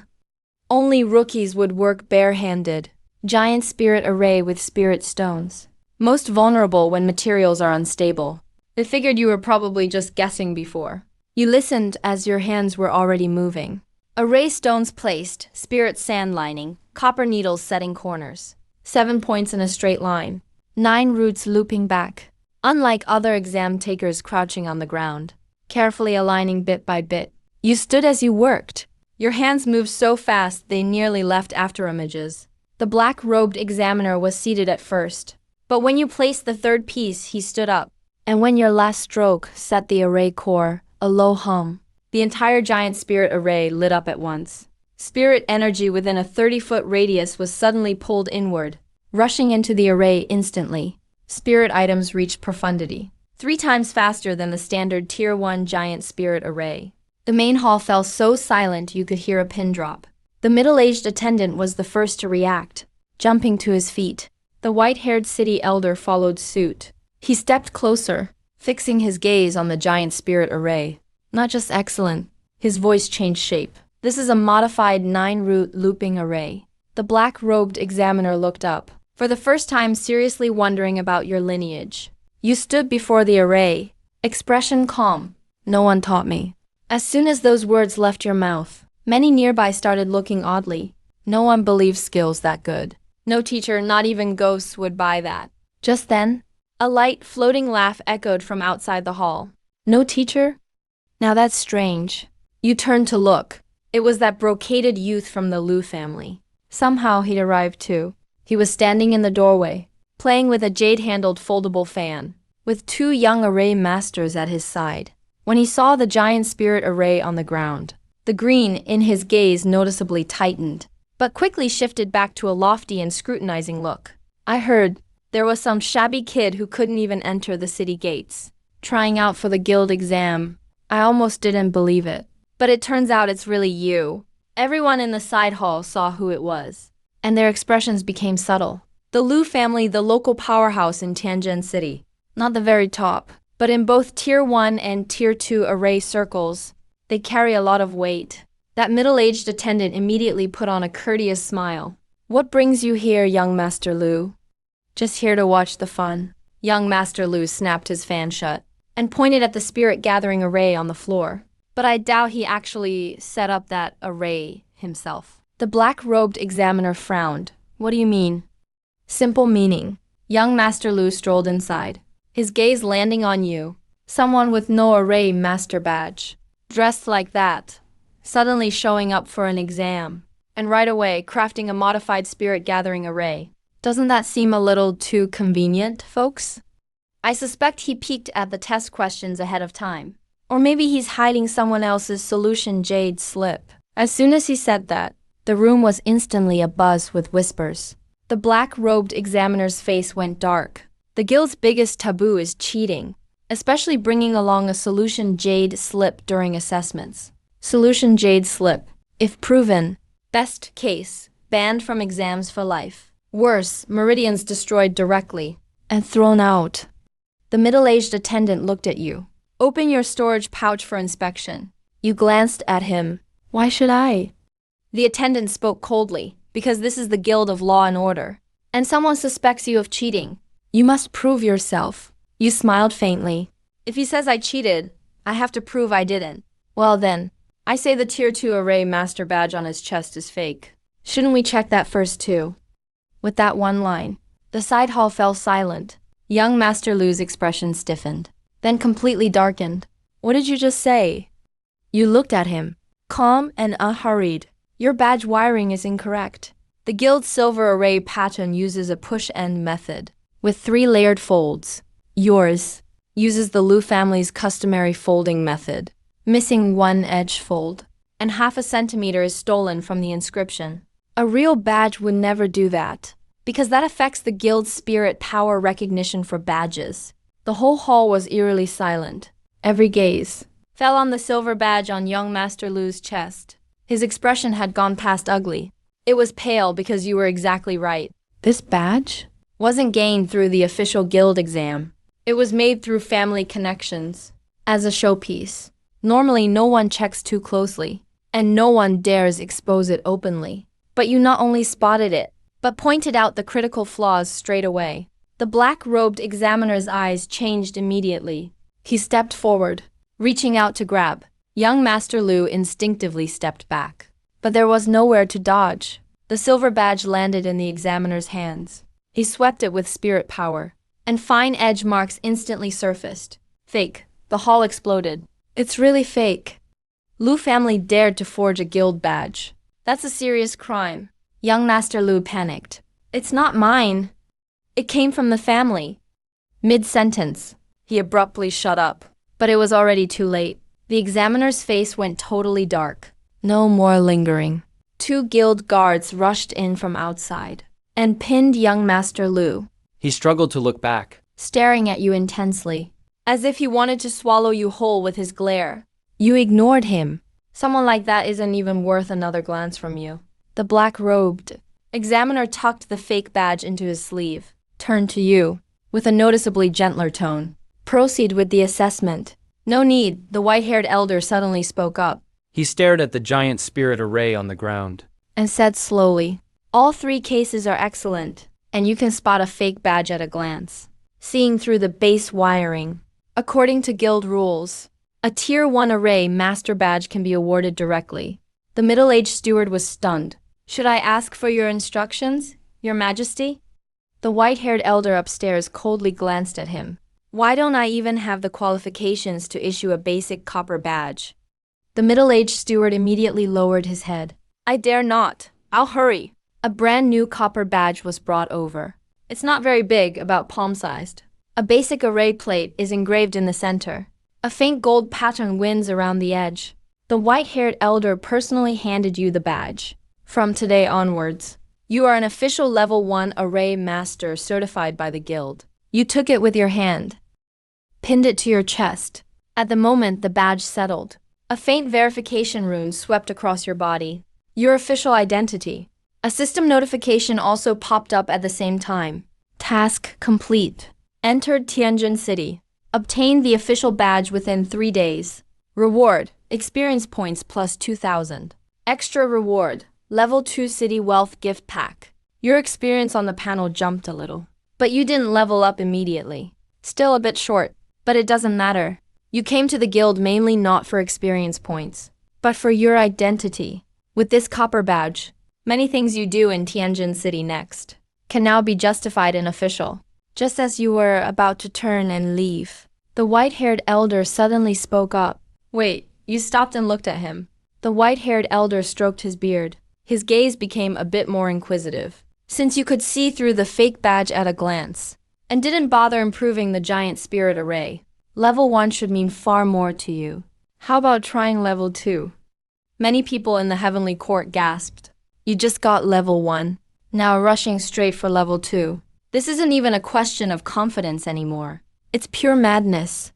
Only rookies would work bare-handed. Giant spirit array with spirit stones. Most vulnerable when materials are unstable. They figured you were probably just guessing before. You listened as your hands were already moving. Array stones placed, spirit sand lining, copper needles setting corners. 7 points in a straight line. 9 roots looping back. Unlike other exam takers crouching on the ground, carefully aligning bit by bit. You stood as you worked. Your hands moved so fast they nearly left after images. The black-robed examiner was seated at first, but when you placed the 3rd piece, he stood up. And when your last stroke set the array core, a low hum. The entire giant spirit array lit up at once. Spirit energy within a 30-foot radius was suddenly pulled inward, rushing into the array instantly. Spirit items reached profundity, 3 times faster than the standard Tier 1 giant spirit array. The main hall fell so silent you could hear a pin drop. The middle-aged attendant was the first to react, jumping to his feet. The white-haired city elder followed suit. He stepped closer, fixing his gaze on the giant spirit array. Not just excellent. His voice changed shape. This is a modified 9-root looping array. The black-robed examiner looked up, for the first time seriously wondering about your lineage. You stood before the array, expression calm. No one taught me. As soon as those words left your mouth, many nearby started looking oddly. No one believes skills that good. No teacher, not even ghosts, would buy that. Just then, a light, floating laugh echoed from outside the hall. No teacher? Now that's strange. You turned to look. It was that brocaded youth from the Liu family. Somehow he'd arrived too. He was standing in the doorway, playing with a jade-handled foldable fan, with 2 young array masters at his side. When he saw the giant spirit array on the ground, the green in his gaze noticeably tightened, but quickly shifted back to a lofty and scrutinizing look. I heard there was some shabby kid who couldn't even enter the city gates, trying out for the guild exam. I almost didn't believe it. But it turns out it's really you. Everyone in the side hall saw who it was, and their expressions became subtle. The Liu family, the local powerhouse in Tanzhen City. Not the very top, but in both Tier 1 and Tier 2 array circles, they carry a lot of weight. That middle-aged attendant immediately put on a courteous smile. What brings you here, young Master Liu? Just here to watch the fun. Young Master Lu snapped his fan shut and pointed at the spirit gathering array on the floor. But I doubt he actually set up that array himself. The black-robed examiner frowned. What do you mean? Simple meaning. Young Master Lu strolled inside, his gaze landing on you, someone with no array master badge, dressed like that, suddenly showing up for an exam, and right away crafting a modified spirit gathering array. Doesn't that seem a little too convenient, folks? I suspect he peeked at the test questions ahead of time. Or maybe he's hiding someone else's solution jade slip. As soon as he said that, the room was instantly abuzz with whispers. The black-robed examiner's face went dark. The guild's biggest taboo is cheating, especially bringing along a solution jade slip during assessments. Solution jade slip, if proven, best case, banned from exams for life. Worse, meridians destroyed directly and thrown out. The middle-aged attendant looked at you. Open your storage pouch for inspection. You glanced at him. Why should I? The attendant spoke coldly, because this is the Guild of Law and Order, and someone suspects you of cheating. You must prove yourself. You smiled faintly. If he says I cheated, I have to prove I didn't. Well then, I say the Tier 2 array master badge on his chest is fake. Shouldn't we check that first too? With that one line, the side hall fell silent. Young Master Lu's expression stiffened, then completely darkened. What did you just say? You looked at him, calm and unhurried. Your badge wiring is incorrect. The Guild's silver array pattern uses a push-end method, with 3 layered folds. Yours uses the Lu family's customary folding method, missing 1 edge fold, and half a centimeter is stolen from the inscription. A real badge would never do that, because that affects the Guild's spirit power recognition for badges. The whole hall was eerily silent. Every gaze fell on the silver badge on young Master Lu's chest. His expression had gone past ugly. It was pale because you were exactly right. This badge wasn't gained through the official guild exam. It was made through family connections, as a showpiece. Normally no one checks too closely, and no one dares expose it openly. But you not only spotted it, but pointed out the critical flaws straight away. The black-robed examiner's eyes changed immediately. He stepped forward, reaching out to grab. Young Master Lu instinctively stepped back. But there was nowhere to dodge. The silver badge landed in the examiner's hands. He swept it with spirit power, and fine edge marks instantly surfaced. Fake. The hall exploded. It's really fake. Lu family dared to forge a guild badge. That's a serious crime. Young Master Lu panicked. It's not mine. It came from the family. Mid-sentence, he abruptly shut up. But it was already too late. The examiner's face went totally dark. No more lingering. 2 guild guards rushed in from outside and pinned young Master Lu. He struggled to look back, Staring at you intensely, as if he wanted to swallow you whole with his glare. You ignored him. Someone like that isn't even worth another glance from you. The black-robed examiner tucked the fake badge into his sleeve, turned to you, with a noticeably gentler tone. Proceed with the assessment. No need, the white-haired elder suddenly spoke up. He stared at the giant spirit array on the ground, And said slowly, all 3 cases are excellent, and you can spot a fake badge at a glance, seeing through the base wiring. According to guild rules, a Tier 1 array master badge can be awarded directly. The middle-aged steward was stunned. Should I ask for your instructions, Your Majesty? The white-haired elder upstairs coldly glanced at him. Why don't I even have the qualifications to issue a basic copper badge? The middle-aged steward immediately lowered his head. I dare not. I'll hurry. A brand new copper badge was brought over. It's not very big, about palm-sized. A basic array plate is engraved in the center. A faint gold pattern winds around the edge. The white-haired elder personally handed you the badge. From today onwards, you are an official level 1 array master certified by the guild. You took it with your hand, pinned it to your chest. At the moment the badge settled, a faint verification rune swept across your body. Your official identity. A system notification also popped up at the same time. Task complete. Entered Tanzhen City. Obtained the official badge within 3 days. Reward, experience points plus 2,000. Extra reward, level 2 city wealth gift pack. Your experience on the panel jumped a little. But you didn't level up immediately. Still a bit short, but it doesn't matter. You came to the guild mainly not for experience points, but for your identity. With this copper badge, many things you do in Tanzhen City next can now be justified and official. Just as you were about to turn and leave, the white-haired elder suddenly spoke up. Wait, you stopped and looked at him. The white-haired elder stroked his beard. His gaze became a bit more inquisitive, since you could see through the fake badge at a glance, and didn't bother improving the giant spirit array. Level 1 should mean far more to you. How about trying level 2? Many people in the heavenly court gasped. You just got level 1, now rushing straight for level 2. This isn't even a question of confidence anymore. It's pure madness.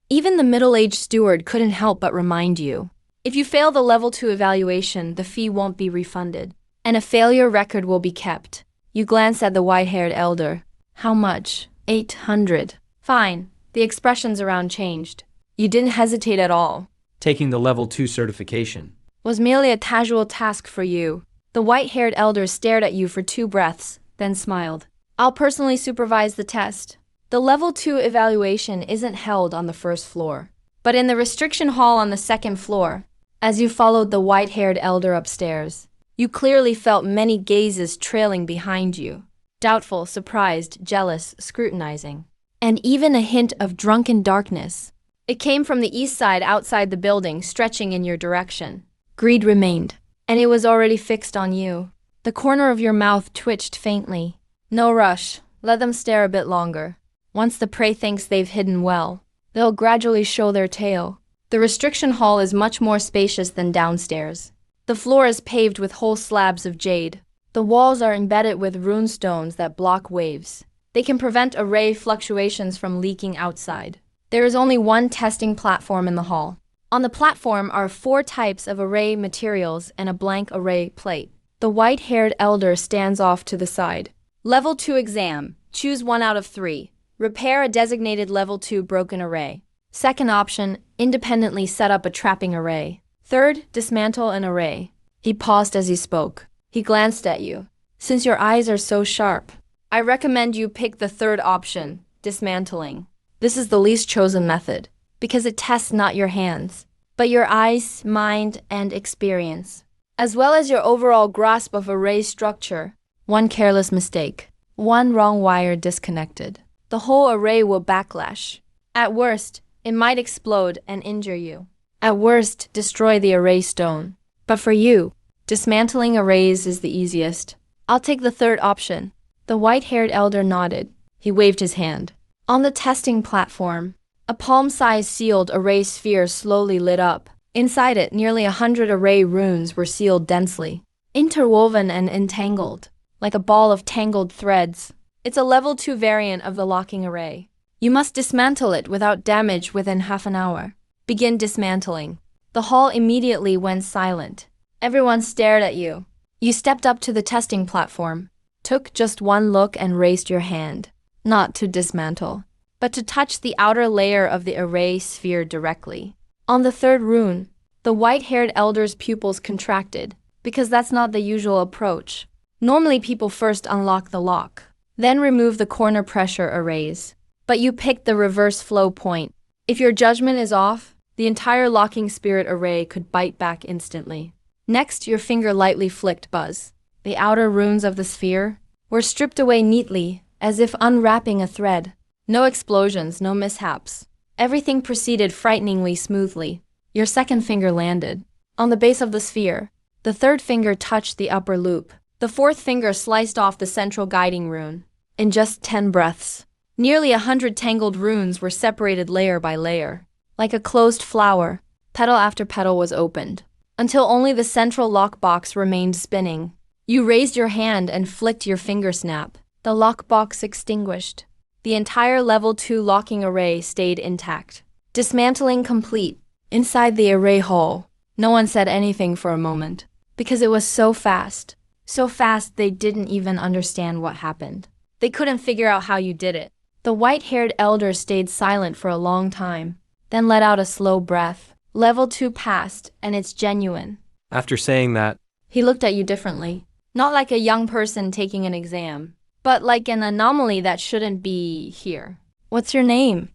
Even the middle-aged steward couldn't help but remind you. If you fail the level 2 evaluation, the fee won't be refunded, and a failure record will be kept. You glanced at the white-haired elder. How much? 800. Fine. The expressions around changed. You didn't hesitate at all. Taking the level 2 certification Was merely a casual task for you. The white-haired elder stared at you for 2 breaths, then smiled. I'll personally supervise the test. The level 2 evaluation isn't held on the first floor, but in the restriction hall on the second floor. As you followed the white-haired elder upstairs, you clearly felt many gazes trailing behind you. Doubtful, surprised, jealous, scrutinizing, and even a hint of drunken darkness. It came from the east side outside the building, stretching in your direction. Greed remained, and it was already fixed on you. The corner of your mouth twitched faintly. No rush. Let them stare a bit longer. Once the prey thinks they've hidden well, they'll gradually show their tail. The restriction hall is much more spacious than downstairs. The floor is paved with whole slabs of jade. The walls are embedded with rune stones that block waves. They can prevent array fluctuations from leaking outside. There is only one testing platform in the hall. On the platform are 4 types of array materials and a blank array plate. The white-haired elder stands off to the side. Level 2 exam. Choose 1 out of 3. Repair a designated level 2 broken array. Second option, independently set up a trapping array. Third, dismantle an array. He paused as he spoke. He glanced at you. Since your eyes are so sharp, I recommend you pick the third option, dismantling. This is the least chosen method, because it tests not your hands, but your eyes, mind, and experience, as well as your overall grasp of array structure. One careless mistake, one wrong wire disconnected. The whole array will backlash. At worst, it might explode and injure you. At worst, destroy the array stone. But for you, dismantling arrays is the easiest. I'll take the third option. The white-haired elder nodded. He waved his hand. On the testing platform, a palm-sized sealed array sphere slowly lit up. Inside it, nearly 100 array runes were sealed densely, interwoven and entangled, like a ball of tangled threads. It's a level 2 variant of the locking array. You must dismantle it without damage within half an hour. Begin dismantling. The hall immediately went silent. Everyone stared at you. You stepped up to the testing platform, took just one look and raised your hand. Not to dismantle, but to touch the outer layer of the array sphere directly. On the third rune, the white-haired elder's pupils contracted, because that's not the usual approach. Normally people first unlock the lock, then remove the corner pressure arrays. But you picked the reverse flow point. If your judgment is off, the entire locking spirit array could bite back instantly. Next, your finger lightly flicked buzz. The outer runes of the sphere were stripped away neatly, as if unwrapping a thread. No explosions, no mishaps. Everything proceeded frighteningly smoothly. Your second finger landed on the base of the sphere. The third finger touched the upper loop. The fourth finger sliced off the central guiding rune. In just 10 breaths, nearly 100 tangled runes were separated layer by layer. Like a closed flower, petal after petal was opened, until only the central lockbox remained spinning. You raised your hand and flicked your finger snap. The lockbox extinguished. The entire level 2 locking array stayed intact. Dismantling complete. Inside the array hall, no one said anything for a moment, because it was so fast. So fast they didn't even understand what happened. They couldn't figure out how you did it. The white-haired elder stayed silent for a long time, then let out a slow breath. Level 2 passed, and it's genuine. After saying that, He looked at you differently. Not like a young person taking an exam, but like an anomaly that shouldn't be here. What's your name?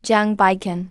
Jiang Baiken.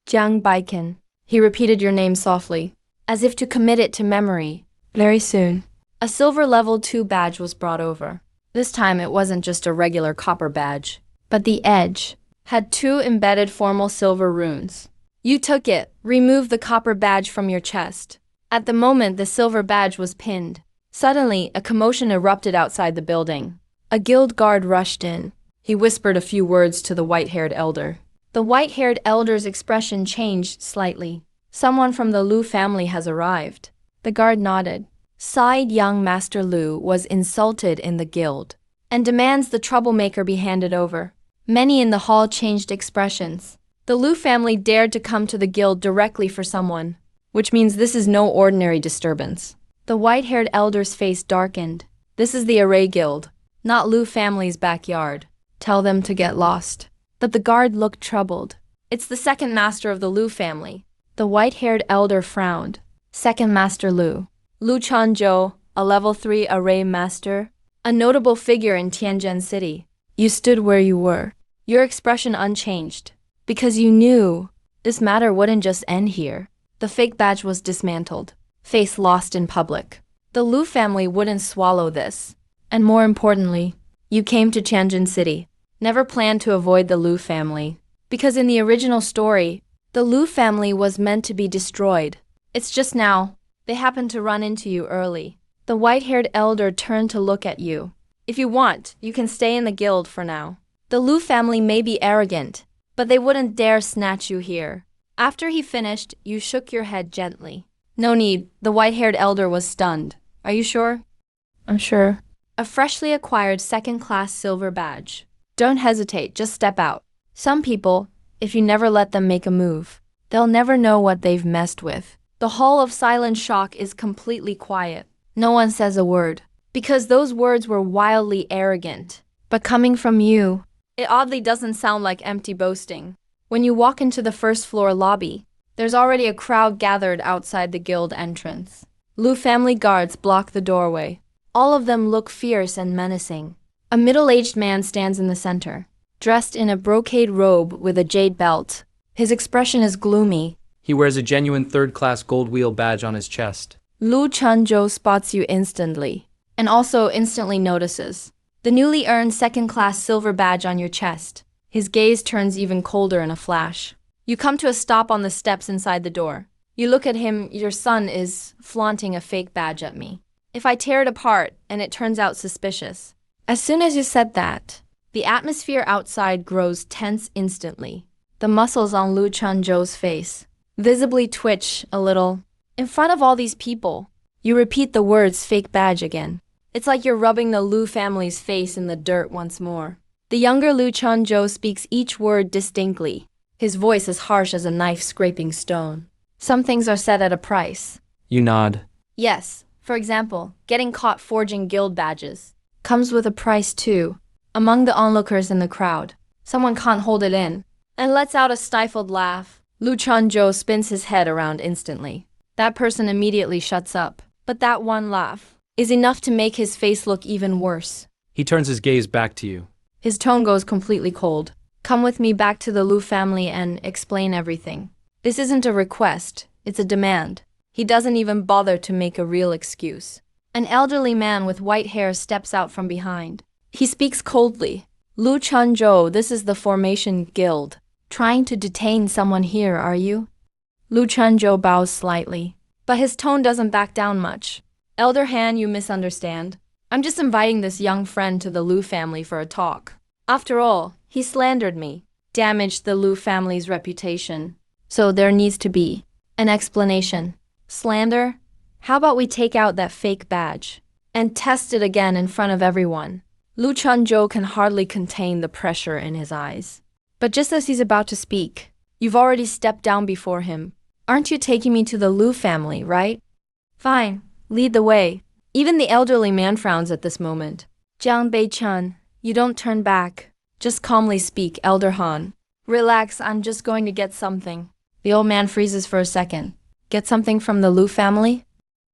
Jiang Baiken. He repeated your name softly, as if to commit it to memory. Very soon. A silver level 2 badge was brought over. This time it wasn't just a regular copper badge, but the edge had 2 embedded formal silver runes. You took it, removed the copper badge from your chest. At the moment the silver badge was pinned, suddenly a commotion erupted outside the building. A guild guard rushed in. He whispered a few words to the white-haired elder. The white-haired elder's expression changed slightly. Someone from the Lu family has arrived. The guard nodded. Sighed young Master Lu was insulted in the guild and demands the troublemaker be handed over. Many in the hall changed expressions. The Lu family dared to come to the guild directly for someone, which means this is no ordinary disturbance. The white-haired elder's face darkened. This is the Array Guild, not Lu family's backyard. Tell them to get lost. But the guard looked troubled. It's the second master of the Lu family. The white-haired elder frowned. Second Master Lu. Lu Chanzhou, a level 3 array master, a notable figure in Tanzhen City. You stood where you were, your expression unchanged, because you knew this matter wouldn't just end here. The fake badge was dismantled, face lost in public. The Lu family wouldn't swallow this. And more importantly, you came to Tanzhen City, never planned to avoid the Lu family, because in the original story, the Lu family was meant to be destroyed. It's just now, they happened to run into you early. The white-haired elder turned to look at you. If you want, you can stay in the guild for now. The Lu family may be arrogant, but they wouldn't dare snatch you here. After he finished, you shook your head gently. No need, the white-haired elder was stunned. Are you sure? I'm sure. A freshly acquired second-class silver badge. Don't hesitate, just step out. Some people, if you never let them make a move, they'll never know what they've messed with. The hall of silent shock is completely quiet. No one says a word, because those words were wildly arrogant. But coming from you, it oddly doesn't sound like empty boasting. When you walk into the first floor lobby, there's already a crowd gathered outside the guild entrance. Lu family guards block the doorway. All of them look fierce and menacing. A middle-aged man stands in the center, dressed in a brocade robe with a jade belt. His expression is gloomy. He wears a genuine third-class gold wheel badge on his chest. Lu Chanzhou spots you instantly, and also instantly notices the newly earned second-class silver badge on your chest. His gaze turns even colder in a flash. You come to a stop on the steps inside the door. You look at him. Your son is flaunting a fake badge at me. If I tear it apart and it turns out suspicious. As soon as you said that, the atmosphere outside grows tense instantly. The muscles on Lu Chanzhou's face visibly twitch a little. In front of all these people, you repeat the words fake badge again. It's like you're rubbing the Lu family's face in the dirt once more. The younger Lu Chanzhou speaks each word distinctly. His voice is harsh as a knife scraping stone. Some things are set at a price. You nod. Yes, for example, getting caught forging guild badges comes with a price too. Among the onlookers in the crowd, someone can't hold it in and lets out a stifled laugh. Lu Chanzhou spins his head around instantly. That person immediately shuts up, but that one laugh is enough to make his face look even worse. He turns his gaze back to you. His tone goes completely cold. Come with me back to the Lu family and explain everything. This isn't a request, it's a demand. He doesn't even bother to make a real excuse. An elderly man with white hair steps out from behind. He speaks coldly. Lu Chanzhou, this is the Formation Guild. Trying to detain someone here, are you? Lu Chanzhou bows slightly, but his tone doesn't back down much. Elder Han, you misunderstand. I'm just inviting this young friend to the Lu family for a talk. After all, he slandered me, damaged the Lu family's reputation. So there needs to be an explanation. Slander? How about we take out that fake badge and test it again in front of everyone? Lu Chanzhou can hardly contain the pressure in his eyes. But just as he's about to speak, you've already stepped down before him. Aren't you taking me to the Lu family, right? Fine, lead the way. Even the elderly man frowns at this moment. Jiang Beichun, you don't turn back. Just calmly speak, Elder Han. Relax, I'm just going to get something. The old man freezes for a second. Get something from the Lu family?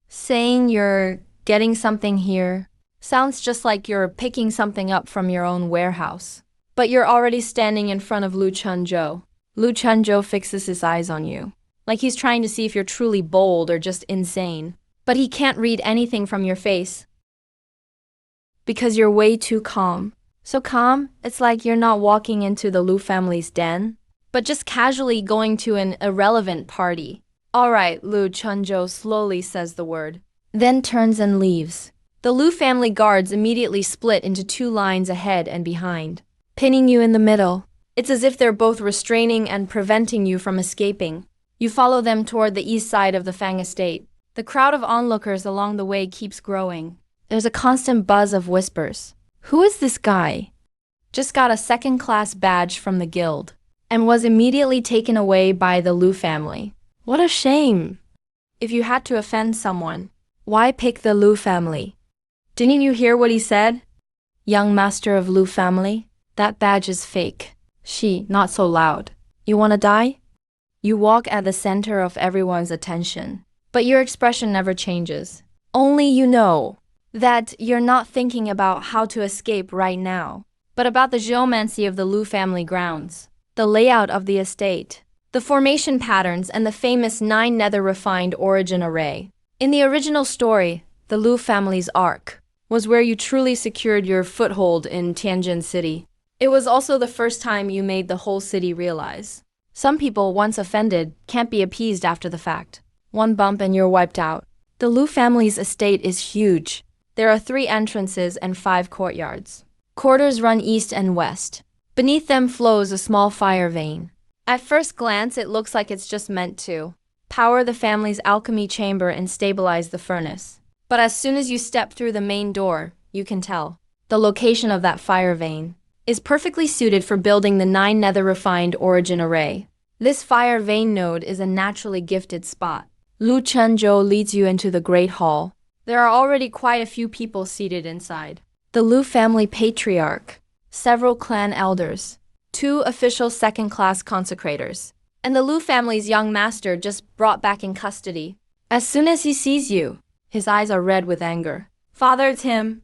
Saying you're getting something here Sounds just like you're picking something up from your own warehouse. But you're already standing in front of Lu Chunzhou. Lu Chunzhou fixes his eyes on you, like he's trying to see if you're truly bold or just insane. But he can't read anything from your face, because you're way too calm. So calm, it's like you're not walking into the Lu family's den, but just casually going to an irrelevant party. Alright, Lu Chunzhou slowly says the word, then turns and leaves. The Lu family guards immediately split into two lines ahead and behind, pinning you in the middle. It's as if they're both restraining and preventing you from escaping. You follow them toward the east side of the Fang estate. The crowd of onlookers along the way keeps growing. There's a constant buzz of whispers. Who is this guy? Just got a second-class badge from the guild, and was immediately taken away by the Lu family. What a shame! If you had to offend someone, why pick the Lu family? Didn't you hear what he said? Young master of Lu family? That badge is fake. She, not so loud. You wanna die? You walk at the center of everyone's attention, but your expression never changes. Only you know that you're not thinking about how to escape right now, but about the geomancy of the Lu family grounds, the layout of the estate, the formation patterns, and the famous 9 nether-refined origin array. In the original story, the Lu family's ark was where you truly secured your foothold in Tanzhen City. It was also the first time you made the whole city realize. Some people, once offended, can't be appeased after the fact. One bump and you're wiped out. The Lu family's estate is huge. There are 3 entrances and 5 courtyards. Corridors run east and west. Beneath them flows a small fire vein. At first glance, it looks like it's just meant to power the family's alchemy chamber and stabilize the furnace. But as soon as you step through the main door, you can tell the location of that fire vein is perfectly suited for building the 9 nether-refined origin array. This fire vein node is a naturally gifted spot. Lu Chunzhou leads you into the Great Hall. There are already quite a few people seated inside. The Lu family patriarch, several clan elders, 2 official second-class consecrators, and the Lu family's young master just brought back in custody. As soon as he sees you, his eyes are red with anger. Father, it's him.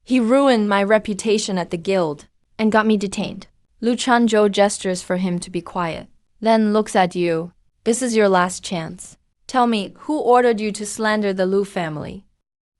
He ruined my reputation at the guild and got me detained. Lu Chunzhou gestures for him to be quiet, then looks at you. This is your last chance. Tell me, who ordered you to slander the Lu family?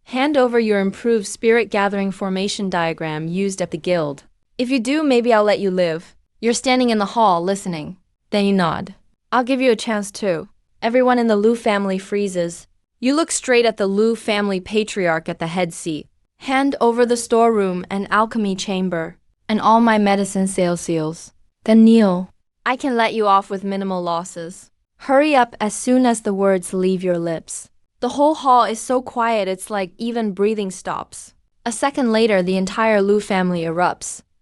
Hand over your improved spirit-gathering formation diagram used at the guild. If you do, maybe I'll let you live. You're standing in the hall, listening. Then you nod. I'll give you a chance too. Everyone in the Lu family freezes. You look straight at the Lu family patriarch at the head seat. Hand over the storeroom and alchemy chamber, and all my medicine sales seals. Then kneel. I can let you off with minimal losses. Hurry up as soon as the words leave your lips. The whole hall is so quiet it's like even breathing stops. A second later, the entire Lu family erupts.